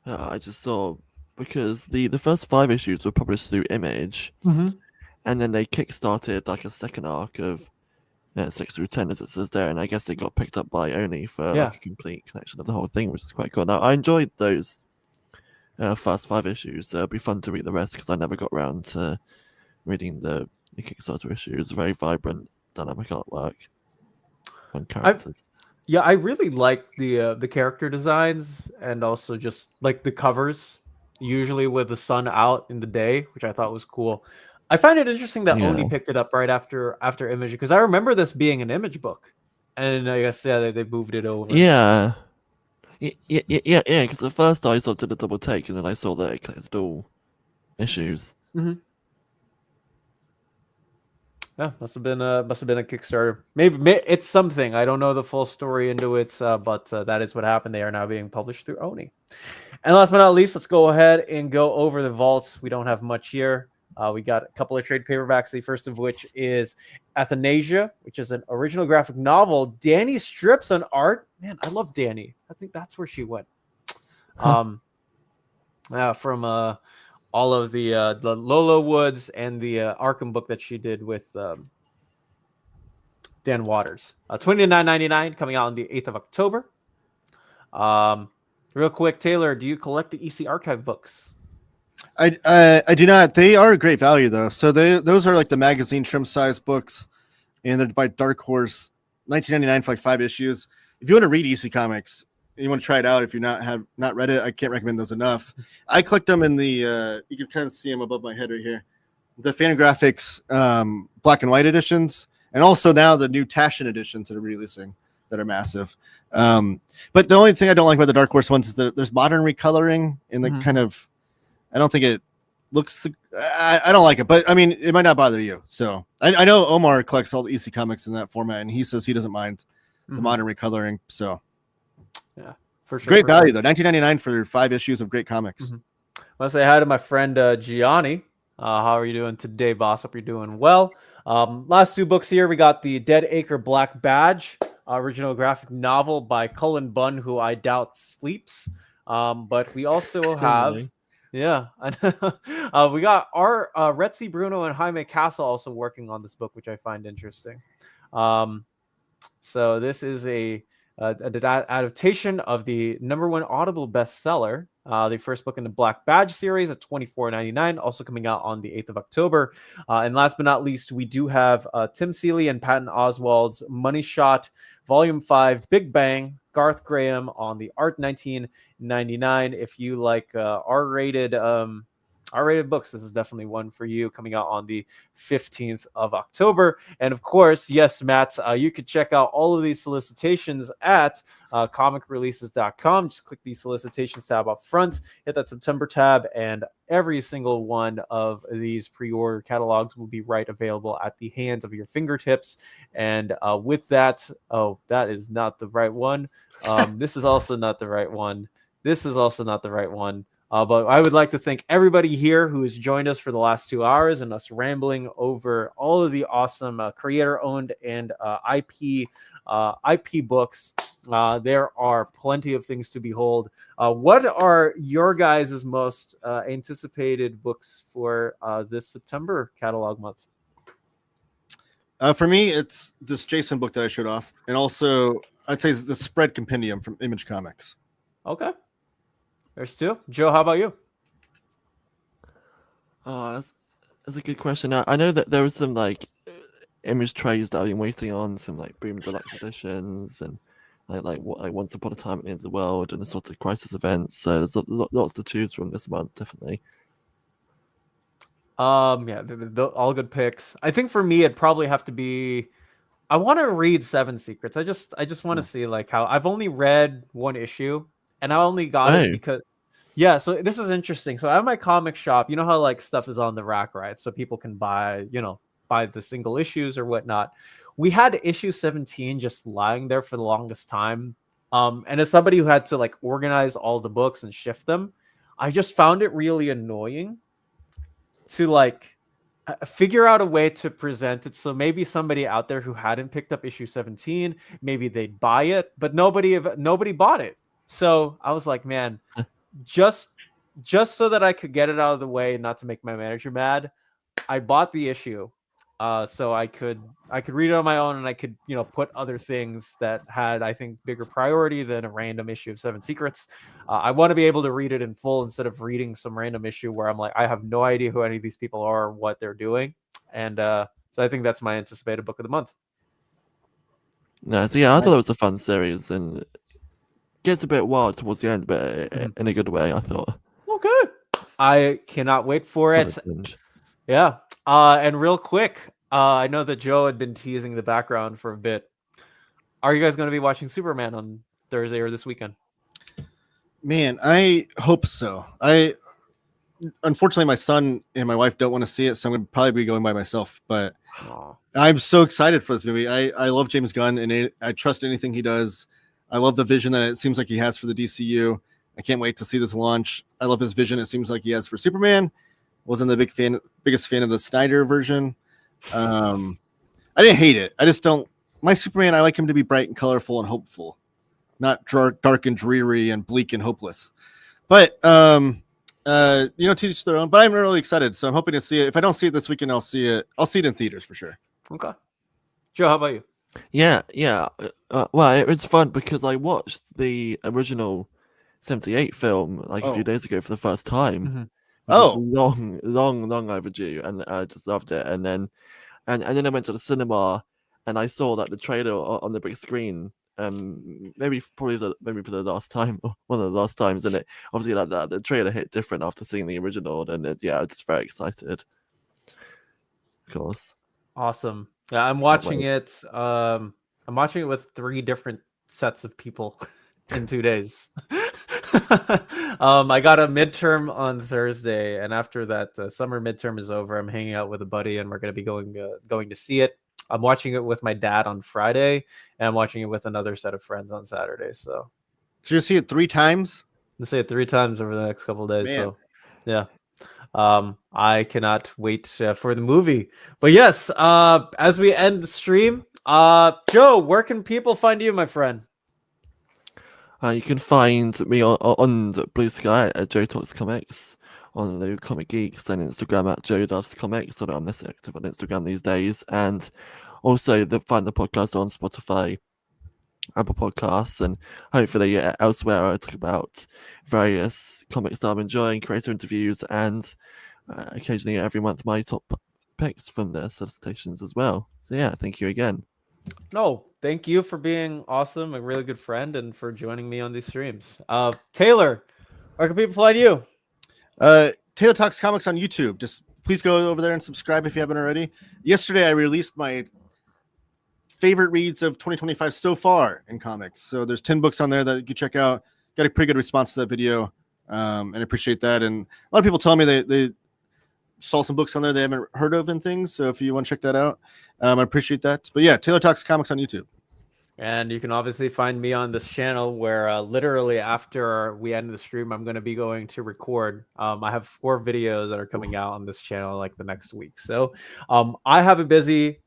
I just saw, because the first 5 issues were published through Image, and then they kickstarted like a second arc of 6 through 10, as it says there, and I guess it got picked up by Oni for like a complete collection of the whole thing, which is quite cool. Now, I enjoyed those first 5 issues. It'll be fun to read the rest because I never got around to reading the Kickstarter issues. Very vibrant, dynamic artwork and characters. I really like the character designs, and also just like the covers, usually with the sun out in the day, which I thought was cool. I find it interesting that Oni picked it up right after Image, because I remember this being an Image book, and I guess they moved it over. Yeah. Because at first I sort of did a double take, and then I saw that it collected all issues. Yeah, must have been a Kickstarter. Maybe it's something. I don't know the full story into it, but that is what happened. They are now being published through Oni. And last but not least, let's go ahead and go over the vaults. We don't have much here. We got a couple of trade paperbacks. The first of which is Athanasia, which is an original graphic novel. Danny strips on art. Man, I love Danny. I think that's where she went. From all of the Lolo Woods and the Arkham book that she did with Dan Waters. $29.99, coming out on the 8th of October. Real quick, Taylor, do you collect the EC Archive books? I do not. They are a great value though. So those are like the magazine trim size books, and they're by Dark Horse, $19.99 for like 5 issues. If you want to read EC Comics, you want to try it out. If you not read it, I can't recommend those enough. I collect them in the you can kind of see them above my head right here, the Fantagraphics black and white editions, and also now the new Taschen editions that are releasing that are massive. But the only thing I don't like about the Dark Horse ones is that there's modern recoloring in the kind of. I don't think it looks. I don't like it, but I mean, it might not bother you. So I know Omar collects all the EC Comics in that format, and he says he doesn't mind the modern recoloring. So yeah, for sure. Great value though, $19.99 for 5 issues of great comics. I want to say hi to my friend Gianni. How are you doing today, boss? Hope you're doing well. Last 2 books here. We got the Dead Acre Black Badge, original graphic novel by Cullen Bunn, who I doubt sleeps. But we also have. Yeah, we got our Retzi Bruno and Jaime Castle also working on this book, which I find interesting. So this is a adaptation of the #1 Audible bestseller, the first book in the Black Badge series at $24.99, also coming out on the 8th of October. And last but not least, we do have Tim Seeley and Patton Oswald's Money Shot, Volume 5, Big Bang, Garth Graham on the Art, $19.99. If you like R-rated books, this is definitely one for you, coming out on the 15th of October. And of course, yes, Matt, you could check out all of these solicitations at comicreleases.com. Just click the solicitations tab up front, hit that September tab, and every single one of these pre-order catalogs will be right available at the hands of your fingertips. And with that, that is not the right one. This is also not the right one. This is also not the right one. But I would like to thank everybody here who has joined us for the last 2 hours and us rambling over all of the awesome creator-owned and IP books. There are plenty of things to behold. What are your guys' most anticipated books for this September catalog month? For me, it's this Jason book that I showed off, and also I'd say the Spread Compendium from Image Comics. Okay. There's 2. Joe, how about you? Oh, that's a good question. I know that there was some like Image trays that I've been waiting on, some like Boom Deluxe editions, and like Once Upon a Time at the End of the World and Assorted Crisis events. So there's lots to choose from this month, definitely. Yeah, all good picks. I think for me, it'd probably have to be. I want to read 7 Secrets. I just want to see like how I've only read 1 issue, and I only got it because. Yeah, so this is interesting. So at my comic shop, you know how like stuff is on the rack, right? So people can buy the single issues or whatnot. We had issue 17 just lying there for the longest time. And as somebody who had to like organize all the books and shift them, I just found it really annoying to like figure out a way to present it so maybe somebody out there who hadn't picked up issue 17, maybe they'd buy it, but nobody bought it. So I was like, man, just so that I could get it out of the way and not to make my manager mad, I bought the issue. So I could read it on my own, and I could, put other things that had, I think, bigger priority than a random issue of Seven Secrets. I want to be able to read it in full instead of reading some random issue where I'm like, I have no idea who any of these people are or what they're doing. And so I think that's my anticipated book of the month. No, so yeah, I thought it was a fun series, and it gets a bit wild towards the end, but in a good way, I thought. Okay. I cannot wait for it. Yeah. And real quick, I know that Joe had been teasing the background for a bit. Are you guys going to be watching Superman on Thursday or this weekend? Man, I hope so. Unfortunately, my son and my wife don't want to see it, so I'm going to probably be going by myself. But I'm so excited for this movie. I love James Gunn, and I trust anything he does. I love the vision that it seems like he has for the DCU. I can't wait to see this launch. I love his vision. It seems like he has for Superman. Wasn't the biggest fan of the Snyder version. I didn't hate it. I just don't. My Superman, I like him to be bright and colorful and hopeful, not dark and dreary and bleak and hopeless. But to each their own. But I'm really excited, so I'm hoping to see it. If I don't see it this weekend, I'll see it. I'll see it in theaters for sure. Okay. Joe, how about you? Yeah. Well, it was fun because I watched the original 78 film a few days ago for the first time. Mm-hmm. Long overdue, and I just loved it. And then I went to the cinema, and I saw the trailer on the big screen. Maybe for the last time, one of the last times, and it obviously the trailer hit different after seeing the original, and I was just very excited. Of course. Awesome. Yeah, I'm watching it. I'm watching it with 3 different sets of people in 2 days. I got a midterm on Thursday, and after that summer midterm is over, I'm hanging out with a buddy, and we're going to be going to see it. I'm watching it with my dad on Friday, and I'm watching it with another set of friends on Saturday. So you see it 3 times? I'm gonna see it 3 times over the next couple of days. Man. So yeah. I cannot wait for the movie. But yes, as we end the stream, Joe, where can people find you, my friend? You can find me on Blue Sky at Joe Talks Comics, on the Comic Geeks, and Instagram at Joe Loves Comics. So I'm less active on Instagram these days, and also find the podcast on Spotify, Apple Podcasts, and hopefully elsewhere. I talk about various comics that I'm enjoying, creator interviews, and occasionally every month my top picks from the solicitations as well. So yeah, thank you again. No, thank you for being awesome, a really good friend, and for joining me on these streams. Taylor, where can people find you? Taylor Talks Comics on YouTube. Just please go over there and subscribe if you haven't already. Yesterday I released my favorite reads of 2025 so far in comics. So there's 10 books on there that you can check out. Got a pretty good response to that video, and I appreciate that. And a lot of people tell me they saw some books on there they haven't heard of and things. So if you want to check that out, I appreciate that. But yeah, Taylor Talks Comics on YouTube. And you can obviously find me on this channel where literally after we end the stream, I'm going to be going to record. I have 4 videos that are coming out on this channel the next week. So I have a busy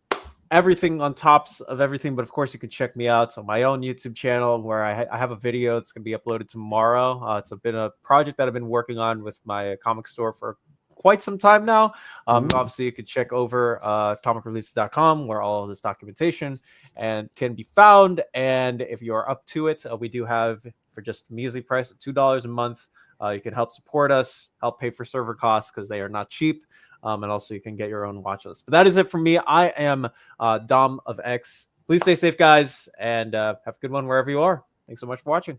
everything on tops of everything. But of course, you can check me out on my own YouTube channel where I have a video that's going to be uploaded tomorrow. It's been a project that I've been working on with my comic store for quite some time now. Obviously, you could check over comicreleases.com where all of this documentation can be found. And if you're up to it, we do have, for just a measly price of $2 a month, you can help support us, help pay for server costs because they are not cheap. And also you can get your own watch list. But that is it for me. I am Dom of X. Please stay safe, guys, and have a good one wherever you are. Thanks so much for watching.